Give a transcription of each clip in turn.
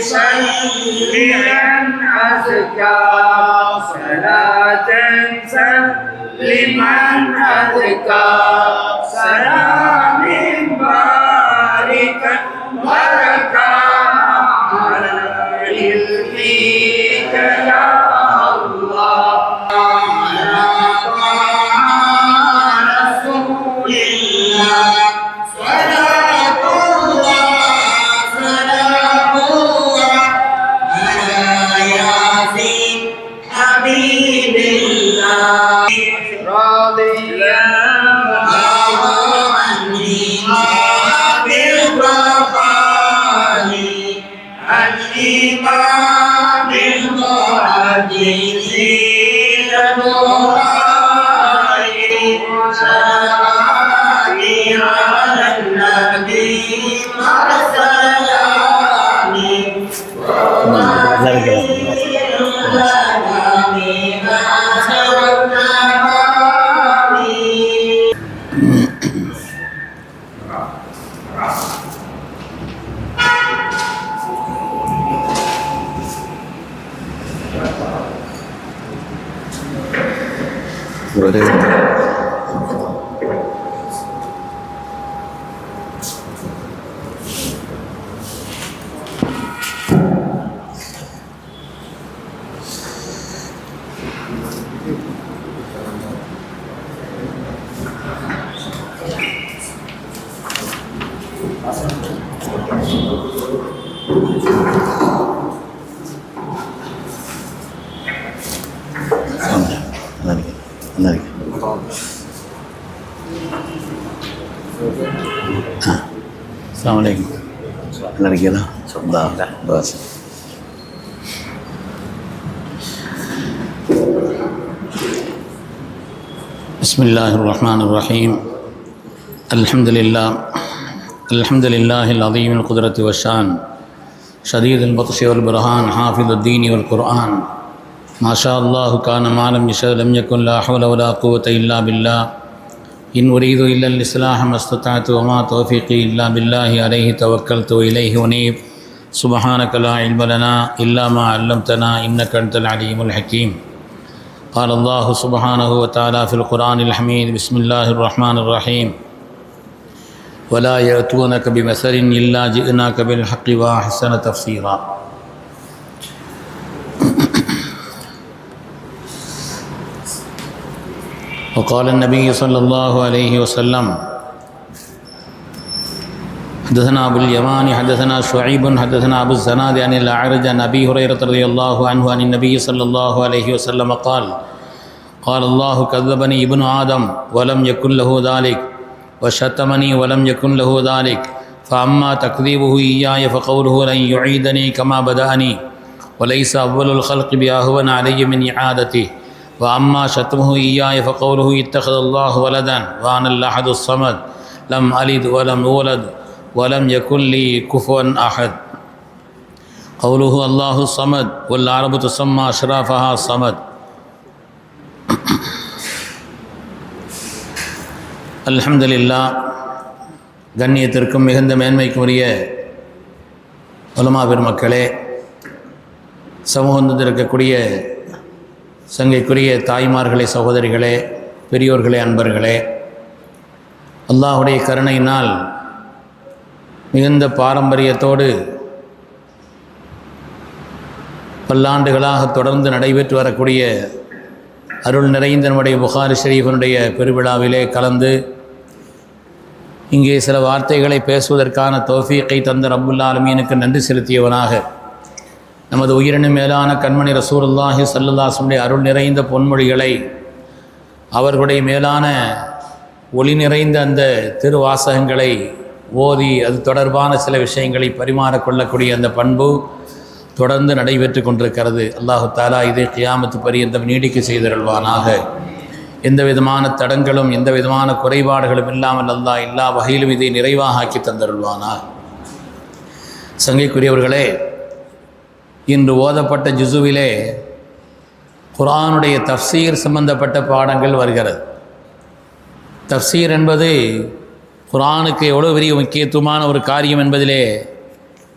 صليا أزكى صلاة سلما أزكى سلام باركا بركا على فيك يا الله على رسول الله صلاة الله سلام الله على ياسين حبيب الله راضيا عني بالوفاء الإمام المعجزين المرائي صلاتي على النبي وسلامي السلام عليكم. நல்லா இருக்கீங்களா? பஸ் بسم الله الرحمن الرحيم. الحمد لله العظيم القدرة والشان شديد البطش والبرهان حافظ الدين والقرآن ما شاء الله كان ما لم يشاء لم يكن لا حول ولا قوة إلا بالله إن أريد إلا الإصلاح ما استطعت وما توفيقي إلا بالله عليه توكلت وإليه أنيب سبحانك لا علم لنا إلا ما علمتنا إنك أنت العليم الحكيم. قال الله سبحانه وتعالى في القرآن الحميد بسم الله الرحمن الرحيم ولا يأتونك بمثل إلا جئناك بالحق وأحسن تفسيرا. وقال النبي صلى الله عليه وسلم حدثنا أبو اليمان حدثنا شعيب حدثنا أبو الزناد عن الأعرج عن أبي هريرة رضي الله عنه عن النبي صلى الله عليه وسلم قال قال الله كذبني ابن آدم ولم يكن له ذلك وشتمني ولم يكن له ذلك فأما تكذيبه إياي فقوله لن يعيدني كما بدأني وليس أول الخلق بأهون علي من إعادته وأما شتمه إياي فقوله اتخذ الله ولدا وأنا الأحد الصمد لم ألد ولم أولد ولم يكن لي كفوا أحد. قوله الله الصمد والعرب تسمى أشرافها الصمد. الحمد لله. கண்ணியத்திற்கும் மிகுந்த மேன்மைக்குரிய உலமா பெருமக்களே, சமூகத்தில் இருக்கக்கூடிய சங்கைக்குரிய தாய்மார்களே, சகோதரிகளே, பெரியோர்களே, அன்பர்களே, அல்லாஹுடைய கருணையினால் மிகுந்த பாரம்பரியத்தோடு பல்லாண்டுகளாக தொடர்ந்து நடைபெற்று வரக்கூடிய அருள் நிறைந்த நம்முடைய புகாரி ஷரீஃபினுடைய பெருவிழாவிலே கலந்து இங்கே சில வார்த்தைகளை பேசுவதற்கான தௌஃபீக்கை தந்த ரப்புல் ஆலமீனுக்கு நன்றி செலுத்தியவனாக நமது உயிரினும் மேலான கண்மணி ரசூலுல்லாஹி ஸல்லல்லாஹு அலைஹி வஸல்லம் அருள் நிறைந்த பொன்மொழிகளை அவர்களுடைய மேலான ஒளி நிறைந்த அந்த திருவாசகங்களை ஓதி அது தொடர்பான சில விஷயங்களை பரிமாறிக்கொள்ளக்கூடிய அந்த பண்பு தொடர்ந்து நடைபெற்று கொண்டிருக்கிறது. அல்லாஹு தாலா இதை கியாமத்து பரியந்தம் நீடிக்க செய்தருள்வானாக. எந்த விதமான தடங்களும் எந்த விதமான குறைபாடுகளும் இல்லாமல் அல்லாஹ் எல்லா வகையிலும் இதை நிறைவாக ஆக்கி தந்தருள்வானாக. சங்கைக்குரியவர்களே, இன்று ஓதப்பட்ட ஜுசுவிலே குர்ஆனுடைய தஃப்சீர் சம்பந்தப்பட்ட பாடங்கள் வருகிறது. தஃப்சீர் என்பது குர்ஆனுக்கு எவ்வளோ பெரிய முக்கியத்துவமான ஒரு காரியம் என்பதிலே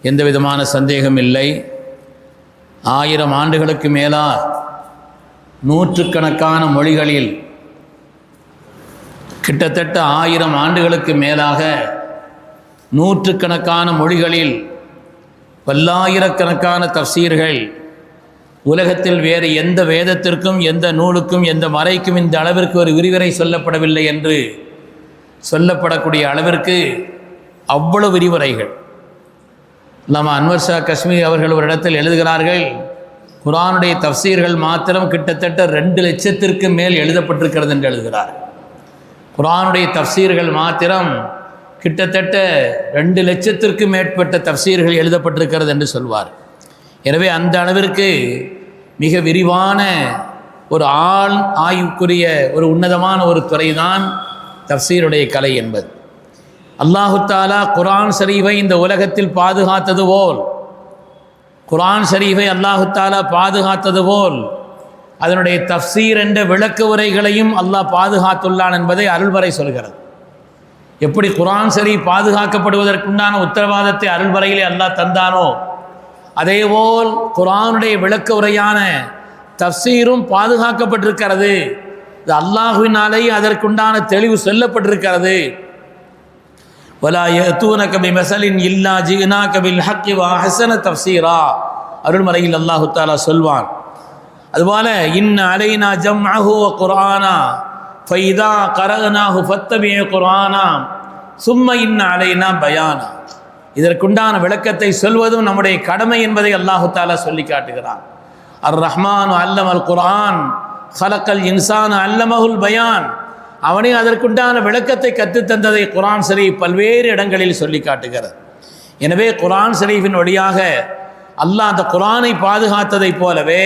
எந்த விதமான சந்தேகம் இல்லை. 1000 ஆண்டுகளுக்கு மேலாக நூற்றுக்கணக்கான மொழிகளில் கிட்டத்தட்ட 1000 ஆண்டுகளுக்கு மேலாக நூற்றுக்கணக்கான மொழிகளில் பல்லாயிரக்கணக்கான தஃசீர்கள் உலகத்தில் வேறு எந்த வேதத்திற்கும் எந்த நூலுக்கும் எந்த மறைக்கும் இந்த அளவிற்கு ஒரு விரிவுரை சொல்லப்படவில்லை என்று சொல்லப்படக்கூடிய அளவிற்கு அவ்வளவு விரிவுரைகள். அல்லாமா அன்வர் ஷா காஷ்மீரி அவர்கள் ஒரு இடத்தில் எழுதுகிறார்கள், குர்ஆனுடைய தஃசீர்கள் மாத்திரம் கிட்டத்தட்ட 2 லட்சத்திற்கு மேல் எழுதப்பட்டிருக்கிறது என்று எழுதுகிறார். குர்ஆனுடைய தஃசீர்கள் மாத்திரம் கிட்டத்தட்ட 2 லட்சத்திற்கு மேற்பட்ட தஃசீர்கள் எழுதப்பட்டிருக்கிறது என்று சொல்வார். எனவே அந்த அளவிற்கு மிக விரிவான ஒரு ஆய்வுக்குரிய ஒரு உன்னதமான ஒரு துறைதான் தஃசீருடைய கலை என்பது. அல்லாஹு தஆலா குர்ஆன் ஷரீஃபை இந்த உலகத்தில் பாதுகாத்தது போல், குர்ஆன் ஷரீஃபை அல்லாஹு தஆலா பாதுகாத்தது போல் அதனுடைய தஃசீர் என்ற விளக்க உரைகளையும் அல்லாஹ் பாதுகாத்துள்ளான் என்பதை அருள்வரை சொல்கிறது. எப்படி குர்ஆன் ஷரீஃப் பாதுகாக்கப்படுவதற்குண்டான உத்தரவாதத்தை அருள்வரையிலே அல்லாஹ் தந்தானோ, அதேபோல் குர்ஆனுடைய விளக்க உரையான தஃசீரும் பாதுகாக்கப்பட்டிருக்கிறது. இது அல்லாஹ்வினாலேயே அதற்குண்டான தெளிவு சொல்லப்பட்டிருக்கிறது. வலா யஅதூனக பிமஸலின் இல்லா ஜினாக பில் ஹக்கி வ அஹ்ஸன தஃசீரா அருள்மறையில் அல்லாஹ் தஆலா சொல்வான். அதுபோல இன் அலைனா ஜம்அஹு வ குர்ஆனா ஃபைதா கரஅனாஹு ஃபத்தபி குர்ஆனா சும்ம இன் அலைனா பயானா. இதற்குண்டான விளக்கத்தை சொல்வதும் நம்முடைய கடமை என்பதை அல்லாஹ் தஆலா சொல்லி காட்டுகிறான். அர் ரஹ்மான் அல்லமல் குர்ஆன் ஹலக்கல் இன்சான் அல்லமஹுல் பயான். அவனே அதற்குண்டான விளக்கத்தை கற்றுத்தந்ததை குர்ஆன் ஷரீஃப் பல்வேறு இடங்களில் சொல்லி காட்டுகிறது. எனவே குர்ஆன் ஷரீஃபின் வழியாக அல்லாஹ் அந்த குர்ஆனை பாதுகாத்ததைப் போலவே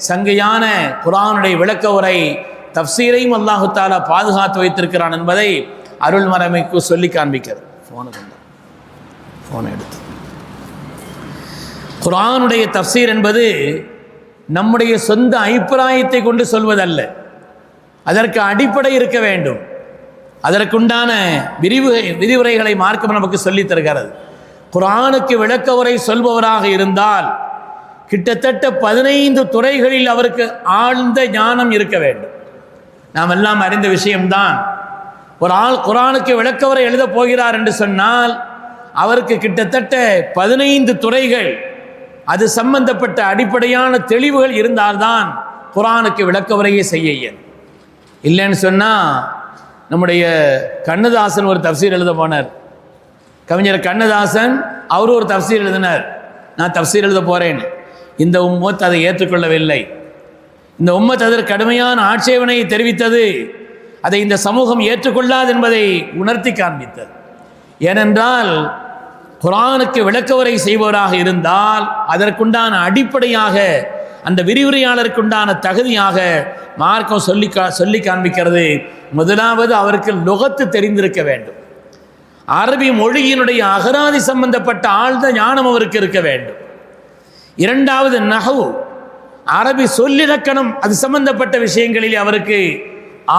சங்கையான குர்ஆனுடைய விளக்க உரை தஃசீரையும் அல்லாஹு தஆலா பாதுகாத்து வைத்திருக்கிறான் என்பதை அருள்மறைமைக்கு சொல்லி காண்பிக்கிறது. ஃபோனை எடுத்து குர்ஆனுடைய தஃசீர் என்பது நம்முடைய சொந்த அபிப்பிராயத்தை கொண்டு சொல்வதல்ல, அதற்கு அடிப்படை இருக்க வேண்டும். அதற்குண்டான விரிவுரைகளை மார்க்கம் நமக்கு சொல்லித் தருகிறது. குர்ஆனுக்கு விளக்க உரை சொல்பவராக இருந்தால் கிட்டத்தட்ட 15 துறைகளில் அவருக்கு ஆழ்ந்த ஞானம் இருக்க வேண்டும். நாம் எல்லாம் அறிந்த விஷயம்தான். ஒரு ஆள் குர்ஆனுக்கு விளக்க உரை எழுதப் போகிறார் என்று சொன்னால் அவருக்கு கிட்டத்தட்ட 15 துறைகள் அது சம்பந்தப்பட்ட அடிப்படையான தெளிவுகள் இருந்தால்தான் குர்ஆனுக்கு விளக்க உரையை செய்ய இயலும். இல்லைன்னு சொன்னால் நம்முடைய கண்ணதாசன் ஒரு தஃசீர் எழுத போனார். கவிஞர் கண்ணதாசன் அவர் ஒரு தஃசீர் எழுதினார், நான் தஃசீர் எழுத போகிறேன்னு. இந்த உம்மத் அதை ஏற்றுக்கொள்ளவில்லை. இந்த உம்மத் அதற்கு கடுமையான ஆட்சேபனையை தெரிவித்தது. அதை இந்த சமூகம் ஏற்றுக்கொள்ளாது என்பதை உணர்த்தி காண்பித்தது. ஏனென்றால் குர்ஆனுக்கு விளக்க உரை செய்பவராக இருந்தால் அதற்குண்டான அடிப்படையாக அந்த விரிவுரையாளருக்குண்டான தகுதியாக மார்க்கம் சொல்லி காண்பிக்கிறது. முதலாவது அவருக்கு லுகத்து தெரிந்திருக்க வேண்டும். அரபி மொழியினுடைய அகராதி சம்பந்தப்பட்ட ஆழ்ந்த ஞானம் அவருக்கு இருக்க வேண்டும். இரண்டாவது நஹ்வு, அரபி சொல்லிலக்கணம் அது சம்பந்தப்பட்ட விஷயங்களில் அவருக்கு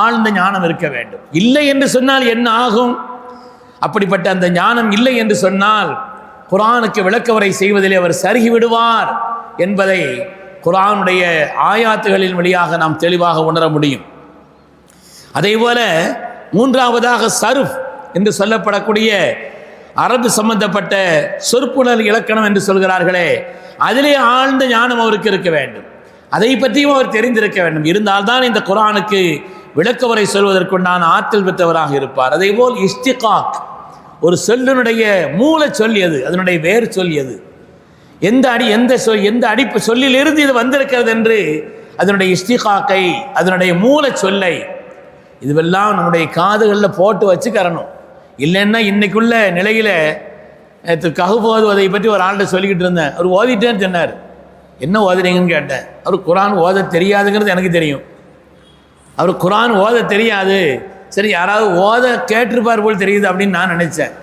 ஆழ்ந்த ஞானம் இருக்க வேண்டும். இல்லை என்று சொன்னால் என்ன ஆகும்? அப்படிப்பட்ட அந்த ஞானம் இல்லை என்று சொன்னால் குர்ஆனுக்கு விளக்க உரை செய்வதிலே அவர் சருகி விடுவார் என்பதை குர்ஆனுடைய ஆயாத்துகளின் வழியாக நாம் தெளிவாக உணர முடியும். அதேபோல மூன்றாவதாக சர்ஃப் என்று சொல்லப்படக்கூடிய அரபு சம்பந்தப்பட்ட சொற்புணர் இலக்கணம் என்று சொல்கிறார்களே, அதிலே ஆழ்ந்த ஞானம் அவருக்கு இருக்க வேண்டும். அதை பற்றியும் அவர் தெரிந்திருக்க வேண்டும். இருந்தால்தான் இந்த குர்ஆனுக்கு விளக்க உரை சொல்வதற்குண்டான ஆற்றல் பெற்றவராக இருப்பார். அதேபோல் இஸ்திகாக், ஒரு சொல்லினுடைய மூல சொல் எது, அதனுடைய வேறு சொல் எது, எந்த அடிப்பு சொல்லிலிருந்து இது வந்திருக்கிறது என்று அதனுடைய இஸ்திகாக்கை, அதனுடைய மூல சொல்லை இதுவெல்லாம் நம்முடைய காதுகளில் போட்டு வச்சுக்கறணும். இல்லைன்னா இன்னைக்குள்ள நிலையில் கஹ்ஃப் ஓதுவதை பற்றி ஒரு ஆள்கிட்ட சொல்லிக்கிட்டு இருந்தேன். அவர் ஓதிட்டேன்னு சொன்னார். என்ன ஓதுறீங்கன்னு கேட்டேன். அவர் குர்ஆன் ஓத தெரியாதுங்கிறது எனக்கு தெரியும். அவர் குர்ஆன் ஓத தெரியாது, சரி யாராவது ஓத கேட்டிருப்பார் போல் தெரியுது அப்படின்னு நான் நினச்சேன்.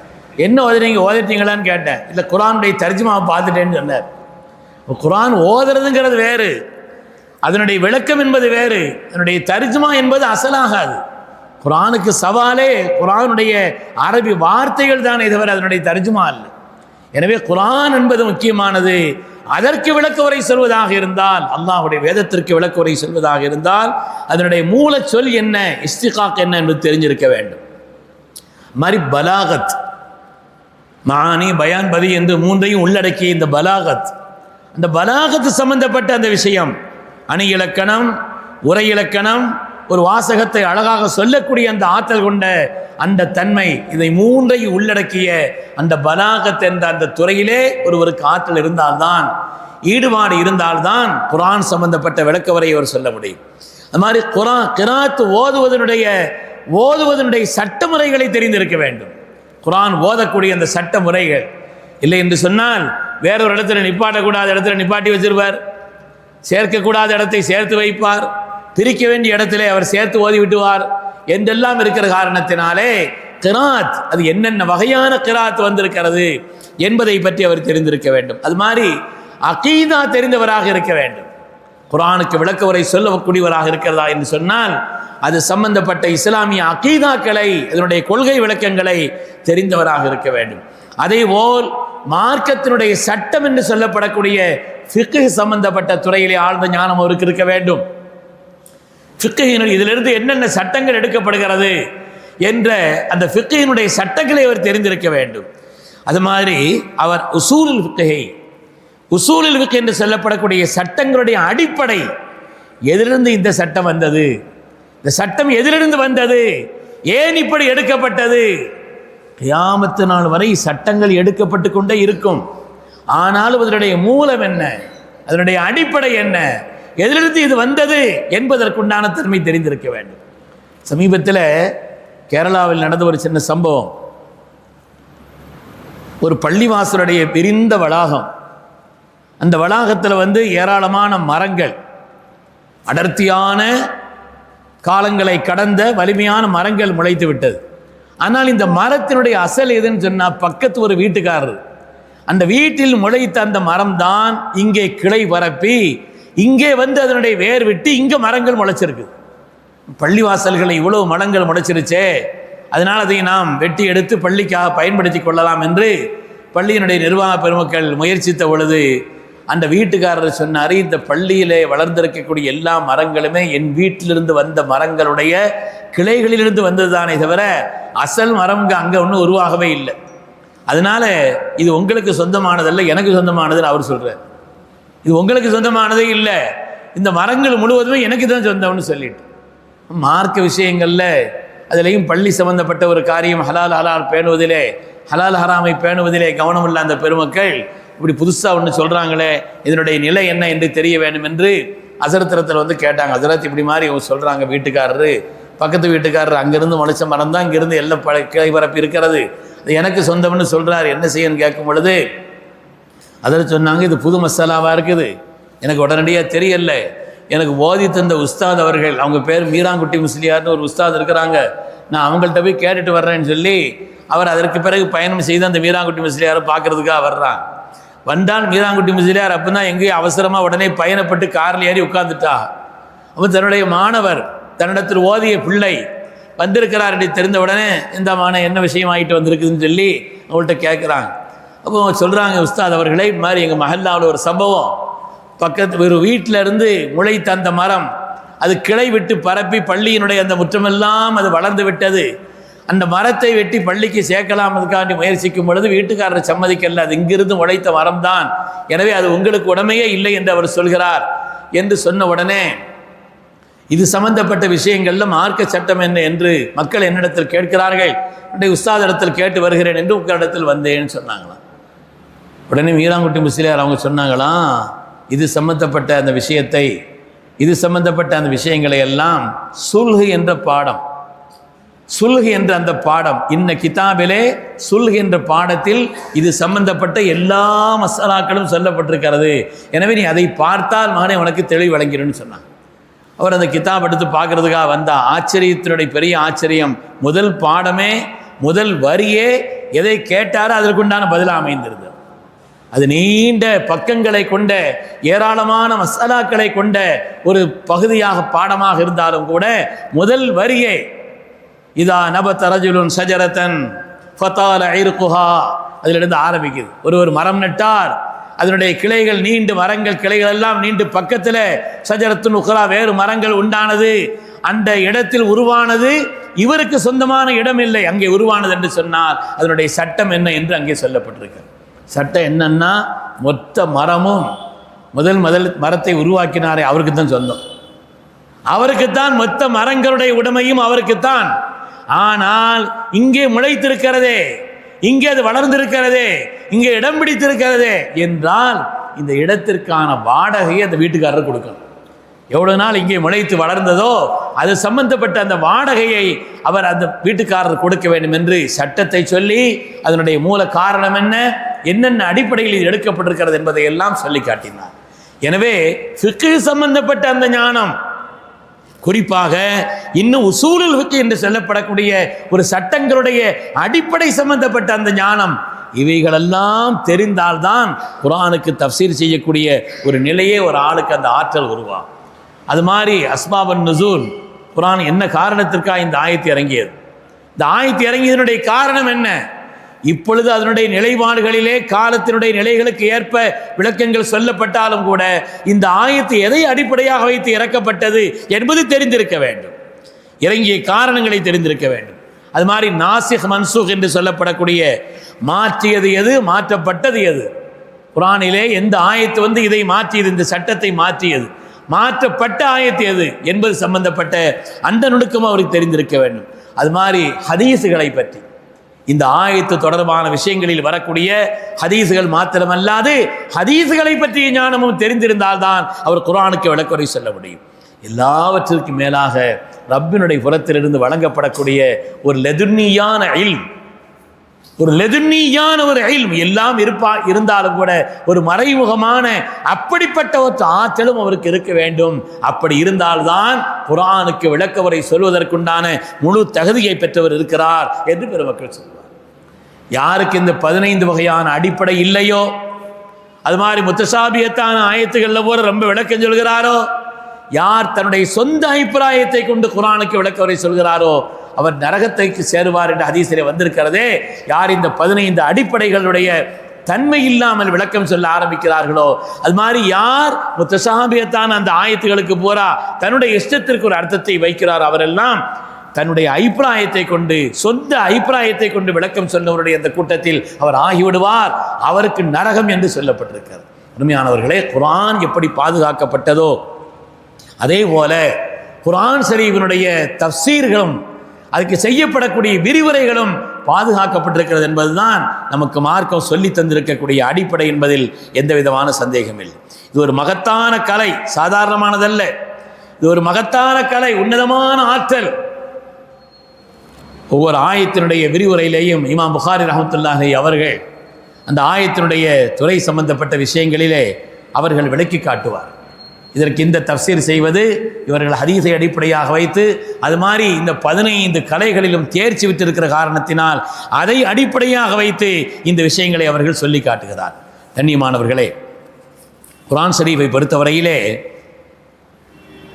என்ன ஓதிட்டீங்களான்னு கேட்டேன். இல்லை குர்ஆனுடைய தர்ஜுமாவை பார்த்துட்டேன்னு சொன்னார். குர்ஆன் ஓதுறதுங்கிறது வேறு, அதனுடைய விளக்கம் என்பது வேறு, அதனுடைய தர்ஜுமா என்பது அசலாகாது. குர்ஆனுக்கு சவாலே குர்ஆனுடைய அரபி வார்த்தைகள் தானே தவிர அதனுடைய தர்ஜுமா அல்ல. எனவே குர்ஆன் என்பது முக்கியமானது. அதற்கு விளக்க உரை சொல்வதாக இருந்தால், அல்லாஹ்வுடைய வேதத்திற்கு விளக்க உரை சொல்வதாக இருந்தால் அதனுடைய மூல சொல் என்ன, இஸ்திகாக் என்ன என்று தெரிஞ்சிருக்க வேண்டும். மாதிரி பலாகத், மானி, பயான், பதி என்று மூன்றையும் உள்ளடக்கிய இந்த பலாகத், அந்த பலாகத்து சம்பந்தப்பட்ட அந்த விஷயம், அணி இலக்கணம், உரை இலக்கணம், ஒரு வாசகத்தை அழகாக சொல்லக்கூடிய அந்த ஆற்றல் கொண்ட அந்த தன்மை, இதை மூன்றையும் உள்ளடக்கிய அந்த பலாகத் என்ற அந்த துறையிலே ஒருவருக்கு ஆற்றல் இருந்தால்தான், ஈடுபாடு இருந்தால்தான் குர்ஆன் சம்பந்தப்பட்ட விளக்க வரை அவர் சொல்ல முடியும். அது மாதிரி கிராத் ஓதுவதனுடைய சட்ட முறைகளை தெரிந்திருக்க வேண்டும். குர்ஆன் ஓதக்கூடிய அந்த சட்ட முறைகள் இல்லை என்று சொன்னால் வேறொரு இடத்துல நிப்பாட்டக்கூடாத இடத்துல நிப்பாட்டி வச்சிருப்பார், சேர்க்கக்கூடாத இடத்தை சேர்த்து வைப்பார், பிரிக்க வேண்டிய இடத்திலே அவர் சேர்த்து ஓதி விட்டுவார் என்றெல்லாம் இருக்கிற காரணத்தினாலே கிராத், அது என்னென்ன வகையான கிராத் வந்திருக்கிறது என்பதை பற்றி அவர் தெரிந்திருக்க வேண்டும். அது மாதிரி அகீதா தெரிந்தவராக இருக்க வேண்டும். குர்ஆனுக்கு விளக்க உரை சொல்லக்கூடியவராக இருக்கிறதா என்று சொன்னால் அது சம்பந்தப்பட்ட இஸ்லாமிய அகீதாக்களை, அதனுடைய கொள்கை விளக்கங்களை தெரிந்தவராக இருக்க வேண்டும். அதேபோல் மார்க்கத்தினுடைய சட்டம் என்று சொல்லப்படக்கூடிய ஃபிக்ஹ் சம்பந்தப்பட்ட துறையிலே ஆழ்ந்த ஞானம் அவருக்கு இருக்க வேண்டும். ஃபிக்ஹினுடைய இதிலிருந்து என்னென்ன சட்டங்கள் எடுக்கப்படுகிறது என்ற அந்த ஃபிக்ஹினுடைய சட்டங்களை அவர் தெரிந்திருக்க வேண்டும். அது மாதிரி அவர் உசூலுல் ஃபிக்ஹ் என்று சொல்லப்படக்கூடிய சட்டங்களுடைய அடிப்படை, எதிலிருந்து இந்த சட்டம் வந்தது, இந்த சட்டம் எதிலிருந்து வந்தது, ஏன் இப்படி எடுக்கப்பட்டது. கியாமத்து நாள் வரை சட்டங்கள் எடுக்கப்பட்டு கொண்டே இருக்கும். ஆனாலும் அதனுடைய மூலம் என்ன, அதனுடைய அடிப்படை என்ன, எதிலிருந்து இது வந்தது என்பதற்குண்டான தன்மை தெரிந்திருக்க வேண்டும். சமீபத்தில் கேரளாவில் நடந்த ஒரு சின்ன சம்பவம். ஒரு பள்ளிவாசலுடைய விரிந்த வளாகம், அந்த வளாகத்தில் ஏராளமான மரங்கள், அடர்த்தியான காலங்களை கடந்த வலிமையான மரங்கள் முளைத்து விட்டது. ஆனால் இந்த மரத்தினுடைய அசல் எதுன்னு சொன்னால் பக்கத்து ஒரு வீட்டுக்காரர், அந்த வீட்டில் முளைத்த அந்த மரம் தான் இங்கே கிளை பரப்பி இங்கே அதனுடைய வேர் விட்டு இங்கே மரங்கள் முளைச்சிருக்கு. பள்ளிவாசல்களை இவ்வளவு மரங்கள் முளைச்சிருச்சே, அதனால் அதை நாம் வெட்டி எடுத்து பள்ளிக்காக பயன்படுத்தி கொள்ளலாம் என்று பள்ளியினுடைய நிர்வாக பெருமக்கள் முயற்சித்த பொழுது அந்த வீட்டுக்காரர் சொன்னார், இந்த பள்ளியிலே வளர்ந்திருக்கக்கூடிய எல்லா மரங்களுமே என் வீட்டிலிருந்து வந்த மரங்களுடைய கிளைகளிலிருந்து வந்தது தானே தவிர அசல் மரம் அங்கே ஒன்றும் உருவாகவே இல்லை. அதனால இது உங்களுக்கு சொந்தமானதல்ல, எனக்கு சொந்தமானதுன்னு அவர் சொல்கிறார். இது உங்களுக்கு சொந்தமானதே இல்லை, இந்த மரங்கள் முழுவதுமே எனக்கு தான் சொந்தம்னு சொல்லிட்டு மார்க்க விஷயங்களில் அதிலையும் பள்ளி சம்பந்தப்பட்ட ஒரு காரியம் ஹலால் பேணுவதிலே, ஹலால் ஹராமை பேணுவதிலே கவனம் இல்லை அந்த பெருமக்கள் இப்படி புதுசாக ஒன்று சொல்கிறாங்களே, இதனுடைய நிலை என்ன என்று தெரிய வேண்டும் என்று அசரத்திரத்தில் கேட்டாங்க. அசரத் இப்படி மாதிரி அவங்க சொல்கிறாங்க, வீட்டுக்காரரு பக்கத்து வீட்டுக்காரர் அங்கேருந்து முளைச்ச மரம் தான் இங்கேருந்து எல்லாம் கிளை பரப்பி இருக்கிறது, அது எனக்கு சொந்தம்னு சொல்கிறார், என்ன செய்யணும்னு கேட்கும் பொழுது அதில் சொன்னாங்க, இது புது மசாலாவாக இருக்குது, எனக்கு உடனடியாக தெரியல, எனக்கு ஓதி தந்த உஸ்தாத் அவர்கள், அவங்க பேர் மீராங்குட்டி முஸ்லியார்னு ஒரு உஸ்தாத் இருக்கிறாங்க, நான் அவங்கள்ட்ட போய் கேட்டுட்டு வர்றேன்னு சொல்லி அவர் அதற்கு பிறகு பயணம் செய்து அந்த மீராங்குட்டி முஸ்லியாரை பார்க்கறதுக்காக வர்றான். வந்தால் மீராங்குட்டி முஸ்லியார் அப்போ தான் எங்கேயும் அவசரமாக உடனே பயணப்பட்டு காரில் ஏறி உட்கார்ந்துட்டா. அப்போ தன்னுடைய மாணவர், தன்னிடத்தில் ஓதிய பிள்ளை வந்திருக்கிறார் என்று தெரிந்த உடனே இந்த மாணவன் என்ன விஷயம் ஆகிட்டு வந்திருக்குதுன்னு சொல்லி அவங்கள்ட்ட கேட்குறாங்க. அப்போ சொல்கிறாங்க, உஸ்தாத் அவர்களே இது மாதிரி எங்கள் மஹல்லாவில் ஒரு சம்பவம், பக்கத்து ஒரு வீட்டில் இருந்து முளைத்த அந்த மரம் அது கிளை விட்டு பரப்பி பள்ளியினுடைய அந்த முற்றமெல்லாம் அது வளர்ந்து விட்டது, அந்த மரத்தை வெட்டி பள்ளிக்கு சேர்க்கலாம் அதுக்காண்டி முயற்சிக்கும் பொழுது வீட்டுக்காரர் சம்மதிக்கல, அது இங்கிருந்து முளைத்த மரம் தான், எனவே அது உங்களுக்கு உடமையே இல்லை என்று அவர் சொல்கிறார் என்று சொன்ன உடனே இது சம்பந்தப்பட்ட விஷயங்கள்ல மார்க்க சட்டம் என்ன என்று மக்கள் என்னிடத்தில் கேட்கிறார்கள், என்னுடைய உஸ்தாத் இடத்தில் கேட்டு வருகிறேன் என்று உங்களிடத்தில் வந்தேன்னு சொன்னாங்களாம். உடனே மீராங்குட்டி முஸ்லியார் அவங்க சொன்னாங்களாம், இது சம்பந்தப்பட்ட அந்த விஷயத்தை, இது சம்பந்தப்பட்ட அந்த விஷயங்களை எல்லாம் சுல்ஹ் என்ற பாடம், சுல்ஹ் என்ற அந்த பாடம், இன்ன கிதாபிலே சுல்ஹ் என்ற பாடத்தில் இது சம்பந்தப்பட்ட எல்லா மசாலாக்களும் சொல்லப்பட்டிருக்கிறது, எனவே நீ அதை பார்த்தால் மகனே உனக்கு தெளிவு வழங்கிடுன்னு சொன்னாங்க. அவர் அந்த கிதாப் எடுத்து பார்க்கறதுக்காக வந்தா, ஆச்சரியத்தினுடைய பெரிய ஆச்சரியம், முதல் பாடமே முதல் வரியே எதை கேட்டாரோ அதற்குண்டான பதிலாக அமைந்திருந்தது. அது நீண்ட பக்கங்களை கொண்ட ஏராளமான மசாலாக்களை கொண்ட ஒரு பகுதியாக பாடமாக இருந்தாலும் கூட முதல் வரியே இதா நபத ரஜுலுன் ஷஜரத்தன் ஃபதால இர்குஹா அதிலிருந்து ஆரம்பிக்குது. ஒரு மரம் நட்டார், அதனுடைய கிளைகள் நீண்டு, மரங்கள் கிளைகள் எல்லாம் நீண்டு பக்கத்தில் ஷஜரத்துன் உக்ரா வேறு மரங்கள் உண்டானது. அந்த இடத்தில் உருவானது இவருக்கு சொந்தமான இடம் இல்லை, அங்கே உருவானது என்று சொன்னால் அதனுடைய சட்டம் என்ன என்று அங்கே சொல்லப்பட்டிருக்கு. சட்டம் என்னன்னா, மொத்த மரமும் முதல் மரத்தை உருவாக்கினாரே அவருக்கு தான் சொந்தம், அவருக்குத்தான் மொத்த மரங்களுடைய உடைமையும் அவருக்குத்தான். ஆனால் இங்கே முளைத்திருக்கிறதே, இங்கே அது வளர்ந்திருக்கிறதே, இங்கே இடம் பிடித்திருக்கிறதே என்றால் இந்த இடத்திற்கான வாடகையை அந்த வீட்டுக்காரர் கொடுக்கணும். எவ்வளவு நாள் இங்கே முளைத்து வளர்ந்ததோ அது சம்பந்தப்பட்ட அந்த வாடகையை அவர் அந்த வீட்டுக்காரர் கொடுக்க வேண்டும் என்று சட்டத்தை சொல்லி அதனுடைய மூல காரணம் என்னென்ன அடிப்படையில் இது எடுக்கப்பட்டிருக்கிறது என்பதை எல்லாம் சொல்லி காட்டினார். எனவே ஃபிக்ஹ் சம்பந்தப்பட்ட அந்த ஞானம், குறிப்பாக இன்னும் உசூலுல் ஃபிக்ஹ் என்று சொல்லப்படக்கூடிய ஒரு சட்டங்களுடைய அடிப்படை சம்பந்தப்பட்ட அந்த ஞானம், இவைகளெல்லாம் தெரிந்தால்தான் குர்ஆனுக்கு தஃப்சீர் செய்யக்கூடிய ஒரு நிலையே ஒரு ஆளுக்கு அந்த ஆற்றல் உருவாகும். அது மாதிரி அஸ்பாபுன் நுசூல், குர்ஆன் என்ன காரணத்திற்காக இந்த ஆயத்து இறங்கியது, இந்த ஆயத்து இறங்கியதனுடைய காரணம் என்ன, இப்பொழுது அதனுடைய நிலைப்பாடுகளிலே காலத்தினுடைய நிலைகளுக்கு ஏற்ப விளக்கங்கள் சொல்லப்பட்டாலும் கூட இந்த ஆயத்து எதை அடிப்படையாக வைத்து இறக்கப்பட்டது என்பது தெரிந்திருக்க வேண்டும், இறங்கிய காரணங்களை தெரிந்திருக்க வேண்டும். அது மாதிரி நாசிக் மன்சூக் என்று சொல்லப்படக்கூடிய மாற்றியது எது, மாற்றப்பட்டது எது, குர்ஆனிலே எந்த ஆயத்து இதை மாற்றியது, இந்த சட்டத்தை மாற்றியது, மாற்றப்பட்ட ஆயத்து எது என்பது சம்பந்தப்பட்ட அந்த நுணுக்கம் அவருக்கு தெரிந்திருக்க வேண்டும். அது மாதிரி ஹதீஸுகளை பற்றி, இந்த ஆயத்து தொடர்பான விஷயங்களில் வரக்கூடிய ஹதீஸுகள் மாத்திரமல்லாது ஹதீஸுகளை பற்றிய ஞானமும் தெரிந்திருந்தால்தான் அவர் குர்ஆனுக்கு விளக்குரை சொல்ல முடியும். எல்லாவற்றிற்கும் மேலாக ரப்பினுடைய புறத்திலிருந்து வழங்கப்படக்கூடிய ஒரு லதுன்னியான இல்ம், ஒரு லதுன்னியான ஒரு இல்ம் எல்லாம் இருந்தாலும் கூட ஒரு மறைமுகமான அப்படிப்பட்ட ஒரு ஆற்றலும் அவருக்கு இருக்க வேண்டும். அப்படி இருந்தால்தான் குர்ஆனுக்கு விளக்கவரை சொல்வதற்குண்டான முழு தகுதியை பெற்றவர் இருக்கிறார் என்று பெருமக்கள் சொல்வார். யாருக்கு இந்த 15 வகையான அடிப்படை இல்லையோ, அது மாதிரி முத்தசாபியத்தான ஆயத்துகளில் போல ரொம்ப விளக்கம் சொல்கிறாரோ, யார் தன்னுடைய சொந்த அபிப்பிராயத்தை கொண்டு குர்ஆனுக்கு விளக்கவரை சொல்கிறாரோ அவர் நரகத்தைக்கு சேருவார் என்று ஹதீஸிலே வந்திருக்கிறதே. யார் இந்த 15 அடிப்படைகளுடைய தன்மை இல்லாமல் விளக்கம் சொல்ல ஆரம்பிக்கிறார்களோ, அது மாதிரி யார் முத்தசாபியத்தான அந்த ஆயத்துகளுக்கு போரா தன்னுடைய இஷ்டத்திற்கு ஒரு அர்த்தத்தை வைக்கிறார், அவரெல்லாம் தன்னுடைய அபிப்பிராயத்தை கொண்டு, சொந்த அபிப்பிராயத்தை கொண்டு விளக்கம் சொன்னவருடைய அந்த கூட்டத்தில் அவர் ஆகிவிடுவார், அவருக்கு நரகம் என்று சொல்லப்பட்டிருக்கிறது. அருமையானவர்களே, குர்ஆன் எப்படி பாதுகாக்கப்பட்டதோ அதே போல குர்ஆன் ஷரீஃபினுடைய தஃப்சீர்களும் அதுக்கு செய்யப்படக்கூடிய விரிவுரைகளும் பாதுகாக்கப்பட்டிருக்கிறது என்பதுதான் நமக்கு மார்க்கம் சொல்லி தந்திருக்கக்கூடிய அடிப்படை என்பதில் எந்த விதமான சந்தேகம் இல்லை. இது ஒரு மகத்தான கலை, சாதாரணமானதல்ல. இது ஒரு மகத்தான கலை, உன்னதமான ஆற்றல். ஒவ்வொரு ஆயத்தினுடைய விரிவுரையிலேயும் இமாம் புகாரி ரஹ்மத்துல்லாஹி அவர்கள் அந்த ஆயத்தினுடைய துறை சம்பந்தப்பட்ட விஷயங்களிலே அவர்கள் விளக்கி காட்டுவார். இதற்கு இந்த தஃப்சீர் செய்வது இவர்கள் ஹதீஸை அடிப்படையாக வைத்து, அது மாதிரி இந்த 15 கலைகளிலும் தேர்ச்சி விட்டிருக்கிற காரணத்தினால் அதை அடிப்படையாக வைத்து இந்த விஷயங்களை அவர்கள் சொல்லி காட்டுகிறார். கண்ணியமானவர்களே, குர்ஆன் ஷரீஃபை பொறுத்தவரையிலே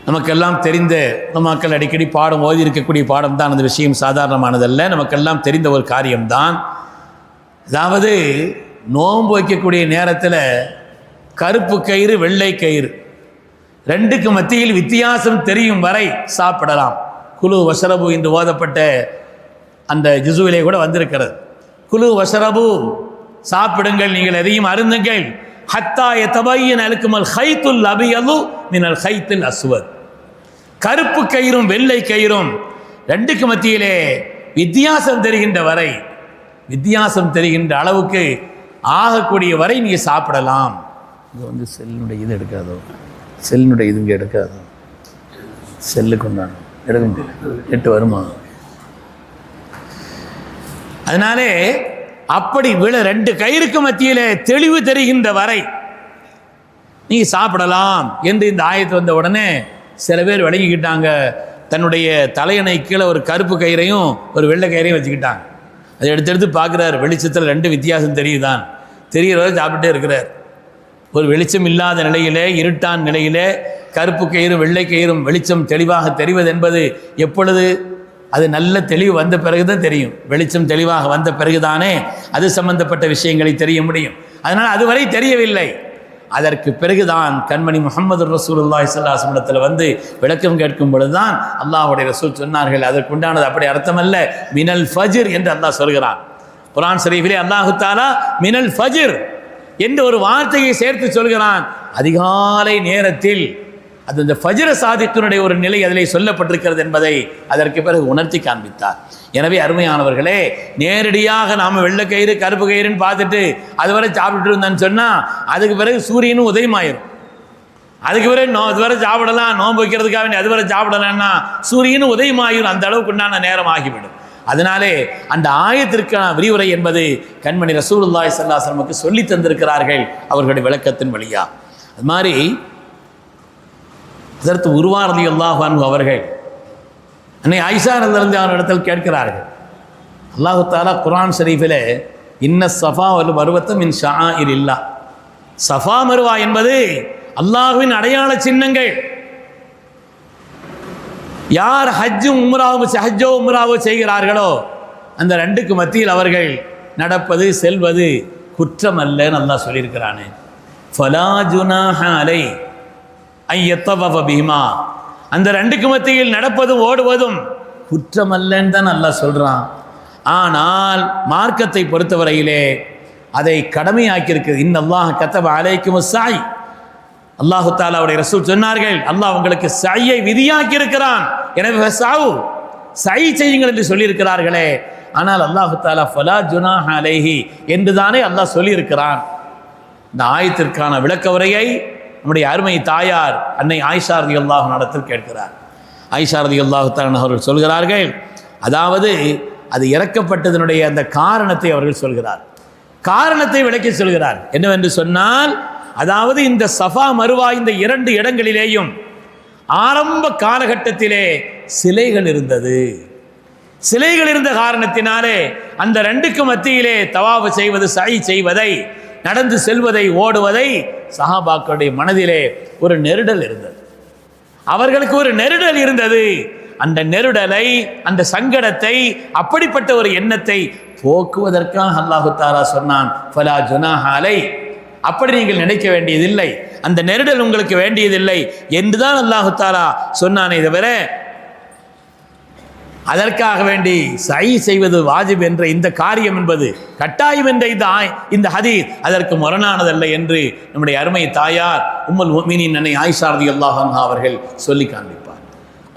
நமக்கெல்லாம் தெரிந்த, மக்கள் அடிக்கடி பாடம் ஓதி இருக்கக்கூடிய பாடம் தான். அந்த விஷயம் சாதாரணமானதல்ல, நமக்கெல்லாம் தெரிந்த ஒரு காரியம்தான். அதாவது நோன்பு வைக்கக்கூடிய நேரத்தில் கருப்பு கயிறு வெள்ளை கயிறு ரெண்டுக்கு மத்தியில் வித்தியாசம் தெரியும் வரை சாப்பிடலாம். குலு வஷரபு என்று ஓதப்பட்ட அந்த ஜுசுவிலே கூட வந்திருக்கிறது. குலு வஷரபு, சாப்பிடுங்கள், நீங்கள் எதையும் அருந்துங்கள், ஹத்தா யதபையன லக்குமல் ஹைத்துல் அபியது மினல் ஹைத்தில் அஸ்வத், கருப்பு கயிறும் வெள்ளை கயிறும் ரெண்டுக்கு மத்தியிலே வித்தியாசம் தெரிகின்ற வரை, வித்தியாசம் தெரிகின்ற அளவுக்கு ஆகக்கூடிய வரை நீங்கள் சாப்பிடலாம். இது செல்லுடைய இது எடுக்காதோ, செல்லுடைய இது இங்கே எடுக்காதோ, செல்லு கொண்டாங்க எடுக்க முடியல, 8 வருமா. அதனாலே அப்படி விழ 2 கயிறுக்கு மத்தியிலே தெளிவு தெரிகின்ற வரை நீ சாப்பிடலாம் என்று இந்த ஆயத்து வந்த உடனே சில பேர் விளங்கிக்கிட்டாங்க. தன்னுடைய தலையணை கீழே ஒரு கருப்பு கயிறையும் ஒரு வெள்ளை கயிறையும் வச்சுக்கிட்டாங்க. அதை எடுத்து பார்க்குறாரு, வெளிச்சத்தில் 2 வித்தியாசம் தெரியுதான், தெரிகிறவரை சாப்பிட்டே இருக்கிறார். ஒரு வெளிச்சம் இல்லாத நிலையிலே, இருட்டான் நிலையிலே கருப்பு கயிறு வெள்ளை கயிறும் வெளிச்சம் தெளிவாக தெரிவது என்பது எப்பொழுது? அது நல்ல தெளிவு வந்த பிறகுதான் தெரியும். வெளிச்சம் தெளிவாக வந்த பிறகுதானே அது சம்பந்தப்பட்ட விஷயங்களை தெரிய முடியும். அதனால் அதுவரை தெரியவில்லை. அதற்கு பிறகுதான் கண்மணி முஹம்மது ரசூலுல்லாஹி ஸல்லல்லாஹு அலைஹி வஸல்லம் வந்து விளக்கம் கேட்கும் பொழுதுதான் அல்லாஹ்வுடைய ரசூல் சொன்னார்கள், அதற்குண்டானது அப்படி அர்த்தமல்ல, மினல் ஃபஜ்ர் என்று அல்லாஹ் சொல்கிறான். குர்ஆன் ஷரீஃபிலே அல்லாஹு தஆலா மினல் ஃபஜ்ர் என்ற ஒரு வார்த்தையை சேர்த்து சொல்கிறான். அதிகாலை நேரத்தில் அது இந்த ஃபஜ்ர சாதிக்கினுடைய ஒரு நிலை அதிலே சொல்லப்பட்டிருக்கிறது என்பதை அதற்கு பிறகு உணர்த்தி காண்பித்தார். எனவே அருமையானவர்களே, நேரடியாக நாம் வெள்ளைக்கயிறு கருப்பு கயிறுன்னு பார்த்துட்டு அதுவரை சாப்பிட்டு இருந்தேன்னு சொன்னால் அதுக்கு பிறகு சூரியனும் உதயமாயிரும். அதுக்கு பிறகு அதுவரை சாப்பிடலாம், நோன்பு வைக்கிறதுக்காக வேண்டி அதுவரை சாப்பிடலான்னா சூரியனும் உதயமாயிரும். அந்த அளவுக்கு உண்டான நேரம் ஆகிவிடும். அதனாலே அந்த ஆயத்திற்கான விரிவுரை என்பது கண்மணி ரசூலுல்லாஹி ஸல்லல்லாஹு அலைஹி வஸல்லம் சொல்லி தந்திருக்கிறார்கள் அவர்களுடைய விளக்கத்தின் வழியா. அது மாதிரி அதற்கு உர்வா ரலியல்லாஹு அன்ஹு அவர்கள் அன்னை ஆயிஷா ரலியல்லாஹு இடத்தில் கேட்கிறார்கள், அல்லாஹு தஆலா குர்ஆன் ஷரீஃபிலே இன்ன ஸஃபா வல் மர்வத மின் ஷஆயிரில்லாஹ், ஸஃபா மர்வா என்பது அல்லாஹ்வின் அடையாள சின்னங்கள். யார் ஹஜ்ஜோ உம்ராவோ செய்கிறார்களோ அந்த ரெண்டுக்கு மத்தியில் அவர்கள் நடப்பது செல்வது குற்றம் அல்லன்னு அல்லாஹ் சொல்லியிருக்கிறானே. ஃபலா ஜுனாஹ அலை ஐயத்தவஃப பிஹிமா, அந்த ரெண்டுக்கு மத்தியில் நடப்பதும் ஓடுவதும் குற்றம் அல்லன்னு தான் அல்லாஹ் சொல்கிறான். ஆனால் மார்க்கத்தை பொறுத்தவரையிலே அதை கடமையாக்கியிருக்கிறது. இன்னல்லாஹ் கதப அலைக்குமுஸ் ஸாய், அல்லாஹு தஆலாவுடைய ரசூல் சொன்னார்கள், அல்லாஹ் உங்களுக்கு சையை விதியாக்கி இருக்கிறான், எனவே சை செய்யுங்கள் என்று சொல்லியிருக்கிறார்களே. ஆனால் அல்லாஹு தஆலா ஃபலா ஜுனாஹ அலைஹி என்று தானே அல்லாஹ் சொல்லியிருக்கிறான். இந்த ஆயத்திற்கான விளக்க உரையை நம்முடைய அருமை தாயார் அன்னை ஆயிஷா ரலியல்லாஹு அன்ஹா கேட்கிறார். ஆயிஷா ரலியல்லாஹு தஆலா அவர்கள் சொல்கிறார்கள், அதாவது அது இறக்கப்பட்டதனுடைய அந்த காரணத்தை அவர்கள் சொல்கிறார். காரணத்தை விளக்கி சொல்கிறார். என்னவென்று சொன்னால், அதாவது இந்த சஃபா மருவா இந்த இரண்டு இடங்களிலேயும் ஆரம்ப காலகட்டத்திலே சிலைகள் இருந்தது. சிலைகள் இருந்த காரணத்தினாலே அந்த ரெண்டுக்கு மத்தியிலே தவாஃப் செய்வது, சை செய்வதை, நடந்து செல்வதை, ஓடுவதை சஹாபாக்களுடைய மனதிலே ஒரு நெருடல் இருந்தது. அவர்களுக்கு ஒரு நெருடல் இருந்தது. அந்த நெருடலை, அந்த சங்கடத்தை, அப்படிப்பட்ட ஒரு எண்ணத்தை போக்குவதற்காக அல்லாஹு தஆலா சொன்னான், ஃபலா ஜுனாஹ அலை, அப்படி நீங்கள் நினைக்க வேண்டியதில்லை, அந்த நெருடல் உங்களுக்கு வேண்டியதில்லை என்றுதான் அல்லாஹு தஆலா சொன்னானே தவிர அதற்காக வேண்டி சை செய்வது வாஜிப் என்ற இந்த காரியம் என்பது, கட்டாயம் என்ற இந்த ஹதீஸ் அதற்கு முரணானதல்ல என்று நம்முடைய அருமை தாயார் உம்முல் முஃமினீன் அன்னை ஆயிஷா ரலியல்லாஹு அன்ஹா அவர்கள் சொல்லி காண்பிப்பார்.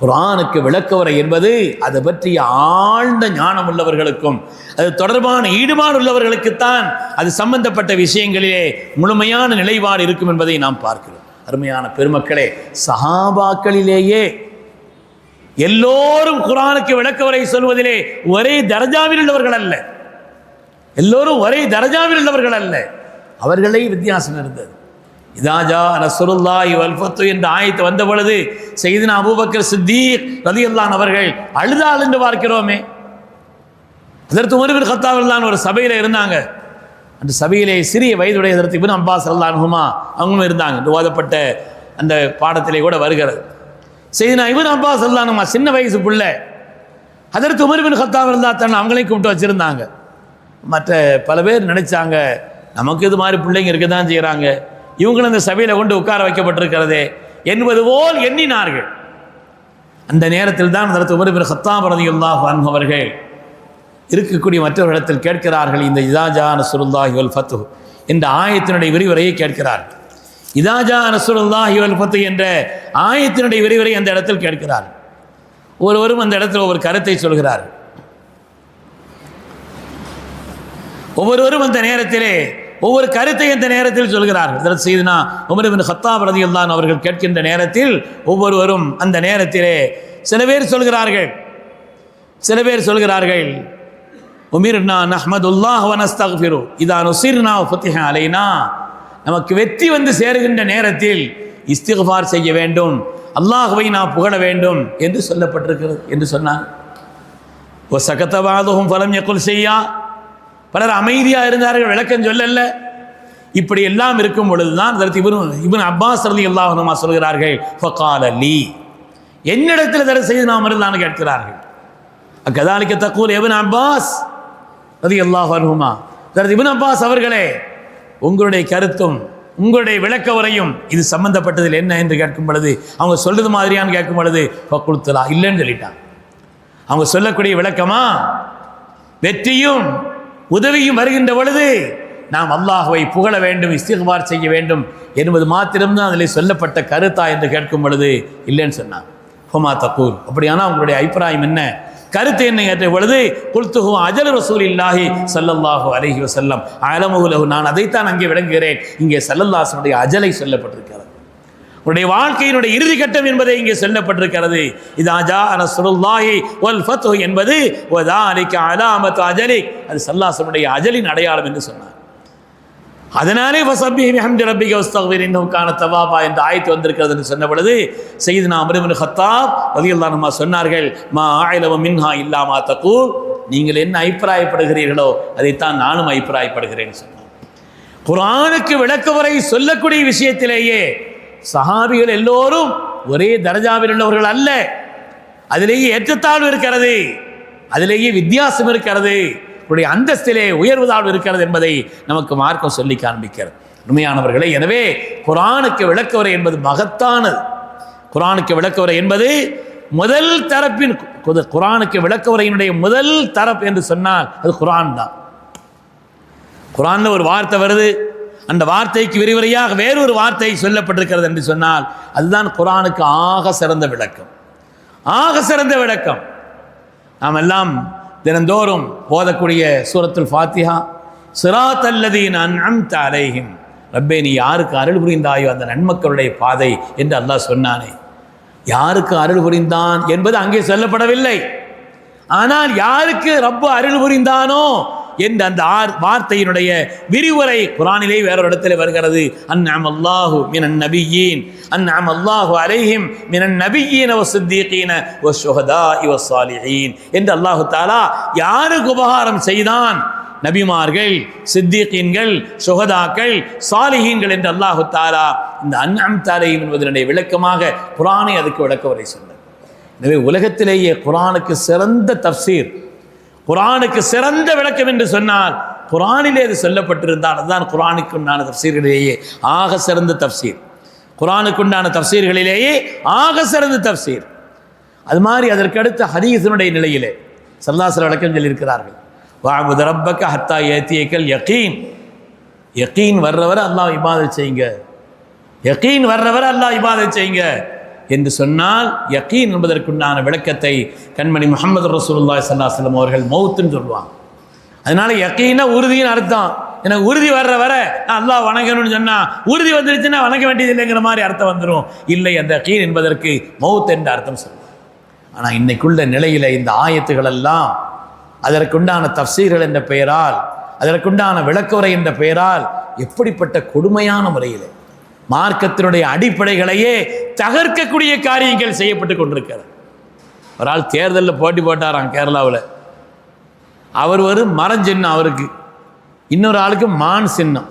குர்ஆனுக்கு விளக்கவுரை என்பது அதை பற்றிய ஆழ்ந்த ஞானம் உள்ளவர்களுக்கும் அது தொடர்பான ஈடுபாடு உள்ளவர்களுக்குத்தான் அது சம்பந்தப்பட்ட விஷயங்களிலே முழுமையான நிலைப்பாடு இருக்கும் என்பதை நாம் பார்க்கிறோம். அருமையான பெருமக்களே, சஹாபாக்களிலேயே எல்லோரும் குர்ஆனுக்கு விளக்கவுரை சொல்வதிலே ஒரே தரஜாவில் உள்ளவர்கள் அல்ல, எல்லோரும் ஒரே தரஜாவில் உள்ளவர்கள் அல்ல, அவர்களே வித்தியாசம் இருந்தது. இதாஜா ரசூலுல்லாஹி வல் ஃபத்து என்ற ஆயத்து வந்த பொழுது சையதுனா அபூபக்கர் சித்தீக் ரலியல்லாஹு அவர்கள் அழுதாள் என்று பார்க்கிறோமே. ஹஜ்ரத் உமர் இப்னு கத்தாப் ரலியல்லாஹு ஒரு சபையில் இருந்தாங்க. அந்த சபையிலே சிறிய வயதுடைய ஹஜ்ரத் இப்னு அப்பாஸ் ரலியல்லாஹு அன்ஹுமா அவங்களும் இருந்தாங்க. ஓதப்பட்ட அந்த பாடத்திலே கூட வருகிறது. சையதுனா இப்னு அப்பாஸ் ரலியல்லாஹு அன்ஹுமா சின்ன வயசு புள்ள, ஹஜ்ரத் உமர் இப்னு கத்தாப் ரலியல்லாஹு அன்ஹு அவங்களையும் கூப்பிட்டு வச்சிருந்தாங்க. மற்ற பல பேர் நினைச்சாங்க, நமக்கு இது மாதிரி பிள்ளைங்க இருக்க தான் செய்கிறாங்க, இவங்களும் இந்த சபையில் கொண்டு உட்கார வைக்கப்பட்டிருக்கிறதே என்பது போல் எண்ணினார்கள். அந்த நேரத்தில் தான் ஹஜ்ரத் உமர் இப்னு கத்தாப் ரலியல்லாஹு அன்ஹு அவர்கள் இருக்கக்கூடிய மற்றவர்களிடத்தில் கேட்கிறார்கள். இந்த இதாஜா நஸ்ருல்லாஹி வல் ஃபத்ஹ் என்ற ஆயத்தினுடைய விரிவுரையை கேட்கிறார்கள். இதாஜா நஸ்ருல்லாஹி வல் ஃபத்ஹ் என்ற ஆயத்தினுடைய விரிவுரை அந்த இடத்தில் கேட்கிறார்கள். ஒருவரும் அந்த இடத்தில் ஒவ்வொரு கருத்தை சொல்கிறார்கள். ஒவ்வொருவரும் அந்த நேரத்திலே ஒவ்வொரு கருத்தை அந்த நேரத்தில் சொல்கிறார்கள். ஹஜ்ரத் சையதுனா உமர் இப்னு கத்தாப் ரலியல்லாஹு அன்ஹு அவர்கள் கேட்கின்ற நேரத்தில் ஒவ்வொருவரும் அந்த நேரத்திலே சில பேர் சொல்கிறார்கள், உமிர்னா நஹ்மதுல்லாஹ் வ நஸ்தக்ஃபிரு இதா நுஸிர்னா வ ஃபுத்திஹ அலைனா, நமக்கு வெற்றி வந்து சேருகின்ற நேரத்தில் இஸ்திக்ஃபார் செய்ய வேண்டும், அல்லாஹ்வை நாம் புகழ வேண்டும் என்று சொல்லப்பட்டிருக்கிறது என்று சொன்னாங்க. வ சகத பஅதுஹும் ஃபலம் யகுல் ஷையா, பலர் அமைதியாக இருந்தார்கள், விளக்கம் சொல்லல. இப்படி எல்லாம் இருக்கும் பொழுதுதான் ஹஜ்ரத் இப்னு அப்பாஸ் ரலியல்லாஹு அன்ஹுமா சொல்கிறார்கள், ஃபகால லீ, என்னிடத்தில் தர செய்து நாம் இருந்தான்னு கேட்கிறார்கள். கதாலிக்க தக்கூல் இப்னு அப்பாஸ் ரலியல்லாஹு அன்ஹுமா, இப்னு அப்பாஸ் அவர்களே, உங்களுடைய கருத்தும் உங்களுடைய விளக்க உரையும் இது சம்பந்தப்பட்டதில் என்ன என்று கேட்கும் பொழுது, அவங்க சொல்றது மாதிரியான்னு கேட்கும் பொழுது ஃபக்குல்துலா, இல்லைன்னு சொல்லிட்டான். அவங்க சொல்லக்கூடிய விளக்கமா, வெற்றியும் உதவியும் வருகின்ற பொழுது நாம் அல்லாஹ்வை புகழ வேண்டும், இஸ்திக்பார் செய்ய வேண்டும் என்பது மாத்திரம்தான் அதில் சொல்லப்பட்ட கருத்தா என்று கேட்கும் பொழுது இல்லைன்னு சொன்னான். ஹுமா தக்கூல், அப்படியானா உங்களுடைய அபிப்பிராயம் என்ன, கருத்து என்ன கேட்ட பொழுது, குல்துஹு அஜல் ரசூலில்லாஹி ஸல்லல்லாஹு அலைஹி வஸல்லம் அலமுஹு லஹு, நான் அதைத்தான் அங்கே விளங்குகிறேன். இங்கே ஸல்லல்லாஹு அலைஹி வஸல்லம் அஜலை சொல்லப்பட்டிருக்கிறது, உடைய வாழ்க்கையினுடைய இறுதி கட்டம் என்பதை இங்கே சொல்லப்பட்டிருக்கிறது. இதா ஜா நஸ்ருல்லாஹி வல் ஃபத்ஹு என்பது வதாலிக அலாமத்து அஜலி, அது ஸல்லல்லாஹு அலைஹி வஸல்லம் அஜலின் அடையாளம் என்று சொன்னார். அதனாலே ஃபஸப்பிஹ் பிஹம்தி ரப்பிக வஸ்தக்ஃபிர் இன்னஹு கான தவ்வாபா என்ற ஆயத்து வந்திருக்கிறது என்று சொன்ன பொழுது சய்யிதுனா உமர் இப்னு கத்தாப் ரலியல்லாஹு அன்ஹு சொன்னார்கள், மா அஅலமு மின்ஹா இல்லா மா தகூல், நீங்கள் என்ன அபிப்பிராயப்படுகிறீர்களோ அதைத்தான் நானும் அபிப்பிராயப்படுகிறேன் சொன்னார். குர்ஆனுக்கு விளக்க உரை சொல்லக்கூடிய விஷயத்திலேயே சஹாபிகள் எல்லோரும் ஒரே தரஜாவில் உள்ளவர்கள் அல்ல, அதிலேயே ஏற்றத்தாழ்வு இருக்கிறது, அதிலேயே வித்தியாசம் இருக்கிறது, உடைய அந்தஸ்திலே உயர்வுதாழ்வு இருக்கிறது என்பதை நமக்கு மார்க்கம் சொல்லி காண்பிக்கிறது. உண்மையானவர்களே, எனவே குர்ஆனுக்கு விளக்க உரை என்பது மகத்தானது. குர்ஆனுக்கு விளக்க உரை என்பது முதல் தரப்பின், குர்ஆனுக்கு விளக்க உரையினுடைய முதல் தரப்பு என்று சொன்னால் அது குர்ஆன் தான். குர்ஆன்ல ஒரு வார்த்தை வருது, அந்த வார்த்தைக்கு விரிவுரையாக வேறொரு வார்த்தை சொல்லப்பட்டிருக்கிறது என்று சொன்னால் அதுதான் குர்ஆனுக்கு ஆக சிறந்த விளக்கம். ஆக சிறந்த விளக்கம் நாம் எல்லாம் தினந்தோறும் ஓதக்கூடிய சூரத்துல் ஃபாத்திஹா, சிராத்தல்லதீன அன்அம்த அலைஹிம், ரப்பே நீ யாருக்கு அருள் புரிந்தாயோ அந்த நன்மக்களுடைய பாதை என்று அல்லாஹ் சொன்னானே. யாருக்கு அருள் புரிந்தான் என்பது அங்கே சொல்லப்படவில்லை, ஆனால் யாருக்கு ரப்பு அருள் புரிந்தானோ என்ற அந்த வார்த்தையினுடைய விரிவுரை குர்ஆனிலே வேறொரு இடத்துல வருகிறது. அன்அமல்லாஹு மினன் நபியீன், அன்அமல்லாஹு அலைஹிம் மினன் நபியீன வஸ்ஸித்தீகீன வஷ்ஷுஹதாஇ வஸ்ஸாலிஹீன் என்று அல்லாஹ் தஆலா யாருக்கு உபகாரம் செய்தான், நபிமார்கள், சித்தீகீன்கள், சுஹதாக்கள், சாலிஹீன்கள் என்று அல்லாஹ் தஆலா இந்த அன்அம்த அலைஹிம் என்பதனுடைய விளக்கமாக குர்ஆனை அதுக்கு விளக்க உரை சொன்னார். எனவே உலகத்திலேயே குர்ஆனுக்கு சிறந்த தஃப்சீர், குர்ஆனுக்கு சிறந்த விளக்கம் என்று சொன்னால் குர்ஆனிலே அது சொல்லப்பட்டிருந்தால் அதுதான் குர்ஆனுக்கு உண்டான தஃப்சீர்களிலேயே ஆக சிறந்த தஃப்சீர். குர்ஆனுக்கு உண்டான தஃப்சீர்களிலேயே ஆக சிறந்த தஃப்சீர். அது மாதிரி அதற்கடுத்த ஹதீஸினுடைய நிலையிலே ஸல்லல்லாஹு அலைஹி விளக்கம் சொல்லியிருக்கிறார்கள். வஅபுது ரப்பக ஹத்தா யஅதியக்கல் யகீன், யகீன் வர்றவரை அல்லாஹ் இபாதத் செய்யுங்க, யகீன் வர்றவரை அல்லாஹ் இபாதத் செய்யுங்க என்று சொன்னால் யகீன் என்பதற்குண்டான விளக்கத்தை கண்மணி முஹம்மது ரசூலுல்லாஹி ஸல்லல்லாஹு அலைஹி வஸல்லம் அவர்கள் மௌத்துன்னு சொல்லுவாங்க. அதனால யகீனா உறுதியின் அர்த்தம். எனக்கு உறுதி வர்ற வர நான் அல்லாஹ் வணங்கணும்னு சொன்னால் உறுதி வந்துருச்சுன்னா வணங்க வேண்டியது இல்லைங்கிற மாதிரி அர்த்தம் வந்துடும். இல்லை, அந்த யகீன் என்பதற்கு மௌத் என்ற அர்த்தம் சொல்லுவாங்க. ஆனால் இன்னைக்குள்ள நிலையில் இந்த ஆயத்துகள் எல்லாம் அதற்குண்டான தஃப்சீர்கள் என்ற பெயரால், அதற்குண்டான விளக்குரை என்ற பெயரால் எப்படிப்பட்ட கொடுமையான முறையில் மார்க்கத்தினுடைய அடிப்படைகளையே தகர்க்கக்கூடிய காரியங்கள் செய்யப்பட்டு கொண்டிருக்கிறது. ஒரு ஆள் தேர்தலில் போட்டி போட்டாராம் கேரளாவில். அவர் ஒரு மரஞ்சின்னம், அவருக்கு இன்னொரு ஆளுக்கு மான் சின்னம்.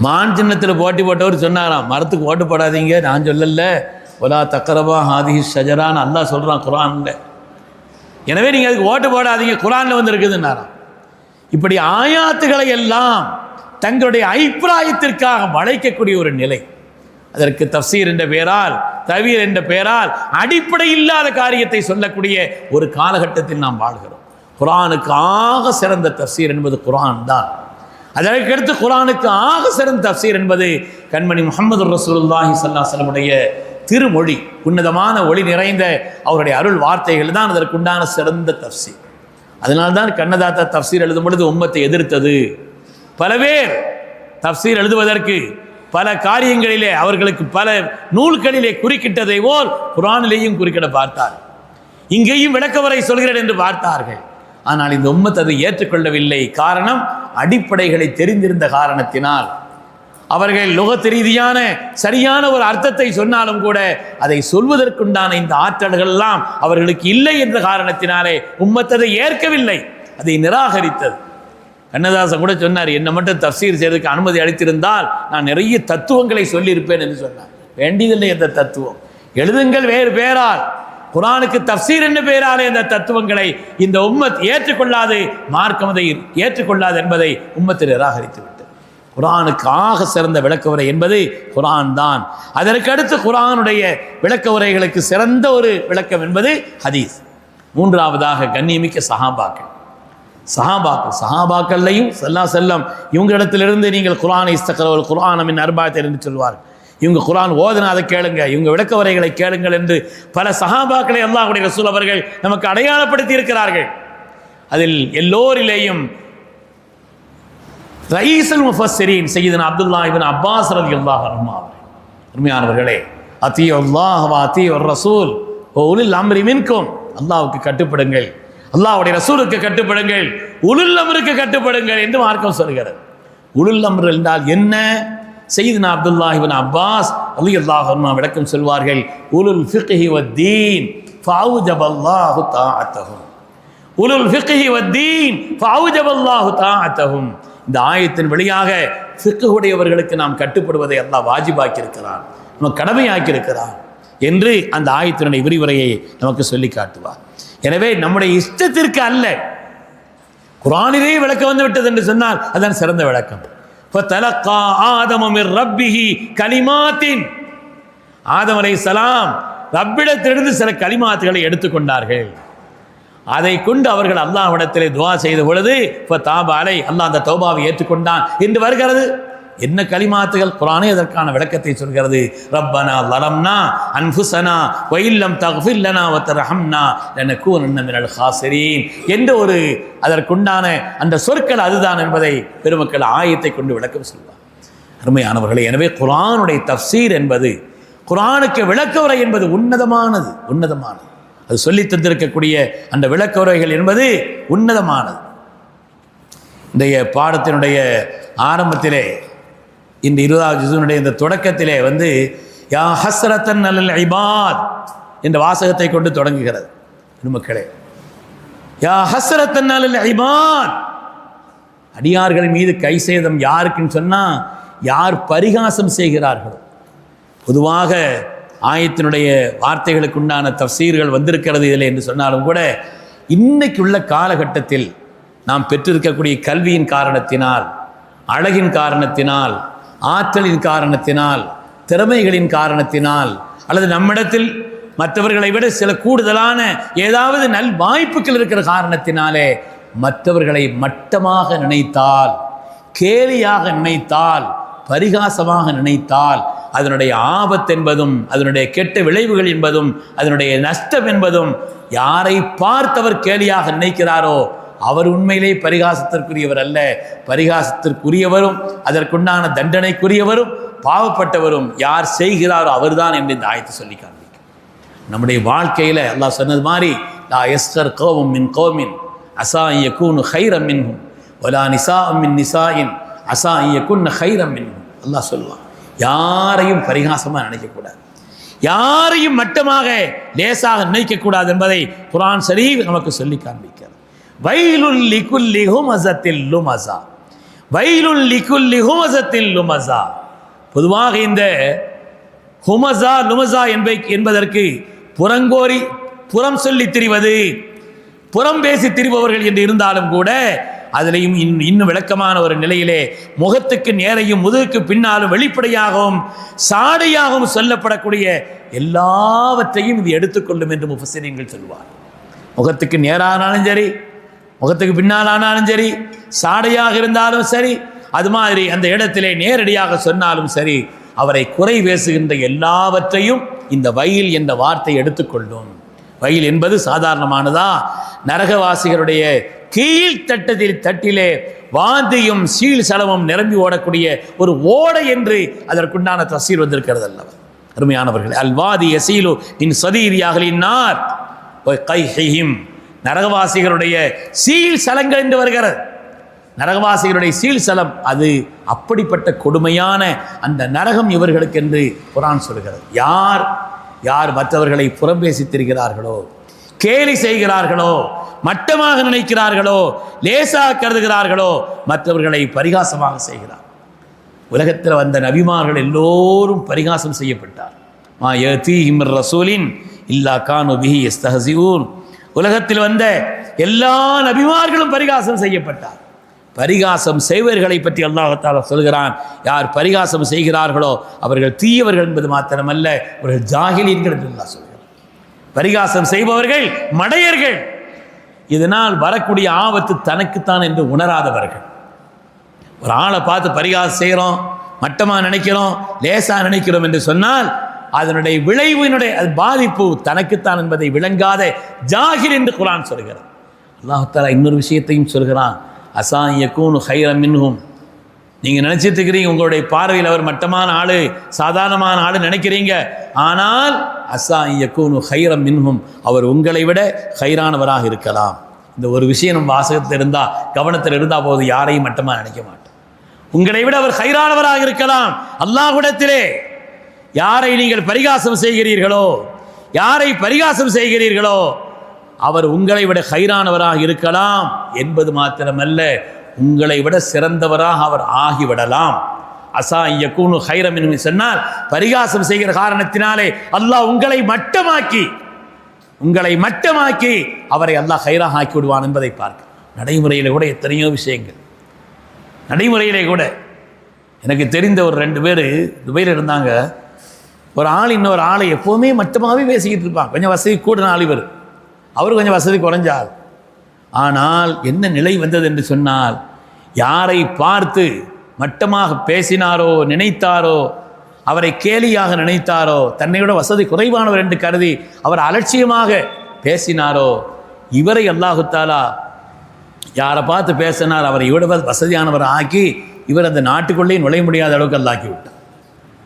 மான் சின்னத்தில் போட்டி போட்டவர் சொன்னாராம், மரத்துக்கு ஓட்டு போடாதீங்க, நான் சொல்லல, ஒலா தக்கரபா ஹாதிஹி ஷஜரான்னு அல்லாஹ் சொல்கிறான் குர்ஆனில். எனவே நீங்கள் அதுக்கு ஓட்டு போடாதீங்க, குர்ஆனில் வந்து இருக்குதுன்னாராம். இப்படி ஆயாத்துகளை எல்லாம் தங்களுடைய அபிப்பிராயத்திற்காக வளைக்கக்கூடிய ஒரு நிலை, அதற்கு தஃப்சீர் என்ற பெயரால், தவீர் என்ற பெயரால் அடிப்படை இல்லாத காரியத்தை சொல்லக்கூடிய ஒரு காலகட்டத்தில் நாம் வாழ்கிறோம். குர்ஆனுக்கு ஆக சிறந்த தஃப்சீர் என்பது குர்ஆன் தான். அதற்கடுத்து குர்ஆனுக்கு ஆக சிறந்த தஃப்சீர் என்பது கண்மணி முஹம்மது ரசூலுல்லாஹி ஸல்லல்லாஹு அலைஹி வஸல்லம் திருமொழி, உன்னதமான ஒளி நிறைந்த அவருடைய அருள் வார்த்தைகள் தான் அதற்குண்டான சிறந்த தஃப்சீர். அதனால்தான் கண்ணதாத்தா தஃப்சீர் எழுதும் பொழுது உம்மத்தை எதிர்த்தது. பல பேர் தஃப்சீர் எழுதுவதற்கு பல காரியங்களிலே அவர்களுக்கு பல நூல்களிலே குறுக்கிட்டதை போல் குர்ஆனிலேயும் குறுக்கிட பார்த்தார், இங்கேயும் விளக்கவரை சொல்கிறேன் என்று பார்த்தார்கள். ஆனால் இந்த உம்மத் அதை ஏற்றுக்கொள்ளவில்லை. காரணம், அடிப்படைகளை தெரிந்திருந்த காரணத்தினால். அவர்கள் லுகத் ரீதியான சரியான ஒரு அர்த்தத்தை சொன்னாலும் கூட அதை சொல்வதற்குண்டான இந்த ஆற்றல்கள் எல்லாம் அவர்களுக்கு இல்லை என்ற காரணத்தினாலே உம்மத் அதை ஏற்கவில்லை, அதை நிராகரித்தது. கண்ணதாசன் கூட சொன்னார், என்னை மட்டும் தஃப்சீர் செய்வதற்கு அனுமதி அளித்திருந்தால் நான் நிறைய தத்துவங்களை சொல்லியிருப்பேன் என்று சொன்னார். வேண்டியதில்லை என்ற தத்துவம், எழுதுங்கள் வேறு பேரால், குர்ஆனுக்கு தஃப்சீர் என்ன பெயராலே இந்த தத்துவங்களை இந்த உம்மத் ஏற்றுக்கொள்ளாது, மார்க்கம் அதை ஏற்றுக்கொள்ளாது என்பதை உம்மத்தில் நிராகரித்து விட்டது. குர்ஆனுக்கு ஆக சிறந்த விளக்க உரை என்பது குர்ஆன் தான். அதற்கு அடுத்து குர்ஆனுடைய விளக்க உரைகளுக்கு சிறந்த ஒரு விளக்கம் என்பது ஹதீஸ். மூன்றாவதாக கண்ணியமிக்க சஹாபாக்கள்லையும் ஸல்லல்லாஹு அலைஹி வஸல்லம் இவங்களிடத்திலிருந்து நீங்கள் குர்ஆனை இஸ்தக்ரவுல் குர்ஆன மின் அர்பஅத்தின் என்று சொல்வார். இவங்க குர்ஆன் ஓதுனா அதை கேளுங்க, இவங்க விளக்க உரைகளை கேளுங்கள் என்று பல சஹாபாக்களை அல்லாஹ்வுடைய ரசூல் அவர்கள் நமக்கு அடையாளப்படுத்தி இருக்கிறார்கள். அதில் எல்லோரிலேயும் ரயீஸுல் முஃபஸ்ஸிரீன் சய்யிதுனா அப்துல்லாஹ் இப்னு அப்பாஸ் ரலியல்லாஹு அன்ஹு அருமையானவர்களே, அத்தீயுல்லாஹ் வ அத்தீயுர் ரசூல் வ உலில் அம்ரி மின்கும், அல்லாஹ்வுக்கு கட்டுப்படுங்கள், அல்லாஹ்வுடைய ரசூலுக்கு கட்டுப்படுங்கள், உலுல் அம்ருக்கு கட்டுப்படுங்கள் என்று மார்க்கம் சொல்கிறது. உலுல் அம்ர் என்றால் என்ன? சய்யிதுனா அப்துல்லாஹ் இப்னு அப்பாஸ் ரலியல்லாஹு அன்ஹு விளக்கம் சொல்வார்கள், உலுல் ஃபிக்ஹி வத்தீன் ஃபஅவுஜபல்லாஹு தாஅத்தஹும். உலுல் ஃபிக்ஹி வத்தீன் ஃபஅவுஜபல்லாஹு தாஅத்தஹும். இந்த ஆயத்தின் வழியாக ஃபிக்ஹுடையவர்களுக்கு நாம் கட்டுப்படுவதை அல்லாஹ் வாஜிபாக்கி இருக்கிறான், நம்ம கடமையாக்கி இருக்கிறான் என்று அந்த ஆயத்தினுடைய விரிவுரையை நமக்கு சொல்லி காட்டுவார். எனவே நம்முடைய இஷ்டத்திற்கு அல்ல, குர்ஆனிலே விளக்கம் வந்து விட்டது என்று சொன்னால் அதுதான் சிறந்த விளக்கம். ஃபதலக்கா ஆதம மிர் ரப்பிஹி கலிமாத்தின், ஆதம் அலைஹிஸ்ஸலாம் ரப்பிடத்திலிருந்து சில கலிமாத்துகளை எடுத்துக்கொண்டார்கள். அதை கொண்டு அவர்கள் அல்லாஹ்விடத்திலே துஆ செய்த பொழுது ஃபதாப அலை, அல்லாஹ் அந்த தௌபாவை ஏற்றுக்கொண்டான் என்று வருகிறது. என்ன கலிமாத்துகள்? குர்ஆனே அதற்கான விளக்கத்தை சொல்கிறது. ரப்பனா லலம்னா அன்ஃபுஸனா வ இல்லம் தக்ஃபிர் லனா வ தர்ஹம்னா லனகூனன்ன மினல் காஸிரீன் என்ற ஒரு அதற்குண்டான அந்த சொற்கள் அதுதான் என்பதை பெருமக்கள் ஆயத்தை கொண்டு விளக்கம் சொல்வார். அருமையானவர்களே, எனவே குர்ஆனுடைய தஃப்சீர் என்பது, குர்ஆனுக்கு விளக்க உரை என்பது உன்னதமானது. அது சொல்லித் தந்திருக்கக்கூடிய அந்த விளக்க உரைகள் என்பது உன்னதமானது. இன்றைய பாடத்தினுடைய ஆரம்பத்திலே, இந்த 20வது ஜுஸுனுடைய இந்த தொடக்கத்திலே யா ஹஸ்ரத்தன் அலல் இபாத் என்ற வாசகத்தை கொண்டு தொடங்குகிறது. பெருமக்களே, யா ஹஸ்ரத்தன் அலல் இபாத், அடியார்களின் மீது கை சேதம் யாருக்குன்னு சொன்னால் யார் பரிகாசம் செய்கிறார்களோ. பொதுவாக ஆயத்தினுடைய வார்த்தைகளுக்கு உண்டான தஃப்சீர்கள் வந்திருக்கிறது இதில் என்று சொன்னாலும் கூட, இன்னைக்கு உள்ள காலகட்டத்தில் நாம் பெற்றிருக்கக்கூடிய கல்வியின் காரணத்தினால், அழகின் காரணத்தினால், ஆற்றலின் காரணத்தினால், திறமைகளின் காரணத்தினால், அல்லது நம்மிடத்தில் மற்றவர்களை விட சில கூடுதலான ஏதாவது நல் வாய்ப்புகள் இருக்கிற காரணத்தினாலே மற்றவர்களை மட்டமாக நினைத்தால், கேலியாக நினைத்தால், பரிகாசமாக நினைத்தால் அதனுடைய ஆபத்து என்பதும் அதனுடைய கெட்ட விளைவுகள் என்பதும் அதனுடைய நஷ்டம் என்பதும் யாரை பார்த்தவர் கேலியாக நினைக்கிறாரோ அவர் உண்மையிலே பரிகாசத்திற்குரியவர் அல்ல. பரிகாசத்திற்குரியவரும் அதற்குண்டான தண்டனைக்குரியவரும் பாவப்பட்டவரும் யார் செய்கிறாரோ அவர்தான் என்று இந்த ஆயத்தை சொல்லி காண்பிக்கும். நம்முடைய வாழ்க்கையில் அல்லாஹ் சொன்னது மாதிரி, லா யஸ்கர் கௌமும் மின் கௌமின் அஸா அன் யகூனு கைரம் மின்ஹும் வலா நிஸாஉம் மின் நிஸாஇன் அஸா அன் யகுன்ன கைரம் மின்ஹும். அல்லாஹ் சொல்லுவான், யாரையும் பரிகாசமாக நினைக்கக்கூடாது, யாரையும் மட்டமாக லேசாக நினைக்கக்கூடாது என்பதை குர்ஆன் ஷரீஃப் நமக்கு சொல்லி காண்பிக்கிறது. வைலுல் லிகுல்லி ஹுமஸத்தில் லுமஸா, வைலுல் லிகுல்லி ஹுமஸத்தில் லுமஸா. பொதுவாக இந்த ஹுமஸா லுமஸா என்பதற்கு புறங்கோரி புறம் சொல்லி திரிவது, புறம் பேசி திரிபவர்கள் என்று இருந்தாலும் கூட அதிலையும் இன்னும் விளக்கமான ஒரு நிலையிலே முகத்துக்கு நேரையும் முதுகுக்கு பின்னாலும் வெளிப்படையாகவும் சாடையாகவும் சொல்லப்படக்கூடிய எல்லாவற்றையும் இது எடுத்துக்கொள்ளும் என்று முஃபஸ்ஸிரீன்கள் சொல்வார். முகத்துக்கு நேரானாலும் சரி, முகத்துக்கு பின்னாலானாலும் சரி, சாடையாக இருந்தாலும் சரி, அது மாதிரி அந்த இடத்திலே நேரடியாக சொன்னாலும் சரி, அவரை குறை பேசுகின்ற எல்லாவற்றையும் இந்த வயல் என்ற வார்த்தை எடுத்துக்கொள்ளும். வயல் என்பது சாதாரணமானதா? நரகவாசிகளுடைய கீழ் தட்டிலே வாந்தியும் சீழ் சலமும் நிரம்பி ஓடக்கூடிய ஒரு ஓடை என்று அதற்குண்டான தஃசீர் வந்திருக்கிறது அல்லவா? அருமையானவர்கள், அல்வாதி யசீலு இன் சதீரியாகலின்னார் கைஹிம், நரகவாசிகளுடைய சீழ் சலங்கள் என்று வருகிறது. நரகவாசிகளுடைய சீழ் சலம் அது அப்படிப்பட்ட கொடுமையான அந்த நரகம் இவர்களுக்கு என்று குர்ஆன் சொல்கிறது. யார் மற்றவர்களை புறம்பேசி திரிகிறார்களோ, கேலி செய்கிறார்களோ, மட்டமாக நினைக்கிறார்களோ, லேசாக கருதுகிறார்களோ, மற்றவர்களை பரிகாசமாக செய்கிறார். உலகத்தில் வந்த நபிமார்கள் எல்லோரும் பரிகாசம் செய்யப்பட்டார். மா யதீஹிம் ரசூலின் இல்லா கானு பிஹி யஸ்தஹ்சிஊன். உலகத்தில் வந்த எல்லா நபிமார்களும் பரிகாசம் செய்யப்பட்டார். பரிகாசம் செய்வர்களை பற்றி அல்லாஹ் தஆலா சொல்கிறான், யார் பரிகாசம் செய்கிறார்களோ அவர்கள் தீயவர்கள் என்பது மாத்திரமல்ல, அவர்கள் ஜாஹிலீன்கள் என்று அல்லாஹ் சொல்கிறார். பரிகாசம் செய்பவர்கள் மடையர்கள், இதனால் வரக்கூடிய ஆபத்து தனக்குத்தான் என்று உணராதவர்கள். ஒரு ஆளை பார்த்து பரிகாசம் செய்கிறோம், மட்டமாக நினைக்கிறோம், லேசாக நினைக்கிறோம் என்று சொன்னால் அதனுடைய விளைவினுடைய பாதிப்பு தனக்குத்தான் என்பதை விளங்காத ஜாஹில் என்று குர்ஆன் சொல்கிறார். அல்லாஹ் தஆலா இன்னொரு விஷயத்தையும் சொல்கிறான், அஸா யகூனு கைரம் மின்ஹும். நீங்கள் நினச்சிட்டு இருக்கிறீங்க உங்களுடைய பார்வையில் அவர் மட்டமான ஆள், சாதாரணமான ஆள் நினைக்கிறீங்க. ஆனால் அஸா யகூனு கைரம் மின்ஹும், அவர் உங்களை விட கைரானவராக இருக்கலாம். இந்த ஒரு விஷயம் நம்ம வாசகத்தில் இருந்தால், கவனத்தில் இருந்தால் போது யாரையும் மட்டமாக நினைக்க மாட்டோம். உங்களை விட அவர் கைரானவராக இருக்கலாம். அல்லாஹ்விடத்திலே யாரை நீங்கள் பரிகாசம் செய்கிறீர்களோ, யாரை பரிகாசம் செய்கிறீர்களோ அவர் உங்களை விட கைரானவராக இருக்கலாம் என்பது மாத்திரமல்ல, உங்களை விட சிறந்தவராக அவர் ஆகிவிடலாம். அஸா யகூனு கைரம் என்று சொன்னால் பரிகாசம் செய்கிற காரணத்தினாலே அல்லாஹ் உங்களை மட்டமாக்கி அவரை அல்லாஹ் கைராக ஆக்கி விடுவான் என்பதை பார்க்க. நடைமுறையில் கூட எத்தனையோ விஷயங்கள், நடைமுறையிலே கூட எனக்கு தெரிந்த ஒரு 2 பேர் துபையில் இருந்தாங்க. ஒரு ஆள் இன்னொரு ஆளை எப்போவுமே மட்டமாகவே பேசிக்கிட்டு இருப்பாங்க. கொஞ்சம் வசதி கூடின ஆள் இவர், அவர் கொஞ்சம் வசதி குறைஞ்சால். ஆனால் என்ன நிலை வந்தது என்று சொன்னால், யாரை பார்த்து மட்டமாக பேசினாரோ நினைத்தாரோ, அவரை கேலியாக நினைத்தாரோ, தன்னை விட வசதி குறைவானவர் என்று கருதி அவர் அலட்சியமாக பேசினாரோ, இவரை அல்லாஹு தஆலா யாரை பார்த்து பேசினார் அவரை விட வசதியானவரை ஆக்கி இவர் அந்த நாட்டுக்குள்ளேயே நுழைய முடியாத அளவுக்கு அல்லாக்கி விட்டார்.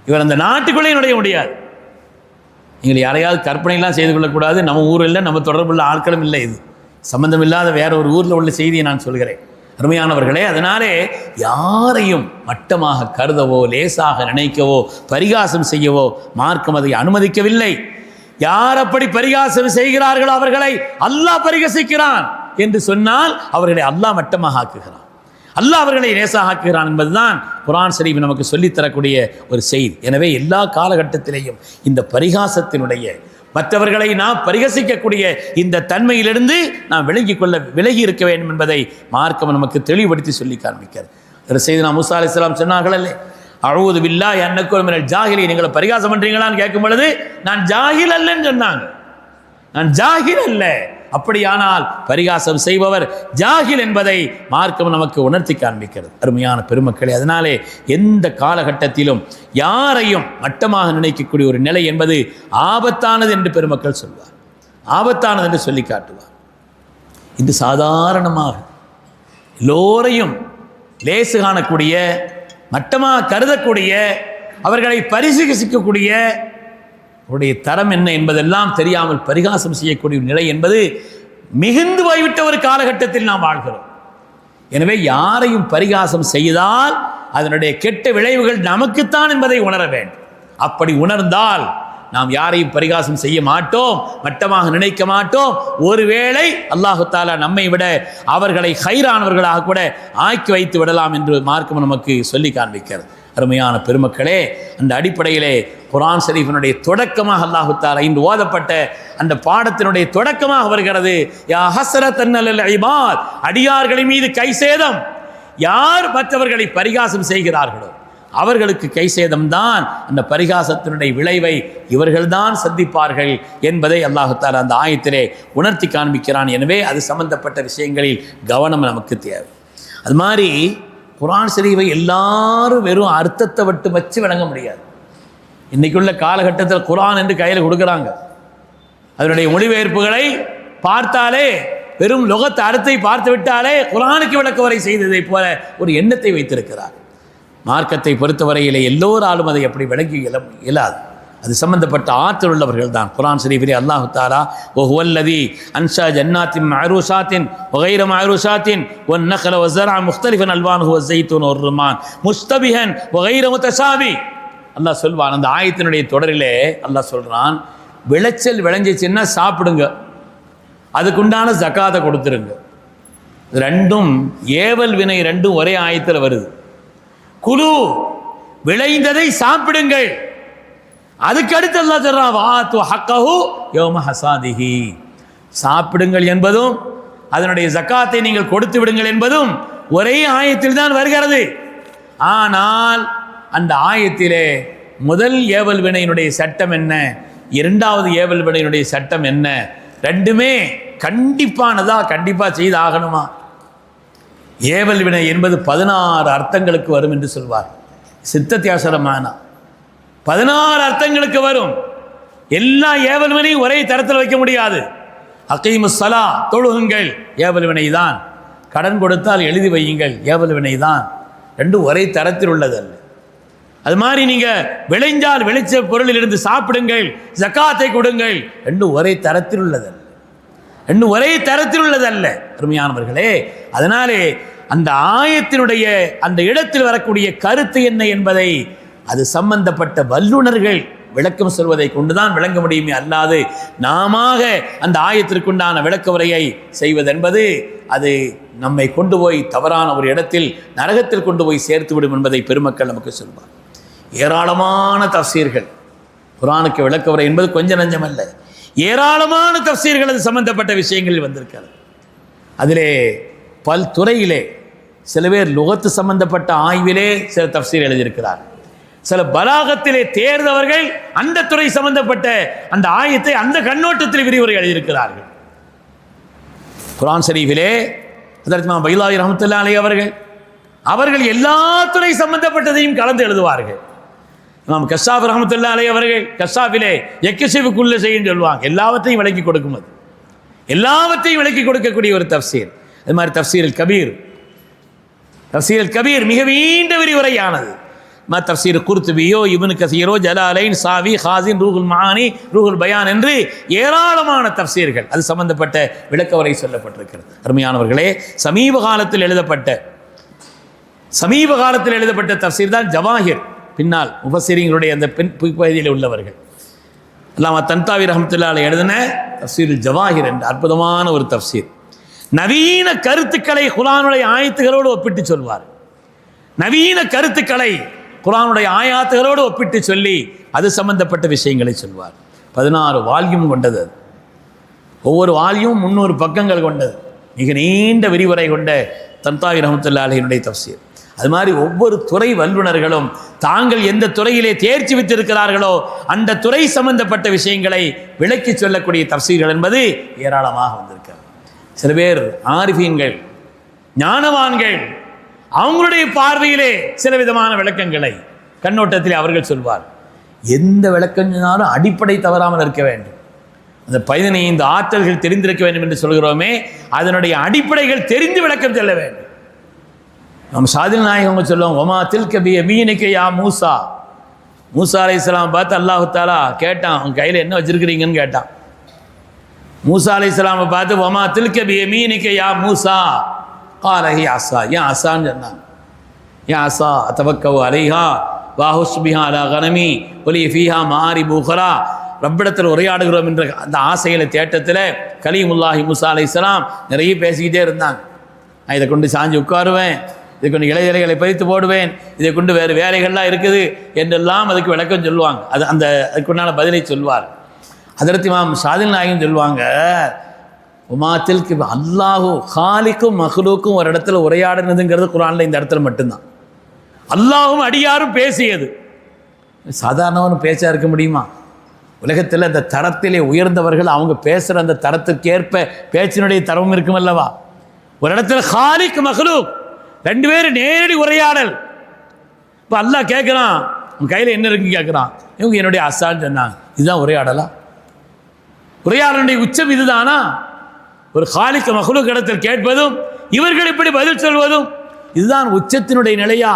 இவர் அந்த நாட்டுக்குள்ளேயே நுழைய முடியாது. நீங்கள் யாரையாவது கற்பனைலாம் செய்து கொள்ளக்கூடாது. நம்ம ஊரில் இல்லை, நம்ம தொடர்புள்ள ஆட்களும் இல்லை, இது சம்பந்தம் இல்லாத வேற ஒரு ஊரில் உள்ள செய்தியை நான் சொல்கிறேன். அருமையானவர்களே, அதனாலே யாரையும் மட்டமாக கருதவோ, லேசாக நினைக்கவோ, பரிகாசம் செய்யவோ மார்க்கம் அதை அனுமதிக்கவில்லை. யார் அப்படி பரிகாசம் செய்கிறார்களோ அவர்களை அல்லாஹ் பரிகசிக்கிறான் என்று சொன்னால் அவர்களை அல்லாஹ் மட்டமாக ஆக்குகிறான், அல்லாஹ் அவர்களை லேசாக ஆக்குகிறான் என்பதுதான் குர்ஆன் ஷரீஃப் நமக்கு சொல்லித்தரக்கூடிய ஒரு செய்தி. எனவே எல்லா காலகட்டத்திலேயும் இந்த பரிகாசத்தினுடைய, மற்றவர்களை நாம் பரிகசிக்கக்கூடிய இந்த தன்மையிலிருந்து நாம் விலகி இருக்க வேண்டும் என்பதை மார்க்கம் நமக்கு தெளிவுபடுத்தி சொல்லி காண்பிக்கிறது. ஒரு செய்தி மூசா அலைஹிஸ்ஸலாம் சொன்னார்கள், அஊது பில்லாஹி அன் அகூன மினல் ஜாஹிலீன். நீங்கள் பரிகாசம் பண்ணுறீங்களான்னு கேட்கும் பொழுது நான் ஜாஹில் அல்லன்னு சொன்னாங்க. நான் ஜாஹில் அல்ல. அப்படியானால் பரிகாசம் செய்பவர் ஜாஹில் என்பதை மார்க்கம் நமக்கு உணர்த்தி காண்பிக்கிறது. அருமையான பெருமக்களே, அதனாலே எந்த காலகட்டத்திலும் யாரையும் மட்டமாக நினைக்கக்கூடிய ஒரு நிலை என்பது ஆபத்தானது என்று பெருமக்கள் சொல்வார், ஆபத்தானது என்று சொல்லி காட்டுவார். இது சாதாரணமாக எல்லோரையும் லேசு காணக்கூடிய, மட்டமாக கருதக்கூடிய, அவர்களை பரிகசிக்கக்கூடிய அவருடைய தரம் என்ன என்பதெல்லாம் தெரியாமல் பரிகாசம் செய்யக்கூடிய நிலை என்பது மிகுந்து போய்விட்ட ஒரு காலகட்டத்தில் நாம் வாழ்கிறோம். எனவே யாரையும் பரிகாசம் செய்தால் அதனுடைய கெட்ட விளைவுகள் நமக்குத்தான் என்பதை உணர வேண்டும். அப்படி உணர்ந்தால் நாம் யாரையும் பரிகாசம் செய்ய மாட்டோம், மட்டமாக நினைக்க மாட்டோம். ஒருவேளை அல்லாஹு தஆலா நம்மை விட அவர்களை கைரானவர்களாக கூட ஆக்கி வைத்து விடலாம் என்று மார்க்கம் நமக்கு சொல்லி காண்பிக்கிறது. அருமையான பெருமக்களே, அந்த அடிப்படையிலே குர்ஆன் ஷரீஃபினுடைய தொடக்கமாக அல்லாஹு தஆலா இன்று ஓதப்பட்ட அந்த பாடத்தினுடைய தொடக்கமாக வருகிறது, யா ஹஸ்ரத்தன் அலல் இபாத், அடியார்களின் மீது கை சேதம். யார் மற்றவர்களை பரிகாசம் செய்கிறார்களோ அவர்களுக்கு கை சேதம்தான். அந்த பரிகாசத்தினுடைய விளைவை இவர்கள்தான் சந்திப்பார்கள் என்பதை அல்லாஹு தஆலா அந்த ஆயத்திலே உணர்த்தி காண்பிக்கிறான். எனவே அது சம்பந்தப்பட்ட விஷயங்களில் கவனம் நமக்கு தேவை. அது மாதிரி குர்ஆன் ஷரீஃபை எல்லாரும் வெறும் அர்த்தத்தை மட்டும் வச்சு விளங்க முடியாது. இன்றைக்குள்ள காலகட்டத்தில் குர்ஆன் என்று கையில் கொடுக்குறாங்க, அதனுடைய மொழிபெயர்ப்புகளை பார்த்தாலே, வெறும் லொகத் அர்த்தத்தை பார்த்து விட்டாலே குர்ஆனுக்கு விளக்கவரை செய்ததை போல ஒரு எண்ணத்தை வைத்திருக்கிறார். மார்க்கத்தை பொறுத்தவரையிலே எல்லோராலும் அதை எப்படி விளங்கி இயலாது. அது சம்பந்தப்பட்ட ஆற்றல் உள்ளவர்கள் தான். குர்ஆன் ஷரீஃபிலே அல்லாஹு தஆலா வஹுவல்லதி அன்ஷா ஜன்னாத்தின் மஅரூஷாத்தின் வகைர மஅரூஷாத்தின் வன்னக்ல வஸரஅ முக்தலிஃபன் அல்வானுஹு வஸ்ஸைத்தூன் வர்ருமான் முஸ்தபிஹன் வகைர முத்தஷாபி. அல்லாஹ் சொல்வான், அந்த ஆயத்தினுடைய தொடரிலே அல்லாஹ் சொல்றான், விளைச்சல் விளைஞ்சிச்சுன்னா சாப்பிடுங்க, அதுக்குண்டான ஜக்காத்தை கொடுத்துருங்க. ரெண்டும் ஏவல் வினை ரெண்டும் ஒரே ஆயத்தில் வருது. குலு, விளைந்ததை சாப்பிடுங்கள், அதுக்கு அடுத்து அல்லாஹ் சொல்றான் வாத்து ஹக்கஹு யௌம ஹசாதிஹி, சாப்பிடுங்கள் என்பதும் அதனுடைய ஜக்காத்தை நீங்கள் கொடுத்து விடுங்கள் என்பதும் ஒரே ஆயத்தில் தான் வருகிறது. ஆனால் அந்த ஆயத்திலே முதல் ஏவல் வினையினுடைய சட்டம் என்ன, இரண்டாவது ஏவல் வினையினுடைய சட்டம் என்ன, ரெண்டுமே கண்டிப்பானதா, கண்டிப்பாக செய்து ஆகணுமா? ஏவல் வினை என்பது 16 அர்த்தங்களுக்கு வரும் என்று சொல்வார் சித்தத்தியாசரமான 16 அர்த்தங்களுக்கு வரும். எல்லா ஏவல் வினையும் ஒரே தரத்தில் வைக்க முடியாது. அகீமுஸ் ஸலா, தொழுகுங்கள், ஏவல் வினை தான். கடன் கொடுத்தால் எழுதி வையுங்கள், ஏவல் வினை தான். ரெண்டும் ஒரே தரத்தில் உள்ளதல்ல. அது மாதிரி நீங்கள் விளைஞ்சால் விளைச்ச பொருளிலிருந்து சாப்பிடுங்கள், ஜக்காத்தை கொடுங்கள், ரெண்டும் ஒரே தரத்தில் உள்ளதல்ல, ரெண்டும் ஒரே தரத்தில் உள்ளதல்ல அருமையானவர்களே. அதனாலே அந்த ஆயத்தினுடைய அந்த இடத்தில் வரக்கூடிய கருத்து என்ன என்பதை அது சம்பந்தப்பட்ட வல்லுநர்கள் விளக்கம் சொல்வதை கொண்டுதான் விளங்க முடியுமே, அல்லாது நாம அந்த ஆயத்திற்குண்டான விளக்க உரையை செய்வதென்பது அது நம்மை கொண்டு போய் தவறான ஒரு இடத்தில் நரகத்தில் கொண்டு போய் சேர்த்துவிடும் என்பதை பெருமக்கள் நமக்கு சொல்வார். ஏராளமான தஃசீர்கள், குர்ஆனுக்கு விளக்க உரை என்பது கொஞ்சம் நஞ்சமல்ல, ஏராளமான தஃசீர்கள் அது சம்பந்தப்பட்ட விஷயங்களில் வந்திருக்கிறது. அதிலே பல் துறையிலே சில பேர் லுகத்து சம்பந்தப்பட்ட ஆய்விலே சில தஃசீர் எழுதியிருக்கிறார். சில பலாகத்திலே தேர்ந்தவர்கள் அந்த துறை சம்பந்தப்பட்ட அந்த ஆயத்தை அந்த கண்ணோட்டத்தில் விரிவுரை எழுதியிருக்கிறார்கள். குர்ஆன் ஷரீஃபிலே ஹஜ்ரத் இமாம் பைலாவி ரஹ்மத்துல்லாஹி அலைஹி அவர்கள் எல்லா துறை சம்பந்தப்பட்டதையும் கலந்து எழுதுவார்கள். இமாம் கஸ்ஸாப் ரஹ்மத்துல்லாஹி அலைஹி அவர்கள் கஸ்ஸாபிலே எக்கசிவுக்குள்ள செய்யும் சொல்லுவாங்க. எல்லாவற்றையும் விளக்கி கொடுக்கும், அது எல்லாவற்றையும் விளக்கி கொடுக்கக்கூடிய ஒரு தஃசீர். அது மாதிரி தஃசீருல் கபீர் மிக நீண்ட விரிவுரையானது. தஃசீர் குர்துபியோ, இப்னு கஸீரோ, ஜலாலைன், சாவி, ஹாசின், ரூஹுல் மஆனி, ரூஹுல் பயான் என்று ஏராளமான தஃசீர்கள் அது சம்பந்தப்பட்ட விளக்க உரை சொல்லப்பட்டிருக்கிறது. அருமையானவர்களே, சமீப காலத்தில் எழுதப்பட்ட தஃசீர் தான் ஜவாஹிர். பின்னால் முஃபஸ்ஸிரீன்களுடைய அந்த பகுதியில் உள்ளவர்கள் அல்லாமா தன்தாவி ரஹ்மத்துல்லாஹி அலைஹி எழுதின தஃசீருல் ஜவாஹிர் என்ற அற்புதமான ஒரு தஃசீர். நவீன கருத்துக்களை குர்ஆனுடைய ஆயத்துகளோடு ஒப்பிட்டு சொல்வார். நவீன கருத்துக்களை குர்ஆனுடைய ஆயாத்துகளோடு ஒப்பிட்டு சொல்லி அது சம்பந்தப்பட்ட விஷயங்களை சொல்வார். 16 வால்யூம் கொண்டது. அது ஒவ்வொரு வால்யூம் 300 பக்கங்கள் கொண்டது. மிக நீண்ட விரிவுரை கொண்ட தன்தாவி ரஹ்மத்துல்லாஹி அலைஹினுடைய தஃசீர். அது மாதிரி ஒவ்வொரு துறை வல்லுநர்களும் தாங்கள் எந்த துறையிலே தேர்ச்சி பெற்றிருக்கிறார்களோ அந்த துறை சம்பந்தப்பட்ட விஷயங்களை விளக்கி சொல்லக்கூடிய தஃசீர்கள் என்பது ஏராளமாக வந்திருக்கிறது. சில பேர் ஆரிஃபீன்கள், ஞானவான்கள், அவங்களுடைய பார்வையிலே சில விதமான விளக்கங்களை கண்ணோட்டத்தில் அவர்கள் சொல்வார். எந்த விளக்கம் சொன்னாலும் அடிப்படை தவறாமல் இருக்க வேண்டும். அந்த 15 ஆற்றல்கள் தெரிந்திருக்க வேண்டும் என்று சொல்கிறோமே, அதனுடைய அடிப்படைகள் தெரிந்து விளக்கம் சொல்ல வேண்டும். நம்ம ஷாதில் நாயகம் சொல்லுவோம், ஒமா தில்க பி யமீனிக யா மூசா. மூசா அலைஹிஸ்ஸலாம் பார்த்து அல்லாஹ் தஆலா கேட்டான், உன் கையில் என்ன வச்சிருக்கிறீங்கன்னு கேட்டான். மூசா அலைஹிஸ்ஸலாமை பார்த்து ஒமா தில்க பி யமீனிக யா மூசா قال هي عصا. ஏன் அசான்னு சொன்னாங்க? ஏன் அசா அத்தவக்கவு அலைஹா வாஹுஸ் பிஹா அலா கனமி ஒலி ஃபீஹா மாரிபு உஹரா. ரப்பிடத்தில் உரையாடுகிறோம் என்ற அந்த ஆசையில தேட்டத்தில் கலீமுல்லாஹி மூசா அலைஹிஸ்ஸலாம் நிறைய பேசிக்கிட்டே இருந்தாங்க. நான் இதை கொண்டு சாஞ்சு உட்காருவேன், இதை கொண்டு இலைகளை பறித்து போடுவேன், இதை கொண்டு வேறு வேலைகள்லாம் இருக்குது என்றெல்லாம் அதுக்கு விளக்கம் சொல்லுவாங்க. அதுக்குண்டான பதிலை சொல்வார். ஹஜ்ரத் இமாம் ஷாதில் நாயகம் சொல்லுவாங்க, உமாத்தில்க்கு அல்லாஹு ஹாலிக்கும் மஹ்லூக்கும் ஒரு இடத்துல உரையாடினதுங்கிறது குர்ஆனில் இந்த இடத்துல மட்டும்தான். அல்லாஹும் அடியாரும் பேசியது. சாதாரணவனு பேச்சா இருக்க முடியுமா? உலகத்தில் அந்த தரத்திலே உயர்ந்தவர்கள் அவங்க பேசுகிற அந்த தரத்திற்கேற்ப பேச்சினுடைய தரமும் இருக்கும் அல்லவா? ஒரு இடத்துல ஹாலிக் மஹ்லூக் 2 பேரும் நேரடி உரையாடல். இப்போ அல்லாஹ் கேட்குறான், உன் கையில் என்ன இருக்குன்னு கேட்குறான். இவங்க என்னுடைய அசான்னு சொன்னாங்க. இதுதான் உரையாடலா? உரையாடலுடைய உச்சம் இதுதானா? ஒரு ஹாலிக் மஹ்லூக் இடத்தில் கேட்பதும் இவர்கள் இப்படி பதில் சொல்வதும் இதுதான் உச்சத்தினுடைய நிலையா?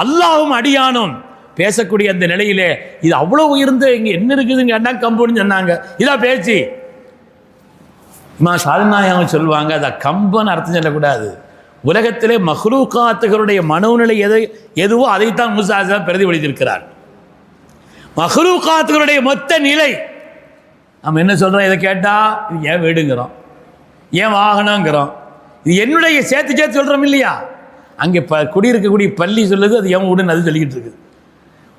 அல்லாஹ்வும் அடியானும் பேசக்கூடிய அந்த நிலையிலே இது அவ்வளோ உயர்ந்த இங்கே என்ன இருக்குதுன்னு கேட்டால் கம்புன்னு சொன்னாங்க. இதான் பேச்சு. இமாம் ஷாதில் நாயகம் சொல்லுவாங்க, அதை கம்புன்னு அர்த்தம் சொல்லக்கூடாது. உலகத்திலே மஹ்லூக்காத்துகளுடைய மனோநிலை எதுவோ அதைத்தான் மூசா அலைஹிஸ்ஸலாம் பிரதிபலித்திருக்கிறார். மஹ்லூக்காத்துகளுடைய மொத்த நிலை நம்ம என்ன சொல்கிறோம்? இதை கேட்டால் இது ஏன் வீடுங்கிறோம், ஏன் வாகனங்கிறோம், இது என்னுடைய சேர்த்து சொல்கிறோம் இல்லையா? அங்கே குடியிருக்கக்கூடிய பள்ளி சொல்லுது, அது ஏன் வீடுன்னு அது சொல்லிக்கிட்டு இருக்குது.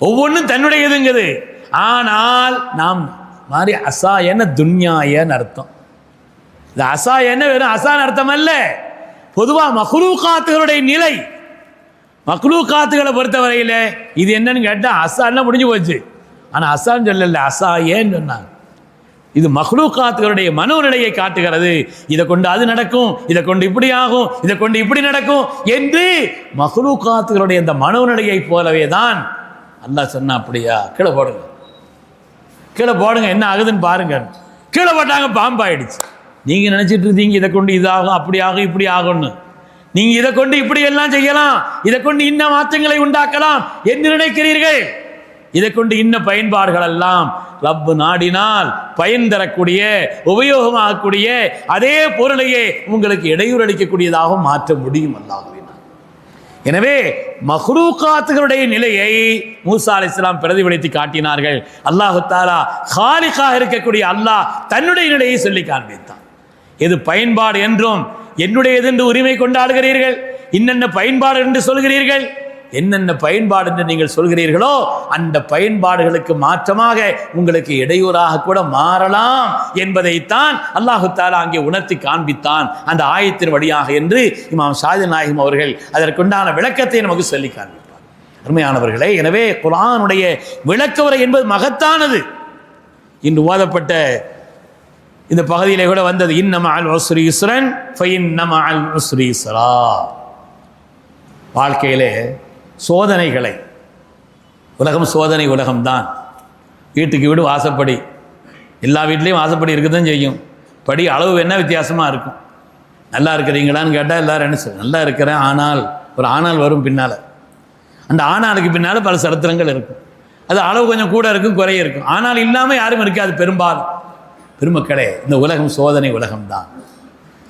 ஒவ்வொன்றும் தன்னுடைய இதுங்குது. ஆனால் நாம் மாதிரி அசாயன துன்யாயன்னு அர்த்தம். இந்த அசாயன வெறும் அசான் அர்த்தம் அல்ல, பொதுவாக மக்லூகாத்துகளுடைய நிலை. மக்லூகாத்துகளை பொறுத்தவரையில் இது என்னன்னு கேட்டால் அசான்னா முடிஞ்சு போச்சு. ஆனால் அசான்னு சொல்லல, அசாயேன்னு சொன்னாங்க. இது மக்லூகாத்துகளுடைய மனோநிலையை காட்டுகிறது. இதை கொண்டு அது நடக்கும், இதை கொண்டு இப்படி ஆகும், இதை கொண்டு இப்படி நடக்கும் என்று மக்லூகாத்துகளுடைய இந்த மனோநிலையை போலவே தான் அல்லாஹ் சொன்னா. அப்படியா, கீழே போடுங்க, கீழே போடுங்க, என்ன ஆகுதுன்னு பாருங்க. கீழே போட்டாங்க, பாம்பாயிடுச்சு. நீங்க நினைச்சிட்டு இருந்தீங்க இதை கொண்டு இதாகும், அப்படி ஆகும், இப்படி ஆகும்னு. நீங்க இதை கொண்டு இப்படி எல்லாம் செய்யலாம், இதை கொண்டு இன்ன மாற்றங்களை உண்டாக்கலாம் என்று நினைக்கிறீர்கள். இதை கொண்டு இன்ன பயன்பாடுகள் எல்லாம் ரப்பு நாடினால் பயன் தரக்கூடிய, உபயோகமாகக்கூடிய அதே பொருளையே உங்களுக்கு இடையூறு அளிக்கக்கூடியதாக மாற்ற முடியும் அல்லாஹ்வே. எனவே மக்லூகாத்துகளுடைய நிலையை மூசா அலைஹிஸ்ஸலாம் பிரதிபலித்து காட்டினார்கள். அல்லாஹு தஆலா காலிகாக இருக்கக்கூடிய அல்லாஹ் தன்னுடைய நிலையை சொல்லி காண்பித்தான். எது பயன்பாடு என்றும் என்னுடையது என்று உரிமை கொண்டாடுகிறீர்கள், இன்னென்ன பயன்பாடு என்று சொல்கிறீர்கள், என்னென்ன பயன்பாடு என்று நீங்கள் சொல்கிறீர்களோ அந்த பயன்பாடுகளுக்கு மாற்றமாக உங்களுக்கு இடையூறாக கூட மாறலாம் என்பதைத்தான் அல்லாஹு தஆலா அங்கே உணர்த்தி காண்பித்தான் அந்த ஆயத்தின் வழியாக என்று இமாம் ஷாதி நாயகம் அவர்கள் அதற்குண்டான விளக்கத்தை நமக்கு சொல்லி காண்பிப்பார். அருமையானவர்களே, எனவே குர்ஆனுடைய விளக்கவுரை என்பது மகத்தானது. இன்று ஓதப்பட்ட இந்த பகுதியிலே கூட வந்தது, இன்ன மஅல் உஸ்ரி யுஸ்ரன் ஃபஇன்ன மஅல் உஸ்ரி யுஸ்ரா. வாழ்க்கையிலே சோதனைகளை, உலகம் சோதனை உலகம்தான். வீட்டுக்கு வீடு வாசப்படி, எல்லா வீட்லேயும் வாசப்படி இருக்க தான் செய்யும். படி அளவு என்ன வித்தியாசமாக இருக்கும். நல்லா இருக்கிறீங்களான்னு கேட்டால் எல்லோரும் என்ன சொல்ல, நல்லா இருக்கிறேன், ஆனால் ஒரு ஆனால் வரும் பின்னால். அந்த ஆனாலுக்கு பின்னால் பல சரித்திரங்கள் இருக்கும். அது அளவு கொஞ்சம் கூட இருக்கும், குறைய இருக்கும். ஆனால் இல்லாமல் யாரும் இருக்காது பெரும்பாலும். பெருமக்களே, இந்த உலகம் சோதனை உலகம்தான்,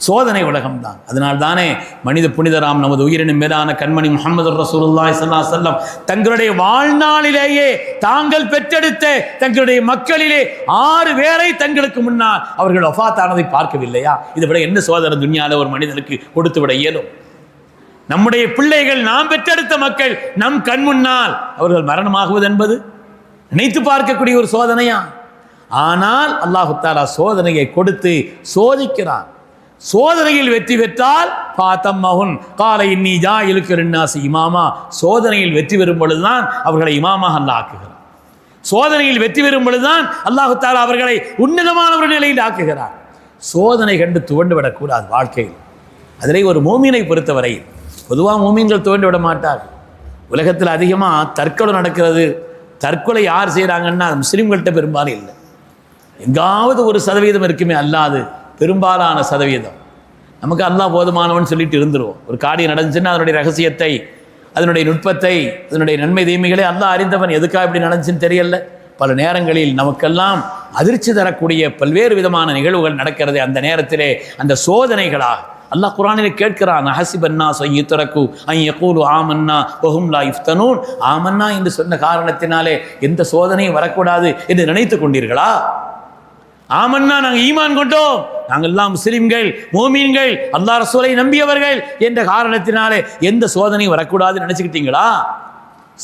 சோதனை உலகம்தான். அதனால் தானே மனித புனிதராம் நமது உயிரினும் மேலான கண்மணி முஹம்மது ரசூலுல்லாஹி ஸல்லல்லாஹு அலைஹி வஸல்லம் தங்களுடைய வாழ்நாளிலேயே தாங்கள் பெற்றெடுத்த தங்களுடைய மக்களிலே 6 பேரை தங்களுக்கு முன்னால் அவர்கள் வஃபாத்தானதை பார்க்கவில்லையா? இதை விட என்ன சோதனை துன்யால ஒரு மனிதனுக்கு கொடுத்து விட இயலும்? நம்முடைய பிள்ளைகள், நாம் பெற்றெடுத்த மக்கள் நம் கண் முன்னால் அவர்கள் மரணமாகுவது என்பது நினைத்து பார்க்கக்கூடிய ஒரு சோதனையா? ஆனால் அல்லாஹு தஆலா சோதனையை கொடுத்து சோதிக்கிறான். சோதனையில் வெற்றி பெற்றால் பாத்தம்மஹுன் கால இன்னி ஜாயிலுக்கு லின்னாசி இமாமா. சோதனையில் வெற்றி பெறும் பொழுதுதான் அவர்களை இமாமாக அல்லாஹ் ஆக்குகிறார். சோதனையில் வெற்றி பெறும் பொழுதுதான் அல்லாஹு தஆலா அவர்களை உன்னதமான ஒரு நிலையில் ஆக்குகிறார். சோதனை கண்டு துவண்டு விடக்கூடாது வாழ்க்கையில். அதிலே ஒரு மூமினை பொறுத்தவரை பொதுவாக மூமின்கள் துவண்டு விட மாட்டார்கள். உலகத்தில் அதிகமாக தற்கொலை நடக்கிறது. தற்கொலை யார் செய்கிறாங்கன்னா முஸ்லீம்கள்கிட்ட பெரும்பாலும் இல்லை. எங்காவது ஒரு சதவீதம் இருக்குமே, அல்லாது பெரும்பாலான சதவீதம் நமக்கு அல்லாஹ் போதுமானவன் சொல்லிட்டு இருந்துருவோம். ஒரு காரியம் நடந்துச்சுன்னா அதனுடைய ரகசியத்தை, அதனுடைய நுட்பத்தை, அதனுடைய நன்மை தீமைகளை அல்லாஹ் அறிந்தவன். எதுக்காக இப்படி நடந்துச்சுன்னு தெரியல. பல நேரங்களில் நமக்கெல்லாம் அதிர்ச்சி தரக்கூடிய பல்வேறு விதமான நிகழ்வுகள் நடக்கிறது. அந்த நேரத்திலே அந்த சோதனைகளாக அல்லாஹ் குர்ஆனிலே கேட்கிறான், ஹஸிபன்னா ஸய்யித்ரகு அன் யகூலு ஆமன்னா வஹும் லா யுஃப்தனூன். ஆமன்னா என்று சொன்ன காரணத்தினாலே எந்த சோதனையும் வரக்கூடாது என்று நினைத்து கொண்டீர்களா? ஆமன்னா நாங்கள் ஈமான் கொண்டோம், நாங்கள் எல்லாம் முஸ்லிம்கள், மூமீன்கள், அல்லாஹ் ரசூலை நம்பியவர்கள் என்ற காரணத்தினாலே எந்த சோதனையும் வரக்கூடாதுன்னு நினைச்சுக்கிட்டீங்களா?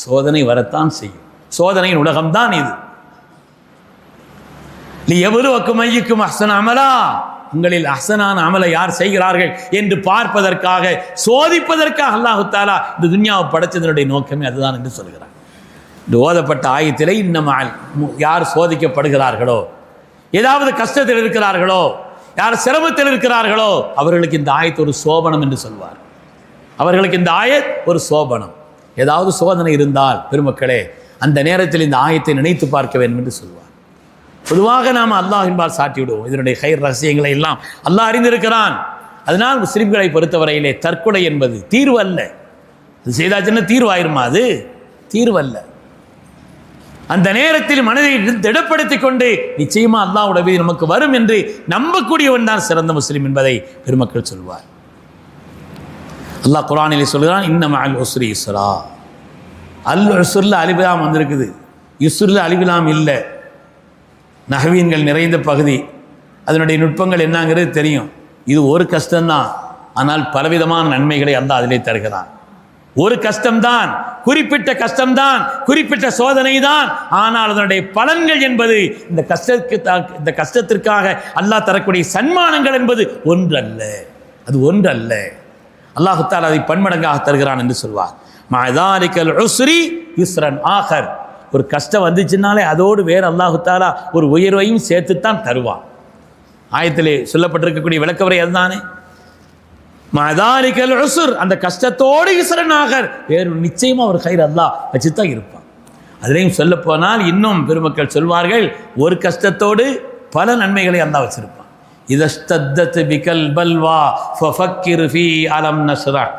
சோதனை வரத்தான் செய்யும். சோதனையின் உலகம்தான் இது. லியப்லுவக்கும் அய்யுக்கும் அஹ்ஸனு அமலா. உங்களில் அஹ்ஸனான அமலை யார் செய்கிறார்கள் என்று பார்ப்பதற்காக, சோதிப்பதற்காக அல்லாஹு தஆலா இந்த துன்யாவை படைச்சதனுடைய நோக்கமே அதுதான் என்று சொல்கிறார். இந்த ஓதப்பட்ட ஆயத்திலே இன்னும் யார் சோதிக்கப்படுகிறார்களோ, ஏதாவது கஷ்டத்தில் இருக்கிறார்களோ, யார் சிரமத்தில் இருக்கிறார்களோ அவர்களுக்கு இந்த ஆயத் ஒரு சோபனம் என்று சொல்வார். அவர்களுக்கு இந்த ஆயத் ஒரு சோபனம். ஏதாவது சோதனை இருந்தால் பெருமக்களே அந்த நேரத்தில் இந்த ஆயத்தை நினைத்து பார்க்க வேண்டும் என்று சொல்வார். பொதுவாக நாம் அல்லாஹ்வின்பால் சாட்டி விடுவோம். இதனுடைய கைர் ரகசியங்களை எல்லாம் அல்லாஹ் அறிந்திருக்கிறான். அதனால் முஸ்லிம்களை பொறுத்தவரையிலே தற்கொலை என்பது தீர்வு அல்ல. அது செய்தாச்சுன்னா தீர்வாயிருமா? அது தீர்வல்ல. அந்த நேரத்தில் மனதை திடப்படுத்தி கொண்டு நிச்சயமா அல்லாஹ்வுடைய உதவி நமக்கு வரும் என்று நம்பக்கூடியவன் தான் சிறந்த முஸ்லிம் என்பதை பெருமக்கள் சொல்வார். அல்லாஹ் குர்ஆனிலே சொல்கிறான், இன்ன மஅல் உஸ்ரி யுஸ்ரா. அல் உஸ்ரில் அலிஃப் வந்திருக்குது, யுஸ்ரில் அலிஃப் இல்லை. நஹ்வீன்கள் நிறைந்த பகுதி, அதனுடைய நுட்பங்கள் என்னங்கிறது தெரியும். இது ஒரு கஷ்டம்தான், ஆனால் பலவிதமான நன்மைகளை அல்லாஹ் அதிலே தருகிறான். ஒரு கஷ்டம்தான், குறிப்பிட்ட கஷ்டம்தான், குறிப்பிட்ட சோதனை தான். ஆனால் அதனுடைய பலன்கள் என்பது இந்த கஷ்டத்திற்காக அல்லாஹ் தரக்கூடிய சன்மானங்கள் என்பது ஒன்றல்ல, அது ஒன்றல்ல. அல்லாஹ் தஆலா அதை பன்மடங்காக தருகிறான் என்று சொல்வார். மஅதாலிகல் உஸ்ரி யுஸ்ரன் ஆகர். ஒரு கஷ்டம் வந்துச்சுனாலே அதோடு வேறு அல்லாஹ் தஆலா ஒரு உயர்வையும் சேர்த்துத்தான் தருவான். ஆயத்திலே சொல்லப்பட்டிருக்கக்கூடிய விளக்கவரை அதுதானே. மஅதாலிகல் உஸ்ர், அந்த கஷ்டத்தோடு யுஸ்ரன் ஆகர், வேறு நிச்சயமா ஒரு கைர் அல்லாஹ் வச்சுத்தான் இருப்பான். அதிலையும் சொல்ல போனால் இன்னும் பெருமக்கள் சொல்வார்கள், ஒரு கஷ்டத்தோடு பல நன்மைகளை அல்லாஹ் வச்சிருப்பான். இதஸ்தத்தத் பிகல் பல்வா ஃபஃபக்கிர் ஃபீ அலம் நஸ்ரஹ்,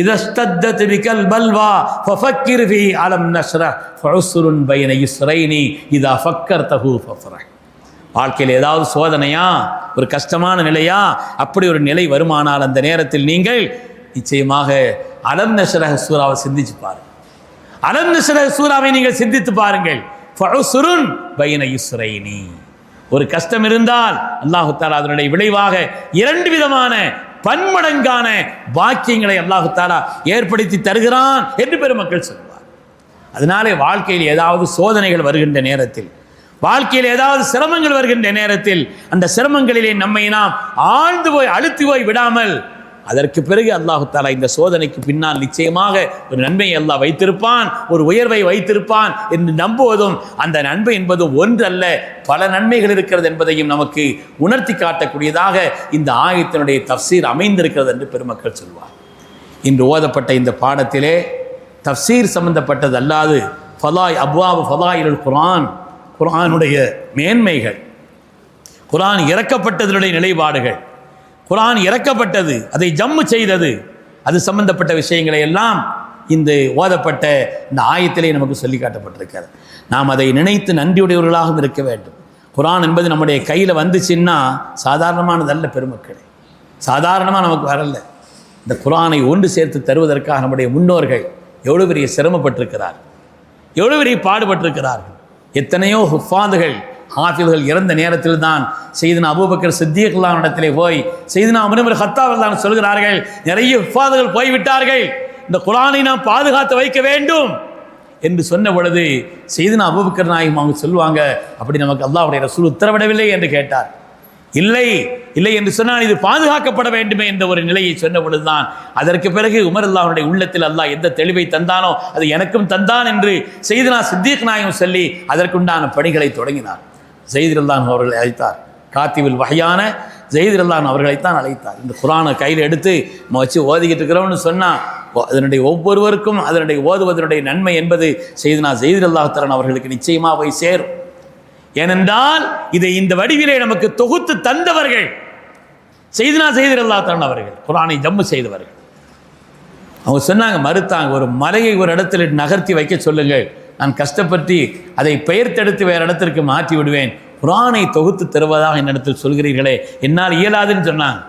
இதஸ்தத்தத் பிகல் பல்வா ஃபஃபக்கிர் ஃபீ அலம் நஸ்ரஹ் ஃபஉஸ்ருன் பைன யுஸ்ரைனி இதா ஃபக்கர்தஹு ஃபஃப்ரஹ். வாழ்க்கையில் ஏதாவது சோதனையா, ஒரு கஷ்டமான நிலையா, அப்படி ஒரு நிலை வருமானால் அந்த நேரத்தில் நீங்கள் நிச்சயமாக அலம் நஸ்ரஹ் சூராவை சிந்திச்சு பாருங்கள். அலம் நஸ்ரஹ் சூராவை நீங்கள் சிந்தித்து பாருங்கள். ஃபஉஸ்ருன் பைன யுஸ்ரைனி, ஒரு கஷ்டம் இருந்தால் அல்லாஹ் தஆலா அதனுடைய விளைவாக 2 விதமான பன்மடங்கான பாக்கியங்களை அல்லாஹ் தஆலா ஏற்படுத்தி தருகிறான் என்று பெருமக்கள் சொல்வார். அதனாலே வாழ்க்கையில் ஏதாவது சோதனைகள் வருகின்ற நேரத்தில், வாழ்க்கையில் ஏதாவது சிரமங்கள் வருகின்ற நேரத்தில், அந்த சிரமங்களிலே நம்மை நாம் ஆழ்ந்து போய் அழுத்தி போய் விடாமல், அதற்கு பிறகு அல்லாஹ் தஆலா இந்த சோதனைக்கு பின்னால் நிச்சயமாக ஒரு நன்மையை அல்லாஹ் வைத்திருப்பான், ஒரு உயர்வை வைத்திருப்பான் என்று நம்புவதும், அந்த நன்மை என்பது ஒன்றல்ல பல நன்மைகள் இருக்கிறது என்பதையும் நமக்கு உணர்த்தி காட்டக்கூடியதாக இந்த ஆயத்தினுடைய தஃப்சீர் அமைந்திருக்கிறது என்று பெருமக்கள் சொல்வார். இன்று ஓதப்பட்ட இந்த பாடத்திலே தஃப்சீர் சம்பந்தப்பட்டது அல்லாது அப்வாபு ஃபதாயிலுல் குர்ஆன், குர்ஆனுடைய மேன்மைகள், குர்ஆன் இறக்கப்பட்டதனுடைய நிலைப்பாடுகள், குர்ஆன் இறக்கப்பட்டது, அதை ஜம்மு செய்தது, அது சம்பந்தப்பட்ட விஷயங்களை எல்லாம் இந்த ஓதப்பட்ட இந்த ஆயத்திலே நமக்கு சொல்லி காட்டப்பட்டிருக்கிறது. நாம் அதை நினைத்து நன்றியுடையவர்களாகவும் இருக்க வேண்டும். குர்ஆன் என்பது நம்முடைய கையில் வந்துச்சுன்னா சாதாரணமானதல்ல பெருமக்களே, சாதாரணமாக நமக்கு வரல. இந்த குர்ஆனை ஒன்று சேர்த்து தருவதற்காக நம்முடைய முன்னோர்கள் எவ்வளோ பெரிய சிரமப்பட்டிருக்கிறார், எவ்வளோ பெரிய பாடுபட்டிருக்கிறார்கள். எத்தனையோ ஹுஃபாதுகள், ஹாஃபில்கள் இறந்த நேரத்தில் தான் சையதுனா அபூபக்கர் சித்திக் ரலியல்லாஹு அன்ஹு இடத்திலே போய் சையதுனா உமர் இப்னு கத்தாப் ரலியல்லாஹு அன்ஹு சொல்கிறார்கள், நிறைய ஹுஃபாதுகள் போய்விட்டார்கள், இந்த குர்ஆனை நாம் பாதுகாத்து வைக்க வேண்டும் என்று சொன்ன பொழுது சையதுனா அபூபக்கர் நாயகம் அவங்க சொல்லுவாங்க, அப்படி நமக்கு அல்லாஹ்வுடைய ரசூல் உத்தரவிடவில்லை என்று கேட்டார். இல்லை இல்லை என்று சொன்னால் இது பாதுகாக்கப்பட வேண்டுமே என்ற ஒரு நிலையை சொன்ன பொழுதுதான் அதற்கு பிறகு உமர் அல்லாஹ்வுடைய உள்ளத்தில் அல்லாஹ் எந்த தெளிவை தந்தானோ அது எனக்கும் தந்தான் என்று சையதுனா சித்திக் நாயகம் சொல்லி அதற்குண்டான பணிகளை தொடங்கினார். ஸைத் ரலியல்லாஹு அன்ஹு அவர்களை அழைத்தார், காத்திபுல் வஹ்யான ஸைத் ரலியல்லாஹு அன்ஹு அவர்களைத்தான் அழைத்தார். இந்த குர்ஆனை கையில் எடுத்து நம்ம வச்சு ஓதிக்கிட்டு இருக்கிறோம்னு சொன்னால் அதனுடைய ஒவ்வொருவருக்கும் அதனுடைய ஓதுவதனுடைய நன்மை என்பது சையதுனா ஸைத் ரலியல்லாஹு தஆலா அவர்களுக்கு நிச்சயமாக போய் சேரும். ஏனென்றால் இதை இந்த வடிவிலே நமக்கு தொகுத்து தந்தவர்கள் சையதுனா ஸைத் ரலியல்லாஹு தஆலா அவர்கள், குர்ஆனை ஜம்மு செய்தவர்கள். அவங்க சொன்னாங்க, மறுத்தாங்க, ஒரு மலையை ஒரு இடத்துல நகர்த்தி வைக்க சொல்லுங்கள், நான் கஷ்டப்பட்டு அதை பெயர்த்தெடுத்து வேறு இடத்திற்கு மாற்றி விடுவேன், குர்ஆனை தொகுத்து தருவதாக என்னிடத்தில் சொல்கிறீர்களே, என்னால் இயலாதுன்னு சொன்னாங்க.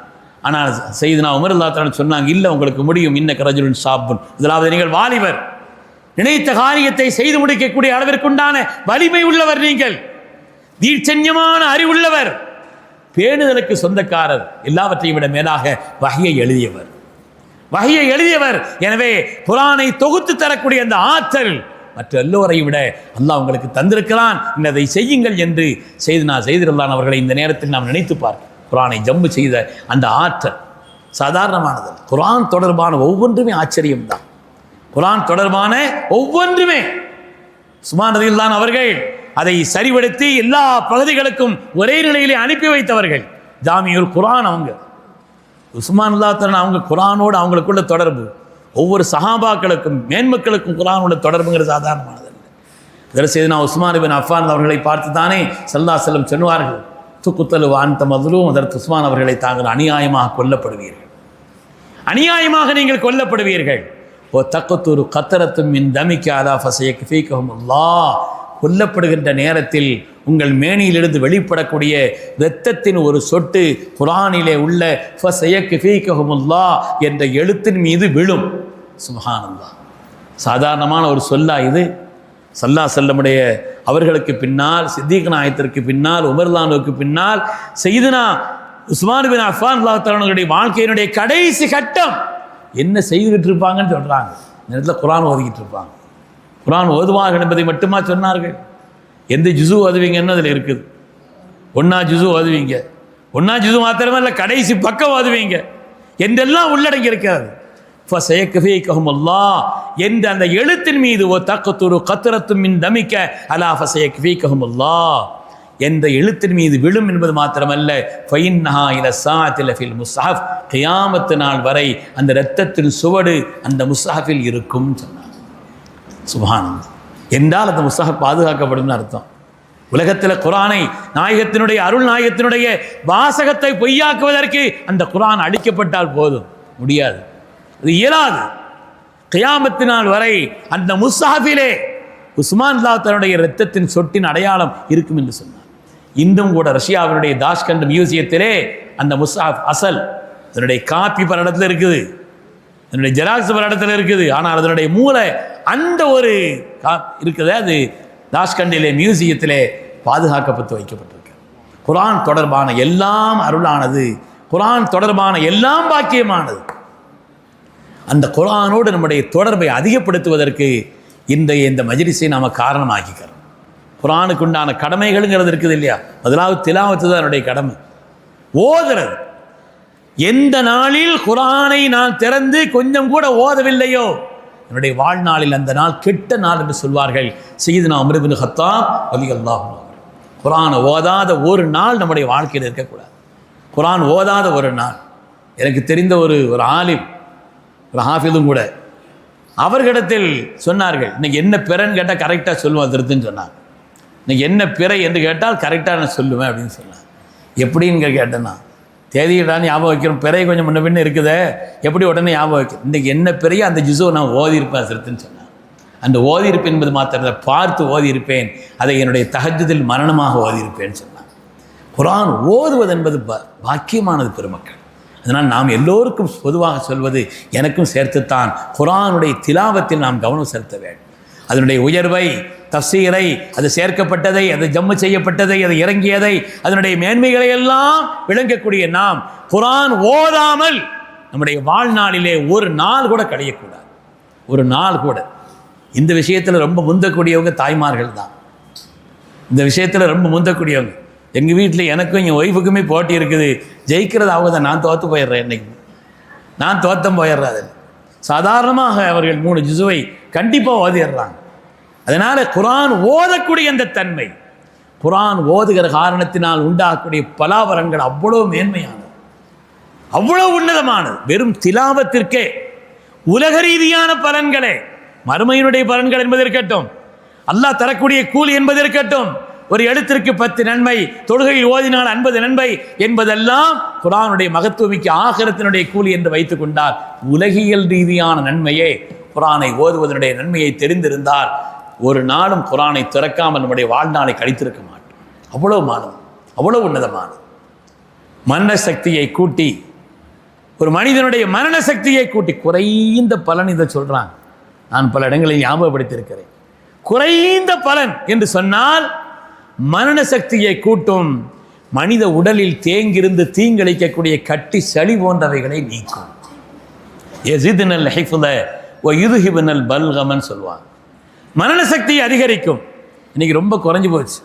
ஆனால் சையதுனா உமர் ரலியல்லாஹு தஆலா சொன்னாங்க, இல்லை உங்களுக்கு முடியும், இன்னக ரஜுலுன் ஷாபுன், முதலாவது நீங்கள் வாலிபர், நினைத்த காரியத்தை செய்து முடிக்கக்கூடிய அளவிற்குண்டான வலிமை உள்ளவர், நீங்கள் தீட்சண்யமான அறிவுள்ளவர், பேணுதலுக்கு சொந்தக்காரர், எல்லாவற்றையும் விட மேலாக வஹ்யை எழுதியவர், வஹ்யை எழுதியவர். எனவே குர்ஆனை தொகுத்து தரக்கூடிய அந்த ஆற்றல் மற்ற எல்லோரையும் விட அல்லாஹ் உங்களுக்கு தந்திருக்கிறான், இன்னதை செய்யுங்கள் என்று சையதுனா ஸைத் ரலியல்லாஹு அன்ஹு அவர்களை இந்த நேரத்தில் நாம் நினைத்து பார்க்க. குர்ஆனை ஜம்மு செய்த அந்த ஆற்றல் சாதாரணமானது. குர்ஆன் தொடர்பான ஒவ்வொன்றுமே ஆச்சரியம்தான். குர்ஆன் தொடர்பான ஒவ்வொன்றுமே உஸ்மான் ரலியல்லாஹு அன்ஹு அவர்கள் அதை சரிபடுத்தி எல்லா பகுதிகளுக்கும் ஒரே நிலையிலே அனுப்பி வைத்தவர்கள். ஜாமியுல் குர்ஆன் அவங்க உஸ்மான் ரலியல்லாஹு தஆலா அவங்க குர்ஆனோடு அவங்களுக்குள்ள தொடர்பு, ஒவ்வொரு சஹாபாக்களுக்கும் மேன்மக்களுக்கும் குர்ஆனோட தொடர்புங்கிறது சாதாரணமானதல்ல. இதில் சையதுனா உஸ்மான் இப்னு அஃபான் அவர்களை பார்த்து தானே ஸல்லல்லாஹு அலைஹி வஸல்லம் சொன்னார்கள், துக்குத்தலு வான்த மதுலும், அதற்கு உஸ்மான் அவர்களை தாங்கள் அநியாயமாக கொல்லப்படுவீர்கள், அநியாயமாக நீங்கள் கொல்லப்படுவீர்கள். ஓ தக்கத்தூரு கத்தரத்தும் மின் தமிக்க அலா ஃபஸயக் ஃபீகஹுமுல்லாஹ், கொல்லப்படுகின்ற நேரத்தில் உங்கள் மேனியிலிருந்து வெளிப்படக்கூடிய இரத்தத்தின் ஒரு சொட்டு குர்ஆனிலே உள்ள ஃபஸயக் ஃபீகஹுமுல்லாஹ் என்ற எழுத்தின் மீது விழும். சுப்ஹானல்லாஹ், சாதாரணமான ஒரு சொல்லா இது? ஸல்லல்லாஹு அலைஹி வஸல்லமுடைய அவர்களுக்கு பின்னால், சித்திக் நாயகத்திற்கு பின்னால், உமர் ரலியல்லாஹு அன்ஹுவுக்கு பின்னால் சையதுனா உஸ்மான் இப்னு அஃபான் ரலியல்லாஹு தஆலா அவர்களுடைய வாழ்க்கையினுடைய கடைசி கட்டம் என்ன செய்துகிட்டு இருப்பாங்கன்னு சொல்கிறாங்க. இந்த இடத்துல குர்ஆன் ஓதிக்கிட்டு இருப்பாங்க. குர்ஆன் ஓதுவார்கள் என்பதை மட்டுமா சொன்னார்கள்? எந்த ஜுசு ஓதுவீங்கன்னு அதில் இருக்குது. ஒன்றா ஜுசு ஓதுவீங்க, ஒன்றா ஜுசு மாத்திரமே இல்லை, கடைசி பக்கம் ஓதுவீங்க என்றெல்லாம் உள்ளடங்கி இருக்காது. ஃபஸயக்ஃபீகஹும் அல்லாஹ் என்ற அந்த எழுத்தின் மீது ஓ தக்துரு கத்ரத்தும் மின் தமிக்க அலா ஃபஸயக்ஃபீகஹும் அல்லாஹ் என்ற எழுத்தின் மீது விழும் என்பது மாத்திரமல்ல, ஃபைன்னஹா இல ஸாஅத்தில் ஃபில் முஸ்ஹஃப் கியாமத்து நாள் வரை அந்த இரத்தத்தின் சுவடு அந்த முஸ்ஹஃபில் இருக்கும் சொன்னார். சுப்ஹானல்லாஹ். என்றால் அந்த முஸ்ஹஃப் பாதுகாக்கப்படும் அர்த்தம். உலகத்தில் குர்ஆனை நாயகத்தினுடைய அருள் நாயகத்தினுடைய வாசகத்தை பொய்யாக்குவதற்கு அந்த குர்ஆன் அழிக்கப்பட்டால் போதும், முடியாது, அது இயலாது. கியாமத்து நாள் வரை அந்த முஸ்ஹஃபிலே உஸ்மான் தன்னுடைய இரத்தத்தின் சொட்டின் அடையாளம் இருக்கும் என்று சொன்னார். இன்றும் கூட ரஷ்யாவினுடைய தாஷ்கண்ட் மியூசியத்திலே அந்த முஸ்ஹஃப் அசல் அதனுடைய காப்பி பல இடத்துல இருக்குது, அதனுடைய ஜெராக்ஸ் பல இடத்துல இருக்குது. ஆனால் அதனுடைய மூளை அந்த ஒரு இருக்குது, அது தாஷ்கண்டிலே மியூசியத்திலே பாதுகாக்கப்பட்டு வைக்கப்பட்டிருக்கு. குர்ஆன் தொடர்பான எல்லாம் அருளானது, குர்ஆன் தொடர்பான எல்லாம் பாக்கியமானது. அந்த குர்ஆனோடு நம்முடைய தொடர்பை அதிகப்படுத்துவதற்கு இந்த மஜ்லிஸை நாம் காரணமாக்கிக்கிறோம். குர்ஆனுக்கு உண்டான கடமைகள்ங்கிறது இருக்குது இல்லையா? முதலாவது திலாவத்து தான் என்னுடைய கடமை, ஓதுறது. எந்த நாளில் குர்ஆனை நான் திறந்து கொஞ்சம் கூட ஓதவில்லையோ என்னுடைய வாழ்நாளில் அந்த நாள் கெட்ட நாள் என்று சொல்வார்கள். சய்யிதுனா உமர் இப்னு கத்தாப் ரலியல்லாஹு அன்ஹு. குர்ஆனை ஓதாத ஒரு நாள் நம்முடைய வாழ்க்கையில் இருக்கக்கூடாது. குர்ஆன் ஓதாத ஒரு நாள். எனக்கு தெரிந்த ஒரு ஆலிம், ஒரு ஹாஃபிதும் கூட, அவர்களிடத்தில் சொன்னார்கள், இன்னைக்கு என்ன பிறன்னு கேட்டால் கரெக்டாக சொல்லுவேன் திருத்துன்னு சொன்னாங்க. இன்னைக்கு என்ன பிறை என்று கேட்டால் கரெக்டாக நான் சொல்லுவேன் அப்படின்னு சொன்னாங்க. எப்படின்னு கேட்டேன்னா, தேதியிடான்னு ஞாபகம் வைக்கிறோம், பிறை கொஞ்சம் முன்ன பின்ன இருக்குதே, எப்படி உடனே ஞாபகம் வைக்கிறேன். இன்றைக்கி என்ன பிறையோ அந்த ஜுஸுவை நான் ஓதியிருப்பேன் திருத்துன்னு சொன்னாங்க. அந்த ஓதியிருப்பேன் என்பது மாத்திரத்தை பார்த்து ஓதியிருப்பேன், அதை என்னுடைய தஹஜ்ஜுதில் மரணமாக ஓதியிருப்பேன்னு சொன்னாங்க. குர்ஆன் ஓதுவது என்பது பாக்கியமானது பெருமக்கள். அதனால் நாம் எல்லோருக்கும் பொதுவாக சொல்வது, எனக்கும் சேர்த்துத்தான், குர்ஆனுடைய திலாவத்தில் நாம் கவனம் செலுத்த வேண்டும். அதனுடைய உயர்வை, தஃசீரை, அது சேர்க்கப்பட்டதை, அது ஜம்மு செய்யப்பட்டதை, அது இறங்கியதை, அதனுடைய மேன்மைகளை எல்லாம் விளங்கக்கூடிய நாம் குர்ஆன் ஓதாமல் நம்முடைய வாழ்நாளிலே ஒரு நாள் கூட கழியக்கூடாது. ஒரு நாள் கூட. இந்த விஷயத்தில் ரொம்ப முந்தக்கூடியவங்க தாய்மார்கள் தான். இந்த விஷயத்தில் ரொம்ப முந்தக்கூடியவங்க. எங்கள் வீட்டில் எனக்கும் என் ஒய்ஃபுக்குமே போட்டி இருக்குது. ஜெயிக்கிறது அவங்க தான், நான் தோற்று போயிடுறேன். இன்றைக்கி நான் தோற்றம் போயிடுறேன். அதில் சாதாரணமாக அவர்கள் 3 ஜுஸுவை கண்டிப்பாக ஓதிடுறாங்க. அதனால் குர்ஆன் ஓதக்கூடிய அந்த தன்மை, குர்ஆன் ஓதுகிற காரணத்தினால் உண்டாகக்கூடிய பலாபரங்கள் அவ்வளோ மேன்மையானது, அவ்வளோ உன்னதமானது. வெறும் திலாவத்திற்கே உலக ரீதியான பலன்களே, மறுமையினுடைய பலன்கள் என்பது இருக்கட்டும், அல்லாஹ் தரக்கூடிய கூலி என்பது இருக்கட்டும், ஒரு எழுத்திற்கு 10 நன்மை, தொழுகையில் ஓதினால் 50 நன்மை என்பதெல்லாம் குர்ஆனுடைய மகத்துவமிக்க ஆகிரத்தினுடைய கூலி என்று வைத்துக் கொண்டால், உலகியல் ரீதியான நன்மையே குர்ஆனை ஓதுவதனுடைய நன்மையை தெரிந்திருந்தால் ஒரு நாளும் குர்ஆனை திறக்காமல் நம்முடைய வாழ்நாளை கழித்திருக்க மாட்டோம். அவ்வளோ மானம், அவ்வளோ உன்னதமானது. மரண சக்தியை கூட்டி, ஒரு மனிதனுடைய மரண சக்தியை கூட்டி, குறைந்த பலன் இதை சொல்கிறாங்க. நான் பல இடங்களில் ஞாபகப்படுத்தியிருக்கிறேன். குறைந்த பலன் என்று சொன்னால் மரண சக்தியை கூட்டும், மனித உடலில் தேங்கிருந்து தீங்கிழைக்கக்கூடிய கட்டி சளி போன்றவைகளை நீக்கும். யஸிதுனல் ஹிஃப்த வ யுத்ஹிபுனல் பல்கமன் சொல்லுவாங்க. மரண சக்தியை அதிகரிக்கும். இன்றைக்கி ரொம்ப குறைஞ்சி போச்சு.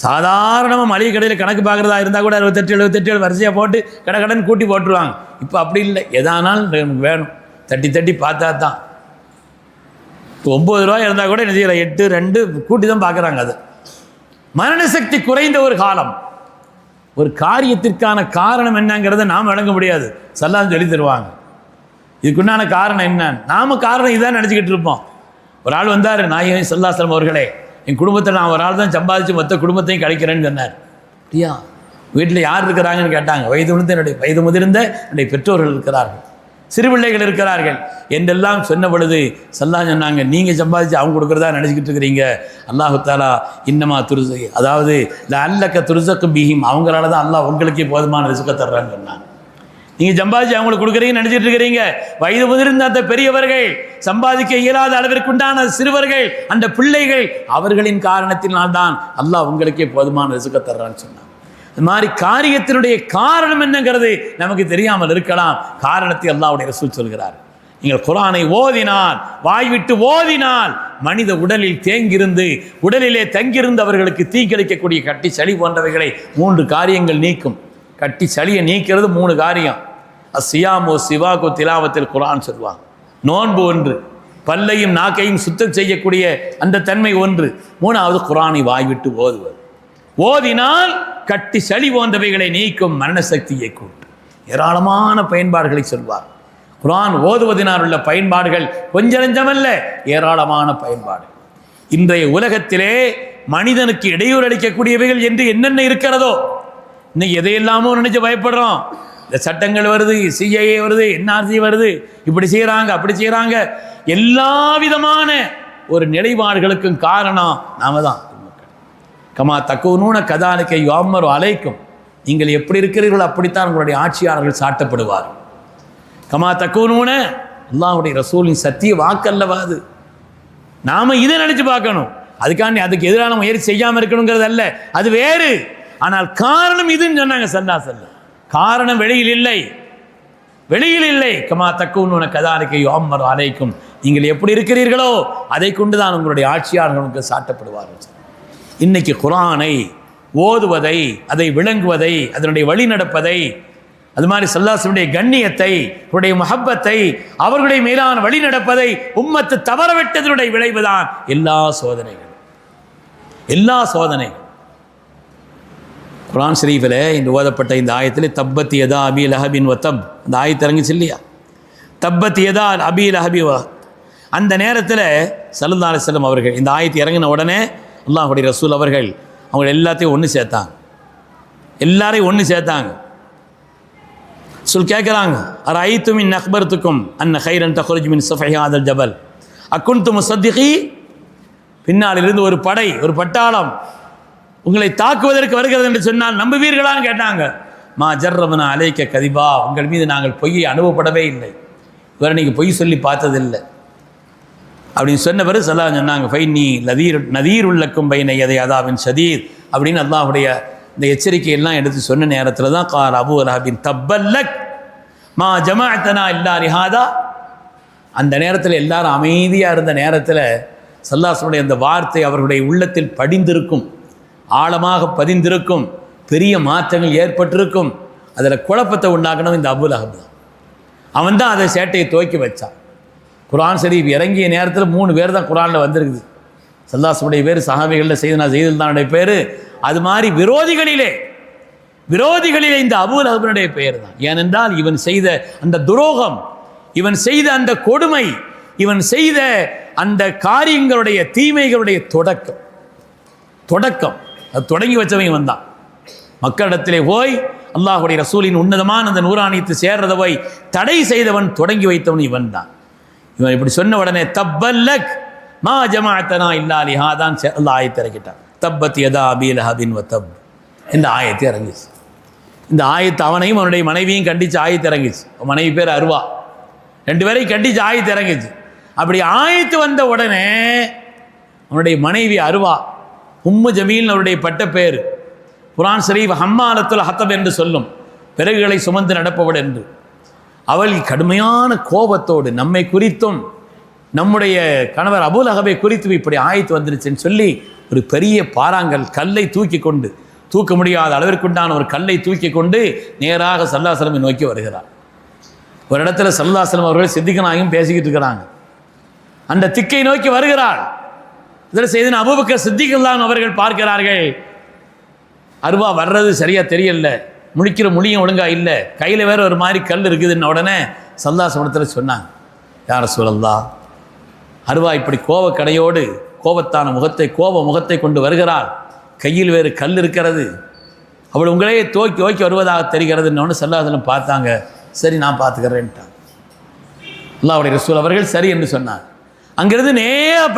சாதாரணமாக மளிகை கடையில் கணக்கு பார்க்குறதா இருந்தால் கூட 68 78 வரிசையாக போட்டு கடன் கூட்டி போட்டுருவாங்க. இப்போ அப்படி இல்லை, எதானாலும் நமக்கு வேணும், தட்டி தட்டி பார்த்தா தான். இப்போ 9 ரூபாய் இருந்தால் கூட என்ன செய்யலை, 8 2 கூட்டி தான் பார்க்குறாங்க. அது மரண சக்தி குறைந்த ஒரு காலம். ஒரு காரியத்திற்கான காரணம் என்னங்கிறத நாம் வழங்க முடியாது, சல்லாம் சொல்லி தருவாங்க. இதுக்குண்டான காரணம் என்ன, நாம காரணம் இதான் நினச்சிக்கிட்டு இருப்போம். ஒரு ஆள் வந்தார், நாயகம் ஸல்லல்லாஹு அலைஹி வஸல்லம் அவர்களே, என் குடும்பத்தில் நான் ஒரு ஆள் தான் சம்பாதிச்சு மொத்த குடும்பத்தையும் கழிக்கிறேன்னு சொன்னார். அப்படியா, வீட்டில் யார் இருக்கிறாங்கன்னு கேட்டாங்க. வயது முதிர்ந்த என்னுடைய பெற்றோர்கள் இருக்கிறார்கள், சிறு பிள்ளைகள் இருக்கிறார்கள் என்றெல்லாம் சொன்ன பொழுது ஸல்லல்லாஹு சொன்னாங்க, நீங்கள் சம்பாதிச்சு அவங்க கொடுக்குறதா நினச்சிக்கிட்டு இருக்கிறீங்க. அல்லாஹு தஆலா இன்னமா துருசு, அதாவது லஅல்லக துர்ஸகு பிஹிம், அவங்களால தான் அல்லாஹ் உங்களுக்கே போதுமான ரிஸ்கை தர்றான்னு சொன்னாங்க. நீங்கள் சம்பாதிச்சு அவங்களுக்கு கொடுக்குறீங்கன்னு நினச்சிட்டு இருக்கிறீங்க. வயது முதிர்ந்த அந்த பெரியவர்கள், சம்பாதிக்க இயலாத அளவிற்குண்டான சிறுவர்கள், அந்த பிள்ளைகள், அவர்களின் காரணத்தினால்தான் அல்லாஹ் உங்களுக்கே போதுமான ரிஸ்கை தர்றான்னு சொன்னாங்க. இது மாதிரி காரியத்தினுடைய காரணம் என்னங்கிறது நமக்கு தெரியாமல் இருக்கலாம். காரணத்தை அல்லாஹ்வுடைய ரசூல் சொல்கிறார். நீங்கள் குர்ஆனை ஓதினால், வாய்விட்டு ஓதினால், மனித உடலில் தேங்கியிருந்து உடலிலே தங்கியிருந்து அவர்களுக்கு தீங்கிழைக்கக்கூடிய கட்டி சளி போன்றவைகளை 3 காரியங்கள் நீக்கும். கட்டி சளியை நீக்கிறது 3 காரியம். அஸ்ஸியாமு சிவாகு திலாவத்தில் குர்ஆன் சொல்வாங்க. நோன்பு ஒன்று, பல்லையும் நாக்கையும் சுத்தம் செய்யக்கூடிய அந்த தன்மை ஒன்று, 3வது குர்ஆனை வாய்விட்டு ஓதுவது. ஓதினால் கட்டி சளி போன்றவைகளை நீக்கும், மரண சக்தியை கூட்டும். ஏராளமான பயன்பாடுகளை சொல்வார். குர்ஆன் ஓதுவதனால் உள்ள பயன்பாடுகள் கொஞ்சம் நெஞ்சமல்ல, ஏராளமான பயன்பாடு. இன்றைய உலகத்திலே மனிதனுக்கு இடையூறு அளிக்கக்கூடியவைகள் என்று என்னென்ன இருக்கிறதோ, இன்னைக்கு எதையெல்லாமோ நினைச்சு பயப்படுறோம். இந்த சட்டங்கள் வருது, சிஐஏ வருது, என்ஆர்சி வருது, இப்படி செய்கிறாங்க அப்படி செய்கிறாங்க. எல்லா விதமான ஒரு நிலைப்பாடுகளுக்கும் காரணம் நாம தான். கமா தக்கூனூன கதாலிக்கை யுஅம்மரு அலைக்கும், நீங்கள் எப்படி இருக்கிறீர்களோ அப்படித்தான் உங்களுடைய ஆட்சியாளர்கள் சாட்டப்படுவார். கமா தக்கூனூன, அல்லாஹ்வுடைய ரசூலின் சத்திய வாக்கல்லவா அது. நாம் இதை நினச்சி பார்க்கணும். அதுக்காண்டி அதுக்கு எதிரான முயற்சி செய்யாமல் இருக்கணுங்கிறது அல்ல, அது வேறு. ஆனால் காரணம் இதுன்னு சொன்னாங்க ஸல்லல்லாஹு அலைஹி வஸல்லம். காரணம் வெளியில் இல்லை, வெளியில் இல்லை. கமா தக்கூனூன கதாலிக்கை யுஅம்மரு அலைக்கும், நீங்கள் எப்படி இருக்கிறீர்களோ அதை கொண்டு தான் உங்களுடைய ஆட்சியாளர்களுக்கு சாட்டப்படுவார்கள். இன்னைக்கு குர்ஆனை ஓதுவதை, அதை விளங்குவதை, அதனுடைய வழி நடப்பதை, அது மாதிரி ஸல்லல்லாஹு அலைஹி வஸல்லம் கண்ணியத்தை, அவருடைய மஹப்பத்தை, அவர்களுடைய மேலான வழி நடப்பதை உம்மத்து தவறவிட்டதனுடைய விளைவுதான் எல்லா சோதனைகள். எல்லா சோதனைகள். குர்ஆன் ஷரீஃபில் இந்த ஓதப்பட்ட இந்த ஆயத்தில் தப்பத் யதா அபீ லஹபின் வ தப், அந்த ஆயத்து இறங்கிச்சு இல்லையா? தப்பத் யதா அபீ லஹபி வ, அந்த நேரத்தில் ஸல்லல்லாஹு அலைஹி வஸல்லம் அவர்கள் இந்த ஆயத்து இறங்கின உடனே அல்லாஹ்வுடைய ரசூல் அவர்கள் அவங்க எல்லாத்தையும் ஒன்று சேர்த்தாங்க. எல்லாரையும் ஒன்று சேர்த்தாங்க. கேட்குறாங்க, அரைத்து மின் அக்பர்த்துக்கும் அன்ன ஹைரன் தஹ்ருஜ் மின் ஸஃபஹி ஹாதல் ஜபல் அகுன்து முஸத்திகி, பின்னாலிருந்து ஒரு படை, ஒரு பட்டாளம் உங்களை தாக்குவதற்கு வருகிறது என்று சொன்னால் நம்புவீர்களான்னு கேட்டாங்க. மா ஜர்ரபனா அலைக்க கதிபா, உங்கள் மீது நாங்கள் பொய்யை அனுபவப்படவே இல்லை, இவரை நீங்கள் பொய் சொல்லி பார்த்ததில்லை அப்படின்னு சொன்ன பிறகு ஸல்லல்லாஹு சொன்னாங்க, ஃபைன்னி நதீர் உள்ளக்கும் பைன யதை அதாபின் ஷதீத் அப்படின்னு அல்லாஹ்வுடைய இந்த எச்சரிக்கையெல்லாம் எடுத்து சொன்ன நேரத்தில் தான் கால் அபூ லஹபின் தப்பல்லக் மா ஜமாஅத்தனா இல்லா லிஹாதா. அந்த நேரத்தில் எல்லாரும் அமைதியாக இருந்த நேரத்தில் ஸல்லல்லாஹு அலைஹி வஸல்லம் அந்த வார்த்தை அவர்களுடைய உள்ளத்தில் படிந்திருக்கும், ஆழமாக பதிந்திருக்கும், பெரிய மாற்றங்கள் ஏற்பட்டிருக்கும். அதில் குழப்பத்தை உண்டாக்கணும் இந்த அபூ லஹப் தான். அவன் தான் அதை சேட்டையை துவக்கி வச்சான். குர்ஆன் ஷரீஃப் இறங்கிய நேரத்தில் 3 பேர் தான் குர்ஆனில் வந்திருக்குது. ஸல்லல்லாஹு அலைஹி வஸல்லம் பேர், சஹாபிகளில் செய்தனா செய்தல்தானுடைய பேர், அது மாதிரி விரோதிகளிலே இந்த அபூ லஹபினுடைய பெயர் தான். ஏனென்றால் இவன் செய்த அந்த துரோகம், இவன் செய்த அந்த கொடுமை, இவன் செய்த அந்த காரியங்களுடைய தீமைகளுடைய தொடக்கம் அது தொடங்கி வச்சவன் இவன் தான். மக்களிடத்திலே போய் அல்லாஹ்வுடைய ரசூலின் உன்னதமான அந்த நூறானியத்தை சேர்றதை போய் தடை செய்தவன், தொடங்கி வைத்தவன் இவன் தான். இவன் இப்படி சொன்ன உடனே தப்பல்லக் மா ஜமாஅத்தனா இல்லா லிஹாதான் அல்லாஹ் ஆயத்தை இறக்கிட்டான். தப்பத் யதா அபீ லஹபின் வ தப், இந்த ஆயத்தை இறங்கிச்சு. இந்த ஆயத்து அவனையும் அவனுடைய மனைவியும் கண்டித்து ஆயத்து இறங்கிச்சு. மனைவி பேர் அருவா, 2 பேரையும் கண்டித்து ஆயத்து இறங்கிச்சு. அப்படி ஆயத்து வந்த உடனே அவனுடைய மனைவி அருவா, உம்மு ஜமீல் அவருடைய பட்ட பேர். குர்ஆன் ஷரீஃப் ஹம்மாலத்துல் ஹத்தப் என்று சொல்லும், பிறகுகளை சுமந்து நடப்பவள் என்று. அவள் கடுமையான கோபத்தோடு நம்மை குறித்தும் நம்முடைய கணவர் அபூ லஹபை குறித்தும் இப்படி ஆயத்து வந்துருச்சுன்னு சொல்லி ஒரு பெரிய பாறாங்கல் கல்லை தூக்க முடியாத அளவிற்குண்டான ஒரு கல்லை தூக்கி கொண்டு நேராக ஸல்லல்லாஹு அலைஹி வஸல்லம் நோக்கி வருகிறார். ஒரு இடத்துல ஸல்லல்லாஹு அலைஹி வஸல்லம் அவர்கள் சித்திக் நாயகம் பேசிக்கிட்டு இருக்கிறாங்க. அந்த திக்கை நோக்கி வருகிறாள். இதில் செய்தன அபூபக்கர் சித்திக் அவர்கள் பார்க்கிறார்கள், அருவா வர்றது சரியாக தெரியல, முழிக்கிற மொழியும் ஒழுங்கா இல்லை, கையில் வேறு ஒரு மாதிரி கல் இருக்குதுன்ன உடனே ஸல்லல்லாஹு அலைஹி வஸல்லம் சொன்னாங்க, யா ரசூலல்லாஹ், அருவா இப்படி கோபக்கடையோடு கோப முகத்தை கொண்டு வருகிறாள், கையில் வேறு கல் இருக்கிறது, அவள் உங்களையே தூக்கி வருவதாக தெரிகிறதுன்னு ஸல்லல்லாஹு அலைஹி வஸல்லம் பார்த்தாங்க. சரி நான் பார்த்துக்கிறேன்ட்டான். அல்லாஹ்வுடைய ரசூல் அவர்கள் சரி என்று சொன்னார். அங்கிருந்து நேராக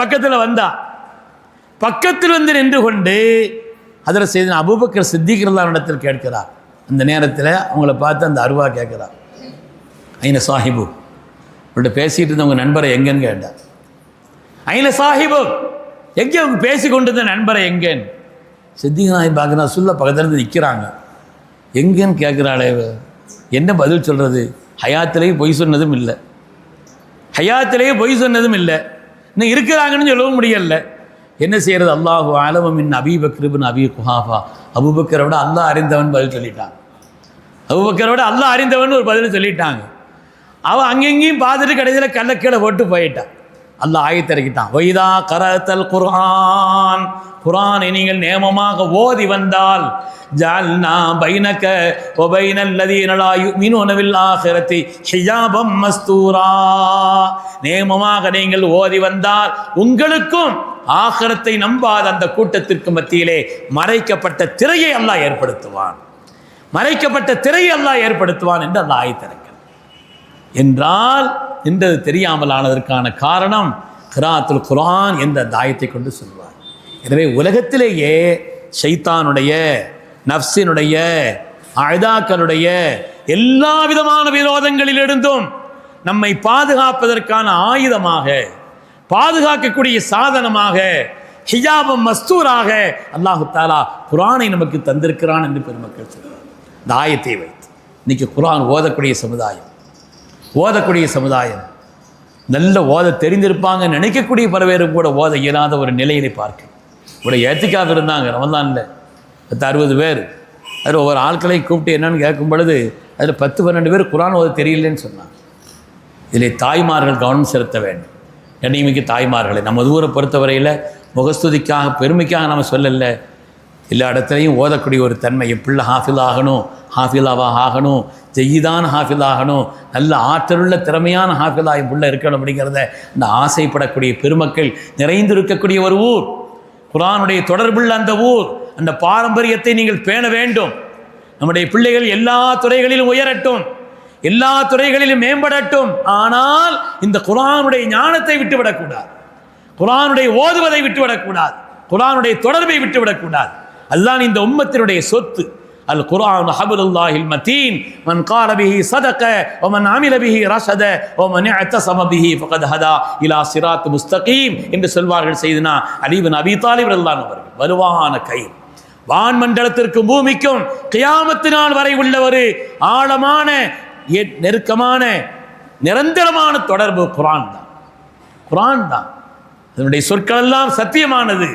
பக்கத்தில் வந்து நின்று கொண்டு ஹஜ்ரத் சையதுனா அபூபக்கர் சித்திக் ரலியல்லாஹு அன்ஹு இடத்தில் கேட்கிறார். அந்த நேரத்தில் அவங்கள பார்த்து அந்த அருவா கேட்குறார், ஐன சாஹிபு, உங்கள்கிட்ட பேசிகிட்டு இருந்த உங்கள் நண்பரை எங்கன்னு கேட்டார். ஐன சாஹிபு, எங்கே அவங்க பேசி கொண்டு இருந்த நண்பரை எங்கேன்னு. சித்திக் நாயகம் பார்க்குறா, சொல்ல பக்கத்துலேருந்து நிற்கிறாங்க. எங்கேன்னு கேட்குறாளே, என்ன பதில் சொல்கிறது? ஹயாத்திலேயும் பொய் சொன்னதும் இல்லை, ஹயாத்திலேயே பொய் சொன்னதும் இல்லை, இன்னும் இருக்கிறாங்கன்னு சொல்லவும் முடியல. என்ன செய்யறது? அல்லாஹு அலம மின் அபீபக்கர் இப்னு அபீ குஹாஃபா, அபூபக்கரை விட அல்லாஹ் அறிந்தவன் பதில் சொல்லிட்டாங்க. அபூபக்கரை விட அல்லாஹ் அறிந்தவன் ஒரு பதில் சொல்லிட்டாங்க. அவன் அங்கெங்கேயும் பார்த்துட்டு கடைசியில் கள்ளக்கீழே போட்டு போயிட்டான். அல்லாஹ் ஆயத்திறக்கிட்டான், வைதா கரத்தல் குர்ஆன், குர்ஆனை நீங்கள் நேமமாக ஓதி வந்தால் ஜஅல்னா பைனக வ பைனல் லதீன லா யுமினூன பில் ஆখিরাতি ஹிஜாபம் மஸ்தூரா, நேமமாக நீங்கள் ஓதி வந்தால் உங்களுக்கும் ஆகிரத்தை நம்பாத அந்த கூட்டத்திற்கு மத்தியிலே மறைக்கப்பட்ட திரையை அல்லாஹ் ஏற்படுத்துவான், மறைக்கப்பட்ட திரையை அல்லாஹ் ஏற்படுத்துவான் என்று அல்லாஹ் ஆயத்திறக்கிறான். என்றால் என்றது தெரியாமல் ஆனதற்கான காரணம் கிராத்துல் குர்ஆன் என்ற தாயத்தை கொண்டு சொல்வார். எனவே உலகத்திலேயே ஷைத்தானுடைய, நஃப்ஸினுடைய, அஅதாக்களுடைய எல்லா விதமான விரோதங்களிலிருந்தும் நம்மை பாதுகாப்பதற்கான ஆயுதமாக, பாதுகாக்கக்கூடிய சாதனமாக, ஹிஜாபம் மஸ்தூராக அல்லாஹு தஆலா குர்ஆனை நமக்கு தந்திருக்கிறான் என்று பெருமக்கள் சொல்றார். இந்த ஆயத்தை வைத்து இன்னைக்கு குர்ஆன் ஓதக்கூடிய சமுதாயம் நல்ல ஓத தெரிந்திருப்பாங்க நினைக்கக்கூடிய பலவேரும் கூட ஓத இயலாத ஒரு நிலையினை பார்க்க. ஒரு ஏத்திக்காக இருந்தாங்க ரமலானில் 60 பேர். அதில் ஒவ்வொரு ஆட்களை கூப்பிட்டு என்னன்னு கேட்கும் பொழுது அதில் 10-12 பேர் குர்ஆன் ஓத தெரியலன்னு சொன்னாங்க. இதில் தாய்மார்கள் கவனம் செலுத்த வேண்டும். கண்ணியமிக்க தாய்மார்களை நம்ம ஊரை பொறுத்தவரையில் முகஸ்துதிக்காக பெருமைக்காக நம்ம சொல்லலை, எல்லா இடத்துலையும் ஓதக்கூடிய ஒரு தன்மை. என் பிள்ளை ஹாஃபில் ஆகணும், ஹாஃபிலாவாக ஆகணும், ஜெய்யிதான ஹாஃபில் ஆகணும், நல்ல ஆற்றலுள்ள திறமையான ஹாஃபிலா என் பிள்ளை இருக்கணும் அப்படிங்கிறத இந்த ஆசைப்படக்கூடிய பெருமக்கள் நிறைந்திருக்கக்கூடிய ஒரு ஊர், குர்ஆனுடைய தொடர்புள்ள அந்த ஊர். அந்த பாரம்பரியத்தை நீங்கள் பேண வேண்டும். நம்முடைய பிள்ளைகள் எல்லா துறைகளிலும் உயரட்டும், எல்லா துறைகளிலும் மேம்படட்டும். ஆனால் இந்த குர்ஆனுடைய ஞானத்தை விட்டுவிடக்கூடாது, குர்ஆனுடைய ஓதுவதை விட்டுவிடக்கூடாது, குர்ஆனுடைய தொடர்பை விட்டுவிடக்கூடாது. அதுதான் இந்த உம்மத்தினுடைய சொத்து. அல் குர்ஆன் ஹப்லுல்லாஹில் மதீன், மன் கால பிஹி ஸதக வ மன் அமில பிஹி ரஷத வ மன் இஅ்தஸம பிஹி ஃபகத் ஹதா இலா ஸிராத் முஸ்தகீம் என்று சொல்வார்கள் செய்தனா அலி இப்னு அபீ தாலிப் ரலியல்லாஹு அன்ஹு அவர்கள். வலுவான கயிறு, வான் மண்டலத்திற்கும் பூமிக்கும் கியாமத்து நாள் வரை உள்ள ஒரு ஆழமான நெருக்கமான நிரந்தரமான தொடர்பு குர்ஆன் தான். அதனுடைய சொற்கள் எல்லாம் சத்தியமானது.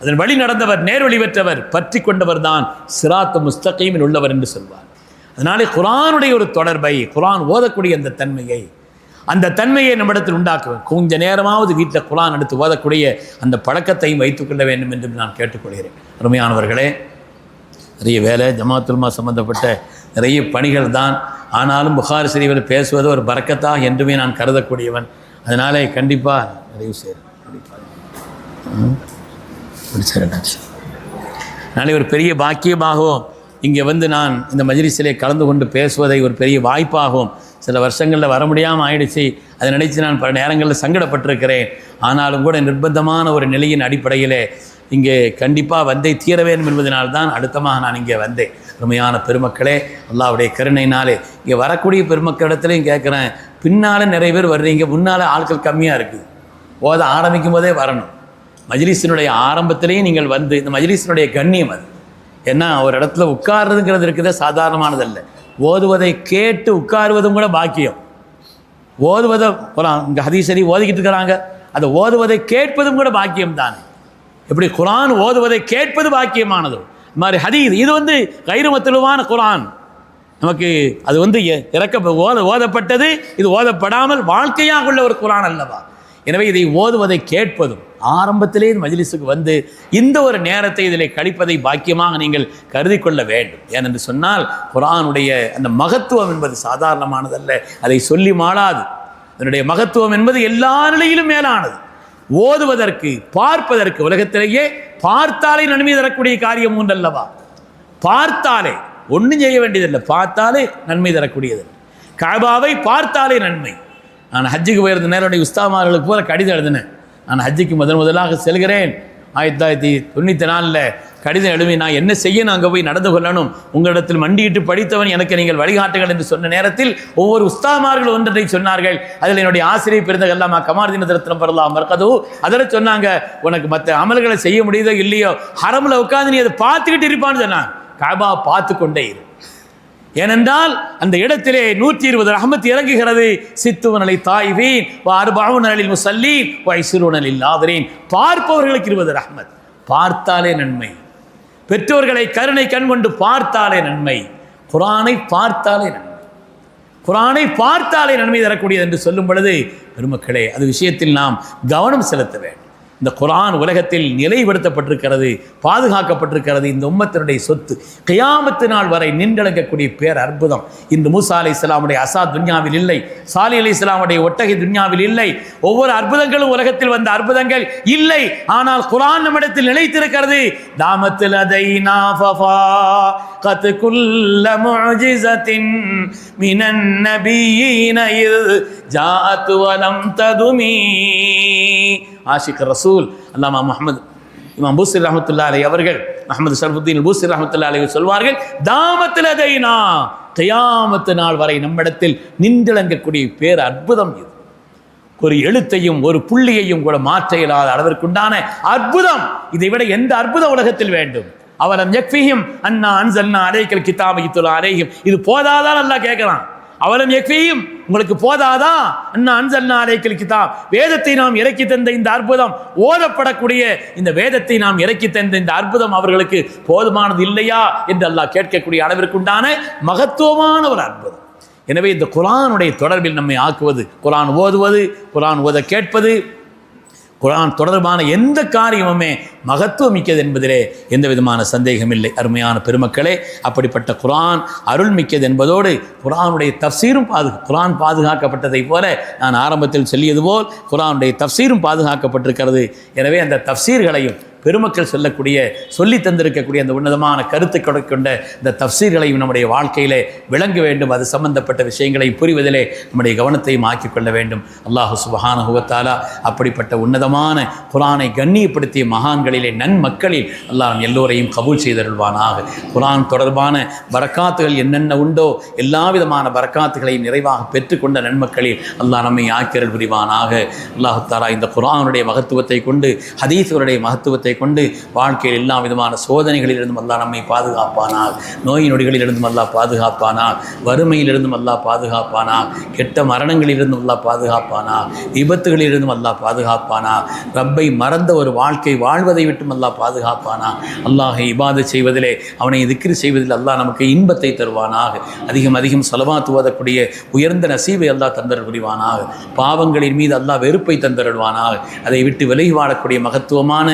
அதன் வழி நடந்தவர், நேர்வழி பெற்றவர், பற்றி கொண்டவர் தான் சிராத் முஸ்தகீமில் உள்ளவர் என்று சொல்வார். அதனாலே குர்ஆனுடைய ஒரு தொடர்பை, குர்ஆன் ஓதக்கூடிய அந்த தன்மையை நம்மிடத்தில் உண்டாக்குவேன். கொஞ்ச நேரமாவது வீட்டில் குர்ஆன் எடுத்து ஓதக்கூடிய அந்த பழக்கத்தையும் வைத்துக்கொள்ள வேண்டும் என்று நான் கேட்டுக்கொள்கிறேன். அருமையானவர்களே, நிறைய வேலை, ஜமாத்துல்மா சம்பந்தப்பட்ட நிறைய பணிகள் தான். ஆனாலும் புகாரி ஷரீஃபில் பேசுவது ஒரு பரக்கத்தாக என்றுமே நான் கருதக்கூடியவன். அதனாலே கண்டிப்பாக நிறைவு செய்கிறேன். நாளை ஒரு பெரிய பாக்கியமாகவும் இங்கே வந்து நான் இந்த மஜ்லிஸிலே கலந்து கொண்டு பேசுவதை ஒரு பெரிய வாய்ப்பாகவும், சில வருஷங்களில் வர முடியாமல் ஆயிடுச்சு, அதை நினைத்து நான் பல நேரங்களில் சங்கடப்பட்டிருக்கிறேன். ஆனாலும் கூட நிர்பந்தமான ஒரு நிலையின் அடிப்படையிலே இங்கே கண்டிப்பாக வந்தே தீர வேண்டும் என்பதனால்தான் அடுத்தமாக நான் இங்கே வந்தேன். அருமையான பெருமக்களே, அல்லாஹ்வுடைய கருணையினாலே இங்கே வரக்கூடிய பெருமக்களிடத்துலையும் கேட்குறேன், பின்னால் நிறைய பேர் வர்றீங்க, முன்னால் ஆட்கள் கம்மியாக இருக்குது. ஓத ஆரம்பிக்கும் போதே வரணும். மஜ்லிஸினுடைய ஆரம்பத்திலேயும் நீங்கள் வந்து, இந்த மஜ்லிஸினுடைய கண்ணியம் அது. ஏன்னா ஒரு இடத்துல உட்கார்றதுங்கிறது இருக்குதே சாதாரணமானதல்ல. ஓதுவதை கேட்டு உட்காருவதும் கூட பாக்கியம். ஓதுவதை இங்கே ஹதீஸ் ஷரீஃப் ஓதிக்கிட்டு இருக்கிறாங்க, அதை ஓதுவதை கேட்பதும் கூட பாக்கியம் தானே. எப்படி குர்ஆன் ஓதுவதை கேட்பது பாக்கியமானது, இது மாதிரி ஹதீஸ் இது வந்து கைருமத்துலுவான குர்ஆன் நமக்கு அது வந்து ஓதப்பட்டது, இது ஓதப்படாமல் வாழ்க்கையாக உள்ள ஒரு குர்ஆன் அல்லவா. எனவே இதை ஓதுவதை கேட்பதும் ஆரம்பத்திலே மஜ்லிஸுக்கு வந்து இந்த ஒரு நேரத்தை இதில் கழிப்பதை பாக்கியமாக நீங்கள் கருதி கொள்ள வேண்டும். ஏனென்று சொன்னால் குர்ஆனுடைய அந்த மகத்துவம் என்பது சாதாரணமானதல்ல, அதை சொல்லி மாளாது. அதனுடைய மகத்துவம் என்பது எல்லா நிலையிலும் மேலானது. ஓதுவதற்கு, பார்ப்பதற்கு, உலகத்திலேயே பார்த்தாலே நன்மை தரக்கூடிய காரியம் உண்டல்லவா. பார்த்தாலே ஒன்றும் செய்ய வேண்டியதில்லை, பார்த்தாலே நன்மை தரக்கூடியது. கஅபாவை பார்த்தாலே நன்மை. நான் ஹஜ்ஜுக்கு போயிருந்த நேரடி உஸ்தாமார்களுக்கு போல கடிதம் எழுதினேன். நான் ஹஜ்ஜுக்கு முதலாக செல்கிறேன். 1994 கடிதம் எழுதி, நான் என்ன செய்யணும், அங்கே போய் நடந்து கொள்ளணும், உங்களிடத்தில் மண்டியிட்டு படித்தவன், எனக்கு நீங்கள் வழிகாட்டுங்கள் என்று சொன்ன நேரத்தில் ஒவ்வொரு உஸ்தாமார்கள் ஒன்றை சொன்னார்கள். அதில் என்னுடைய ஆசிரியர் பிறந்தகல்லாமா கமார்தீன் ரத்னம் பரலாம் மர்கது அதில் சொன்னாங்க, உனக்கு மற்ற அமல்களை செய்ய முடியுதோ இல்லையோ, ஹரமில் உட்காந்து நீ அதை பார்த்துக்கிட்டு இருப்பான்னு சொன்னாங்க. கஅபா பார்த்து கொண்டே இரு. ஏனென்றால் அந்த இடத்திலே 120 ரஹ்மத் இறங்குகிறது. சித்துவனலை தாய்வீன் அர்பஊனலில் முஸல்லீன் வைஸ்ரூனலில் ஆதரீன். பார்ப்பவர்களுக்கு 20 ரஹ்மத். பார்த்தாலே நன்மை. பெற்றோர்களை கருணை கண் கொண்டு பார்த்தாலே நன்மை. குர்ஆனை பார்த்தாலே நன்மை. குர்ஆனை பார்த்தாலே நன்மை தரக்கூடியது என்று சொல்லும் பொழுது பெருமக்களே, அது விஷயத்தில் நாம் கவனம் செலுத்த வேண்டும். இந்த குர்ஆன் உலகத்தில் நிலைப்படுத்தப்பட்டிருக்கிறது, பாதுகாக்கப்பட்டிருக்கிறது. இந்த உம்மத்தினுடைய சொத்து கியாமத்து நாள் வரை நின்றடங்கக்கூடிய பேர் அற்புதம். இன்று மூசா அலைஹிஸ்ஸலாமுடைய அசா துன்யாவில் இல்லை, சாலி அலைஹிஸ்ஸலாமுடைய ஒட்டகை துன்யாவில் இல்லை. ஒவ்வொரு அற்புதங்களும் உலகத்தில் வந்த அற்புதங்கள் இல்லை. ஆனால் குர்ஆன் நம்மிடத்தில் நிலைத்திருக்கிறது. தாமத்தில் அதைனா ஃபஃபாகத் குல்ல முஅஜிஸத்தின் மினன் நபியீன இஸ் ஜாஅத் வலம் ததுமி. ஆஷிக் ரசூல் அல்லாமா முஹம்மது இமாம் பூஸ்ரி ரஹ்மத்துல்லாஹி அலைஹி அவர்கள், முஹம்மது ஷரஃபுத்தீன் பூஸ்ரி ரஹ்மத்துல்லாஹி அலைஹி சொல்வார்கள், தாமத்தில் அதைனா, கியாமத்து நாள் வரை நம்மிடத்தில் நின்றடங்கக்கூடிய பேர் அற்புதம் இது. ஒரு எழுத்தையும் ஒரு புள்ளியையும் கூட மாற்ற இயலாத அளவிற்குண்டான அற்புதம். இதை விட எந்த அற்புதம் உலகத்தில் வேண்டும்? அவலம் யக்ஃபிஹிம் அன்னா அன்ஸல்னா அலைக்கல் கிதாப யத்லூ அலைஹிம். இது போதாதான் அல்லாஹ் கேட்கிறான். அவலம் யக்ஃபிஹிம், உங்களுக்கு போதாதா? அன்னா அன்ஸல்னா அலைக்கல் கிதாப், வேதத்தை நாம் இறக்கி தந்த இந்த அற்புதம், ஓதப்படக்கூடிய இந்த வேதத்தை நாம் இறக்கி தந்த இந்த அற்புதம் அவர்களுக்கு போதுமானது இல்லையா என்று அல்லாஹ் கேட்கக்கூடிய அளவிற்குண்டான மகத்துவமான ஒரு அற்புதம். எனவே இந்த குர்ஆனுடைய தொடர்பில் நம்மை ஆக்குவது, குர்ஆன் ஓதுவது, குர்ஆன் ஓத கேட்பது, குர்ஆன் தொடர்பான எந்த காரியமுமே மகத்துவம் மிக்கது என்பதிலே எந்த விதமான சந்தேகம் இல்லை. அருமையான பெருமக்களே, அப்படிப்பட்ட குர்ஆன் அருள் மிக்கது என்பதோடு குர்ஆனுடைய தஃப்சீரும் குர்ஆன் பாதுகாக்கப்பட்டதை போல நான் ஆரம்பத்தில் சொல்லியது போல் குர்ஆனுடைய தஃப்சீரும் பாதுகாக்கப்பட்டிருக்கிறது. எனவே அந்த தஃப்சீர்களையும் பெருமக்கள் சொல்லக்கூடிய சொல்லி தந்திருக்கக்கூடிய அந்த உன்னதமான கருத்துக்களை கொண்ட இந்த தஃப்சீர்களையும் நம்முடைய வாழ்க்கையிலே விளங்க வேண்டும். அது சம்பந்தப்பட்ட விஷயங்களை புரிவதிலே நம்முடைய கவனத்தையும் ஆக்கிக்கொள்ள வேண்டும். அல்லாஹு சுப்ஹானஹு வ தஆலா அப்படிப்பட்ட உன்னதமான குர்ஆனை கண்ணியப்படுத்திய மகான்களிலே நன்மக்களில் அல்லாஹ் எல்லோரையும் கபூல் செய்தருள்வானாக. குர்ஆன் தொடர்பான பரக்காத்துகள் என்னென்ன உண்டோ எல்லா விதமான பரக்காத்துகளையும் நிறைவாக பெற்றுக்கொண்ட நன்மக்களில் அல்லாஹ் நம்மை ஆக்கிரல் புரிவானாக. அல்லாஹு தஆலா இந்த குர்ஆனுடைய மகத்துவத்தை கொண்டு, ஹதீஸுடைய மகத்துவத்தை கொண்டு வாழ்க்கையில் எல்லா விதமான சோதனைகளிலிருந்தும் அல்லாஹ் நம்மை பாதுகாப்பானார். நோய் நொடிகளிலிருந்தும் அல்லாஹ் பாதுகாப்பானார். வறுமையிலிருந்தும் அல்லாஹ் பாதுகாப்பானார். கெட்ட மரணங்களிலிருந்தும் அல்லாஹ் பாதுகாப்பானார். விபத்துகளிலிருந்தும் அல்லாஹ் பாதுகாப்பானார். ரப்பை மறந்த ஒரு வாழ்க்கை வாழ்வதை விட்டும் அல்லாஹ் பாதுகாப்பானார். அல்லாஹை இபாதத் செய்வதிலே, அவனை திக்ர் செய்வதில் அல்லாஹ் நமக்கு இன்பத்தை தருவானாக. அதிகம் அதிகம் ஸலவாத் ஓதக்கூடிய உயர்ந்த நசீபை அல்லாஹ் தந்தருள் புரிவானாக. பாவங்களின் மீது அல்லாஹ் வெறுப்பை தந்தருள்வானாக. அதை விட்டு விலகி வாழக்கூடிய மகத்துவமான,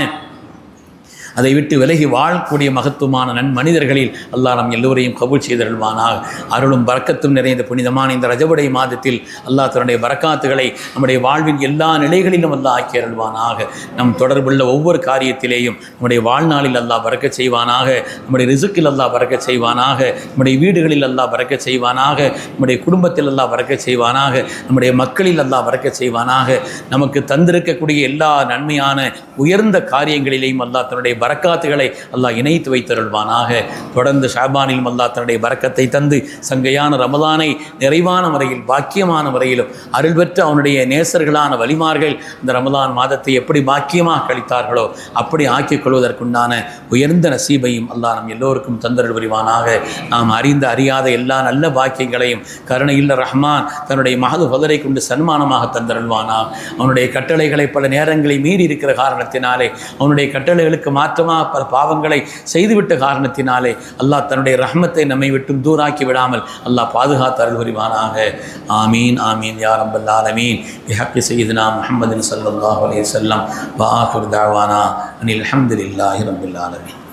அதை விட்டு விலகி வாழக்கூடிய மகத்துவமான நன்மனிதர்களில் அல்லாஹ் நம் எல்லோரையும் கபூல் செய்தருள்வானாக. அருளும் பரக்கத்தும் நிறைந்த புனிதமான இந்த ரஜபுடைய மாதத்தில் அல்லாஹ் தன்னுடைய பரக்காத்துகளை நம்முடைய வாழ்வின் எல்லா நிலைகளிலும் அல்லாஹ் ஆக்கி அருள்வானாக. நம் தொடர்புள்ள ஒவ்வொரு காரியத்திலேயும் நம்முடைய வாழ்நாளில் அல்லாஹ் பரக்கச் செய்வானாக. நம்முடைய ரிசுக்கில் அல்லாஹ் பரக்கச் செய்வானாக. நம்முடைய வீடுகளில் அல்லாஹ் பரக்கச் செய்வானாக. நம்முடைய குடும்பத்தில் அல்லாஹ் பரக்கச் செய்வானாக. நம்முடைய மக்களில் அல்லாஹ் பரக்கச் செய்வானாக. நமக்கு தந்திருக்கக்கூடிய எல்லா நன்மையான உயர்ந்த காரியங்களிலேயும் அல்லாஹ் தன்னுடைய பரக்காத்துகளை அல்லாஹ் இணைத்து வைத்தருள்வானாக. தொடர்ந்து ஷாபானிலும் அல்லாஹ் தன்னுடைய பரக்கத்தை தந்து சங்கையான ரமலானை நிறைவான முறையில், பாக்கியமான முறையிலும் அருள் பெற்ற அவனுடைய நேசர்களான வலிமார்கள் இந்த ரமலான் மாதத்தை எப்படி பாக்கியமாக கழித்தார்களோ அப்படி ஆக்கிக் கொள்வதற்குண்டான உயர்ந்த நசீபையும் அல்லாஹ் நம் எல்லோருக்கும் தந்தருள் புரிவானாக. நாம் அறிந்த அறியாத எல்லா நல்ல பாக்கியங்களையும் கருணையுள்ள ரஹ்மான் தன்னுடைய மகது பதரை கொண்டு சன்மானமாக தந்தருள்வானாக. அவனுடைய கட்டளைகளை பல நேரங்களை மீறி இருக்கிற காரணத்தினாலே, அவனுடைய கட்டளைகளுக்கு மாற்றமாக பல பாவங்களை செய்துவிட்ட காரணத்தினாலே அல்லாஹ் தன்னுடைய ரஹ்மத்தை நம்மை விட்டும் தூராக்கி விடாமல் அல்லாஹ் பாதுகாத்து அருள் புரிவானாக. ஆமீன் ஆமீன் யா ரப்பல் ஆலமீன். பிஹக்கி சய்யிதுனா முஹம்மதின் ஸல்லல்லாஹு அலைஹி வஸல்லம் வ ஆகிரு தஅவானா அனில் ஹம்துலில்லாஹி ரப்பில் ஆலமீன்.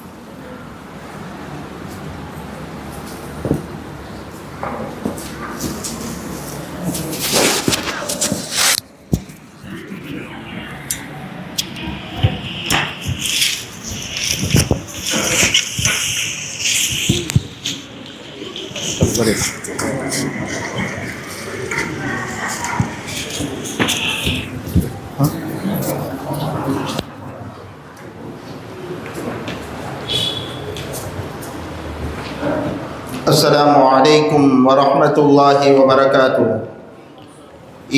அஸ்ஸலாமு அலைக்கும் வரஹ்மத்துல்லாஹி வபரகாத்துஹு.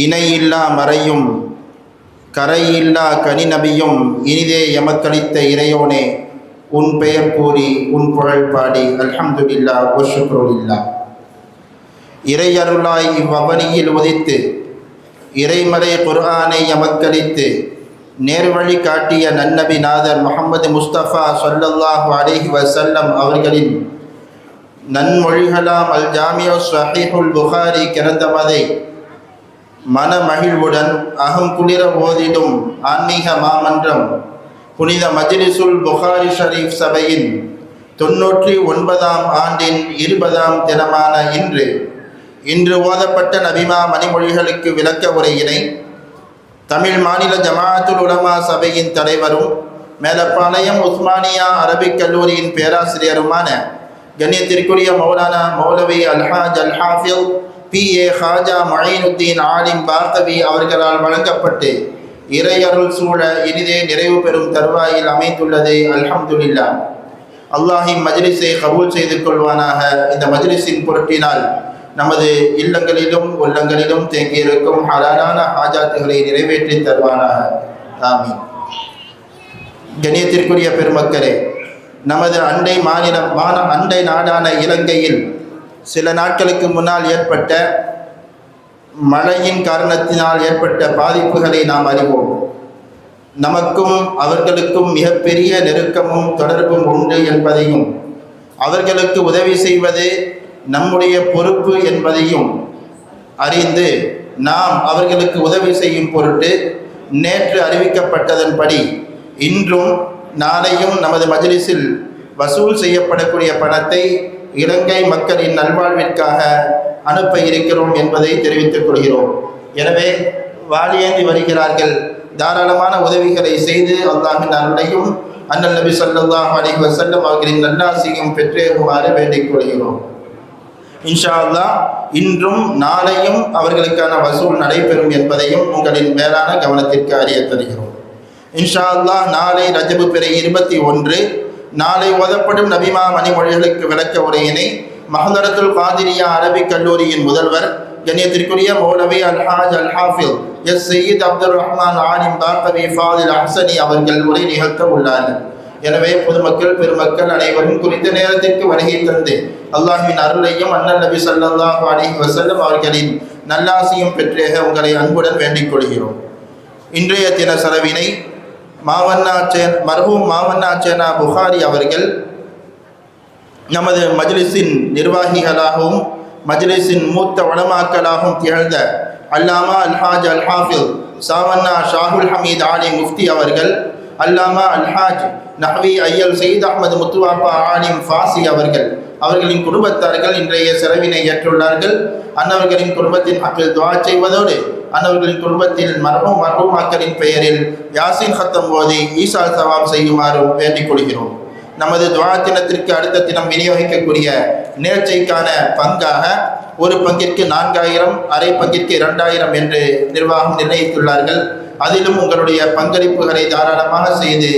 இணையில்லா மறையும் கரையில்லா கனிநபியும் இனிதே எமக்களித்த இறையோனே, உன் பெயர் கூறி உன் புகழ் பாடி அல்ஹம்துலில்லாஹ் வ ஷுக்ருலில்லாஹ். இறையருளாய் இவ்வவனியில் உதித்து இறைமறை குர்ஆனை எமக்களித்து நேர்வழி காட்டிய நன்னபி நாதர் முஹம்மது முஸ்தபா ஸல்லல்லாஹு அலைஹி வஸல்லம் அவர்களின் நன்மொழிகளாம் அல் ஜாமியு ஸஹீஹுல் புகாரி கிரந்தமதை மனமகிழ்வுடன் அகம் குளிர ஓதிடும் ஆன்மீக மாமன்றம் புனித மஜ்லிஸுல் புகாரி ஷரீஃப் சபையின் 99ஆம் ஆண்டின் 20ஆம் தினமான இன்று ஓதப்பட்ட நபிமா மணிமொழிகளுக்கு விளக்க உரையினை தமிழ் மாநில ஜமாஅத்துல் உலமா சபையின் தலைவரும் மேலப்பாளையம் உஸ்மானியா அரபிக் கல்லூரியின் பேராசிரியருமான கண்ணியத்திற்குரிய மௌலானா மௌலவி அல்ஹாஜ் அல் ஹாஃபில் PA ஹாஜா மொயினுத்தீன் ஆலிம் பார்த்தவி அவர்களால் வழங்கப்பட்டு இறையருள் சூழ இனிதே நிறைவு பெறும் தருவாயில் அமைந்துள்ளது. அல்ஹம்துலில்லாஹ். அல்லாஹின் மஜ்லிஸை கபூல் செய்து கொள்வானாக. இந்த மஜ்லிஸின் பொருட்டினால் நமது இல்லங்களிலும் உள்ளங்களிலும் தேங்கியிருக்கும் ஹலாலான ஹாஜாத்துகளை நிறைவேற்றி தருவானாக. ஆமீன். கண்ணியத்திற்குரிய பெருமக்களே, நமது அண்டை நாடான இலங்கையில் சில நாட்களுக்கு முன்னால் ஏற்பட்ட மழையின் காரணத்தினால் ஏற்பட்ட பாதிப்புகளை நாம் அறிவோம். நமக்கும் அவர்களுக்கும் மிகப்பெரிய நெருக்கமும் தொடர்பும் உண்டு என்பதையும், அவர்களுக்கு உதவி செய்வது நம்முடைய பொறுப்பு என்பதையும் அறிந்து நாம் அவர்களுக்கு உதவி செய்யும் பொருட்டு நேற்று அறிவிக்கப்பட்டதன்படி இன்றும் நாளையும் நமது மஜ்லிஸில் வசூல் செய்யப்படக்கூடிய பணத்தை இலங்கை மக்களின் நல்வாழ்விற்காக அனுப்ப இருக்கிறோம் என்பதை தெரிவித்துக் கொள்கிறோம். எனவே வாலியேந்தி வருகிறார்கள். தாராளமான உதவிகளை செய்து அல்லாஹ்வின் அருளையும் அண்ணல் நபி ஸல்லல்லாஹு அலைஹி வஸல்லம் அவர்களின் நல்லாசியும் பெற்றேறுமாறு வேண்டிக் கொள்கிறோம். இன்ஷா அல்லாஹ் இன்றும் நாளையும் அவர்களுக்கான வசூல் நடைபெறும் என்பதையும் உங்களின் மேலான கவனத்திற்கு அறிய தருகிறோம். இன்ஷா அல்லாஹ் நாளை ரஜபு பிறை 21 நாளை ஓதப்படும் நபிமா மணிமொழிகளுக்கு விளக்க உரையினை மஹதரத்துல் காதிரியா அரபிக் கல்லூரியின் முதல்வர் கண்ணியத்திற்குரிய மௌலவி அல்ஹாஜ் அல் ஹாஃபில் சையீத் அப்துல் ரஹ்மான் ஆலிம் பாக்கவி ஃபாதில் அஹ்சனி அவர்கள் உரை நிகழ்த்த உள்ளார்கள். எனவே பொதுமக்கள் பெருமக்கள் அனைவரும் குறித்த நேரத்திற்கு வருகை தந்து அல்லாஹ்வின் அருளையும் அண்ணல் நபி ஸல்லல்லாஹு அலைஹி வஸல்லம் அவர்களின் நல்லாசியும் பெற்றேக உங்களை அன்புடன் வேண்டிக் கொள்கிறோம். இன்றைய தின செலவினை மர்ஹூம் மாவண்ணா சேனா புகாரி அவர்கள் நமது மஜ்லிஸின் நிர்வாகிகளாகவும் மஜ்லிஸின் மூத்த உலமாக்களாகவும் திகழ்ந்த அல்லாமா அல்ஹாஜ் அல் ஹாஃபில் சாவண்ணா ஷாஹுல் ஹமீத் ஆலி முஃப்தி அவர்கள், அல்லாமா அல்ஹாஜ் நஹ்வி ஐயல் சயீத் அஹ்மது முத்துவாப்பா ஆலிம் ஃபாசி அவர்களின் குடும்பத்தார்கள் இன்றைய செலவினை ஏற்றுள்ளார்கள். அன்னவர்களின் குடும்பத்தின் ஹக்கில் துஆ செய்வதோடு அன்னவர்களின் குடும்பத்தில் மர்ஹூமாக்களின் பெயரில் யாசின் ஹத்தம் ஓதி ஈசா சவாப் செய்யுமாறும் வேண்டிக் கொள்கிறோம். நமது துஆ தினத்திற்கு அடுத்த தினம் விநியோகிக்கக்கூடிய நேர்ச்சைக்கான பங்காக ஒரு பங்கிற்கு 4000, அரை பங்கிற்கு 2000 என்று நிர்வாகம் நிர்ணயித்துள்ளார்கள். அதிலும் உங்களுடைய பங்களிப்புகளை தாராளமாக செய்து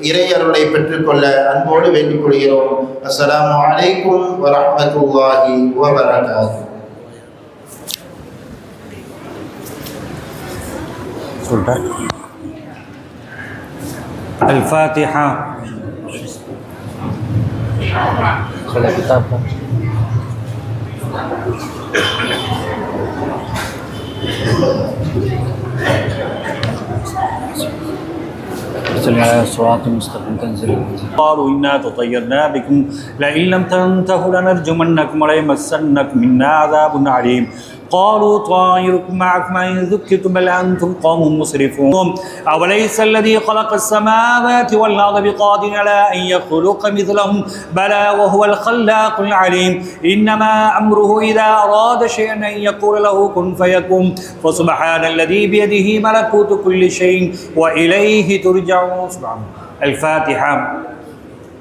இறையருளை பெற்றுக்கொள்ள அன்போடு வேண்டிக் கொள்கிறோம். அஸ்ஸலாமு அலைக்கும் வரஹ்மத்துல்லாஹி வபரகாத்துஹு. الفاتحة. صراط مستقيم تنزل. قالوا إنا تطيرنا بكم لئن لم تنتهوا لنرجمنكم وليمسنكم منا عذاب عليم. قالوا طائركم معكم إن ذكرتم بل أنتم قوم مسرفون. أوليس الذي خلق السماوات والأرض بقادر على أن يخلق مثلهم بلى وهو الخلاق العليم. إنما أمره إذا أراد شيئا أن يقول له كن فيكون. فسبحان الذي بيده ملكوت كل شيء وإليه ترجعون. الفاتحة.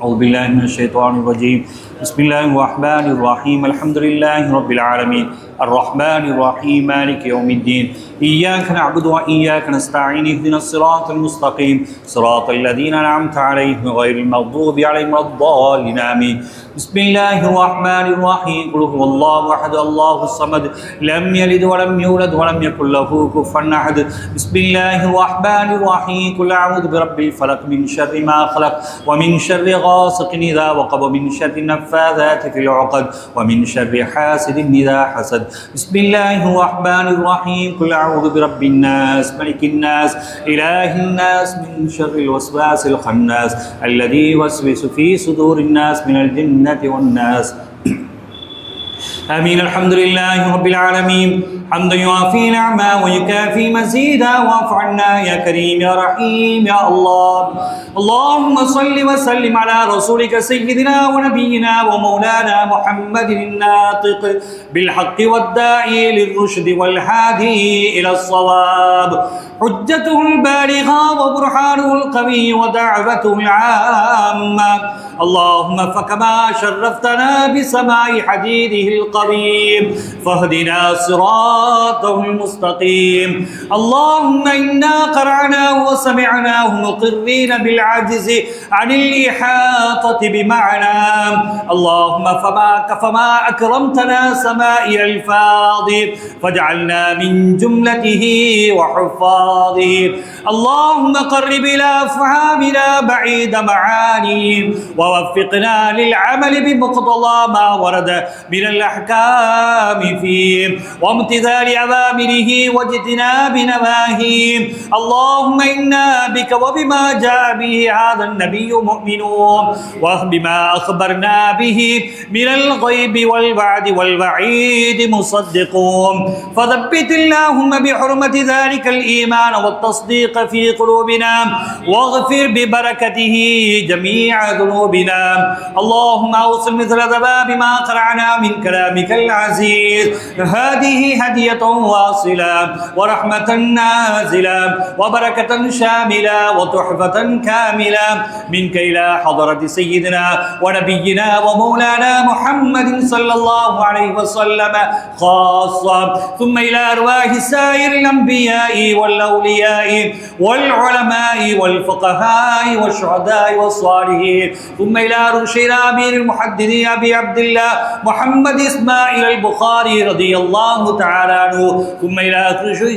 أعوذ بالله من الشيطان الرجيم. بسم الله الرحمن الرحيم. الحمد لله رب العالمين الرحمن الرحيم مالك يوم الدين. إياك نعبد وإياك نستعين. اهدنا الصراط المستقيم صراط الذين أنعمت عليهم غير المغضوب عليهم ولا الضالين آمين. بسم الله الرحمن الرحيم. قل هو الله أحد الله الصمد لم يلد ولم يولد ولم يكن له كفوا أحد. بسم الله الرحمن الرحيم. قل أعوذ برب الفلق من شر ما خلق ومن شر غاسق إذا وقب ومن شر النفاثات النفاثات في العقد ومن شر حاسد إذا حسد. بسم الله الرحمن الرحيم. قل أعوذ برب الناس ملك الناس إله الناس من شر الوسواس الخناس الذي يوسوس في صدور الناس من الجنة والناس. آمين. الحمد لله رب العالمين حمدا يوافي نعما ويكافي مزيدا واعف عنا يا كريم يا رحيم يا الله. اللهم صل وسلم على رسولك سيدنا ونبينا ومولانا محمد الناطق بالحق والداعي للرشد والهادي إلى الصواب، حجته البالغة وبرهانه القوي ودعوته العامة. اللهم فكما شرفتنا بسماع حديده القديم فاهدنا صراطه المستقيم. اللهم إنا قرأناه وسمعناه مقرين بالعجز عن الإحاطة بمعناه. اللهم فما أكرمتنا سماء الفاظ فاجعلنا من جملته وحفاظه. اللهم قرب إلى أفهامنا بعيد معاني ووفقنا للعمل بمقتضى ما ورد من الأحكام فيه وامتثال أوامره واجتناب نواهيه. اللهم إنا بك وبما جاء به هذا النبي مؤمنون وبما أخبرنا به من الغيب والوعد والوعيد مصدقون، فثبت اللهم بحرمة ذلك الإيمان والتصديق في قلوبنا واغفر ببركته جميع ذنوبنا. اللهم أوصل مثل ذباب ما قرأنا من كلامك العزيز. هذه هدية واصلة ورحمة نازلة وبركة شاملة وتحفة كاملة منك إلى حضرة سيدنا ونبينا ومولانا محمد صلى الله عليه وسلم خاصة، ثم إلى أرواح سائر الأنبياء والأولياء والعلماء والفقهاء والشهداء والصالحين، ثم إلى رشيد أمير المحدثين أبي عبد الله محمد إسماعيل البخاري رضي الله تعالى عنه، ثم إلى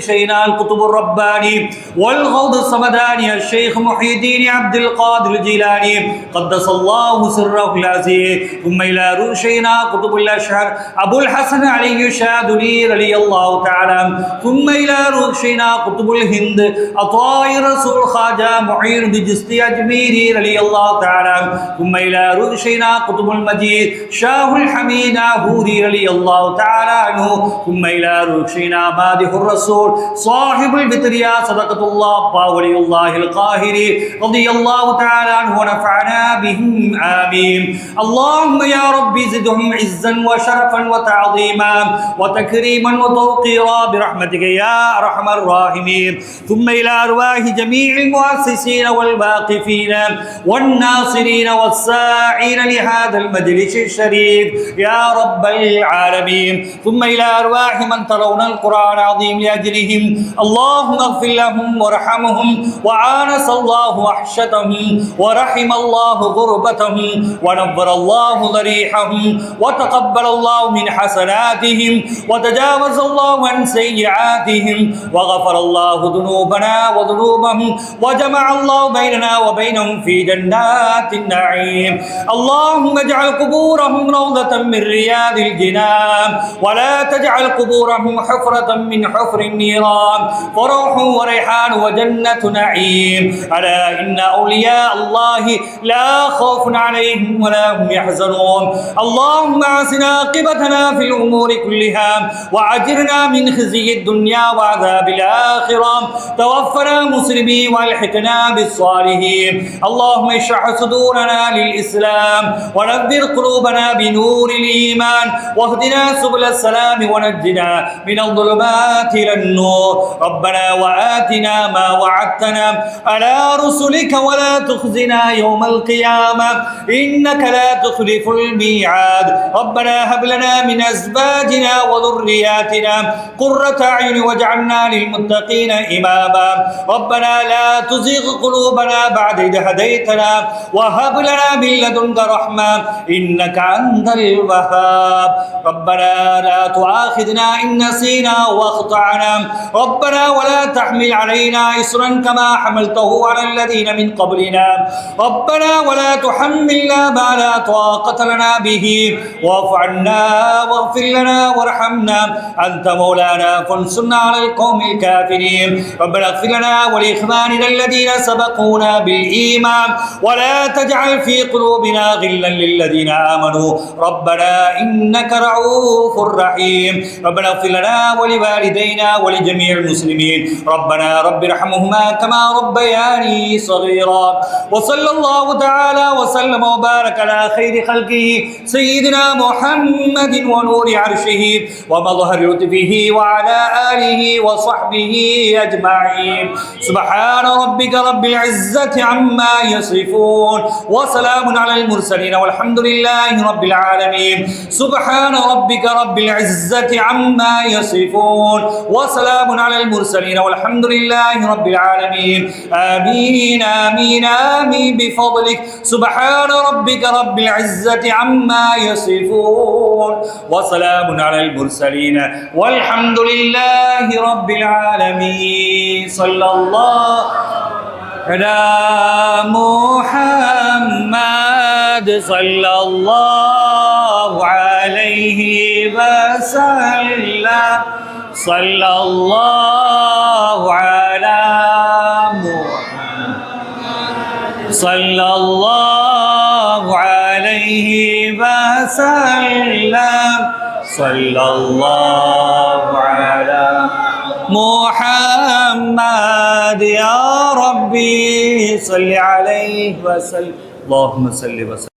شيخنا القطب الرباني والغوث الصمداني الشيخ محي الدين عبد القادر الجيلاني قدس الله سره العزيز، ثم إلى رشينا قطب الأشهر أبو الحسن علي الشاذلي رضي الله تعالى عنه، ثم إلى رشينا قطب الهند أطاي رسول خواجة معين بجستي أجميري رضي الله تعالى عنه، ثم إلى رشينا قطب المجيد شاه الحميد هوري رضي الله تعالى عنه، ثم إلى رشينا مادح الرسول صاحب البتريا صدقة الله ولي الله القاهري رضي الله تعالى عنه ونفعنا بهم آمين. اللهم يا ربي زدهم عزا وشرفا وتعظيما وتكريما وتوقيرا برحمتك يا أرحم الراحمين. ثم إلى أرواح جميع المؤسسين والواقفين والناصرين والساعين لهذا المجلس الشريف يا رب العالمين. ثم إلى أرواح من ترون القرآن العظيم لأجلهم اللهم اغفر لهم وارحمهم وعانس الله وحشتهم ورحم الله غربتهم ونور الله ضريحهم وتقبل الله من حسناتهم وتجاوز الله عن سيئاتهم وغفر الله ذنوبنا وذنوبهم وجمع الله بيننا وبينهم في جنات النعيم. اللهم اجعل قبورهم روضة من رياض الجنان ولا تجعل قبورهم حفرة من حفر النيران، فروح وريحان وجنة نعيم. ألا إن أولياء الله لا خوف عليهم ولا هم يحزنون. اللهم أحسن عاقبتنا في الأمور كلها وأجرنا من خزي الدنيا وعذاب الآخرة، توفنا مسلمين والحقنا بالصالحين. اللهم اشرح صدورنا للإسلام ونذر قلوبنا بنور الإيمان واهدنا سبل السلام ونجنا من الظلمات إلى النور. ربنا وآتنا ما وعدتنا على رسلك ولا تخزنا يوم القيامة إنك لا تخلف الميعاد. ربنا هب لنا من أزواجنا وذرياتنا قرة أعين واجعلنا للمتقين للمتقين إماما ربنا لا تزغ قلوبنا بعد إذ هديتنا وهب لنا من لدنك رحمة إنك أنت الوهاب ربنا لا تؤاخذنا إن نسينا واخطأنا ربنا ولا تحمل علينا إصرا كما حملته على الذين من قبلنا ربنا ولا تحملنا ما لا طاقة لنا به واعف عنا واغفر لنا وارحمنا أنت مولانا فانصرنا على القوم الكافرين ربنا اغفر لنا ولإخواننا الذين سبقونا بالإيمان ولا تجعل في قلوبنا غلا للذين آمنوا ربنا إنك رؤوف رحيم ربنا اغفر لنا ولوالدينا ولجميع المسلمين ربنا رب ارحمهما كما ربياني صغيرا وصلى الله تعالى وسلم وبارك على خير خلقه سيدنا محمد ونور عرشه ومظهر لطفه وعلى آله وصحبه أجمعين سبحان ربك رب العزة عما يصفون وسلام على المرسلين والحمد لله رب العالمين سبحان ربك رب العزة عما يصفون وسلام على المرسلين والحمد لله رب العالمين آمين آمين آمين بفضلك سبحان ربك رب العزة عما يصفون وسلام على المرسلين والحمد لله رب العالمين صلى الله على محمد صلى الله عليه وسلم صلى الله على محمد صلى الله عليه وسلم صلى الله على محمد يا ربي صل عليه وسلم اللهم صل وسلم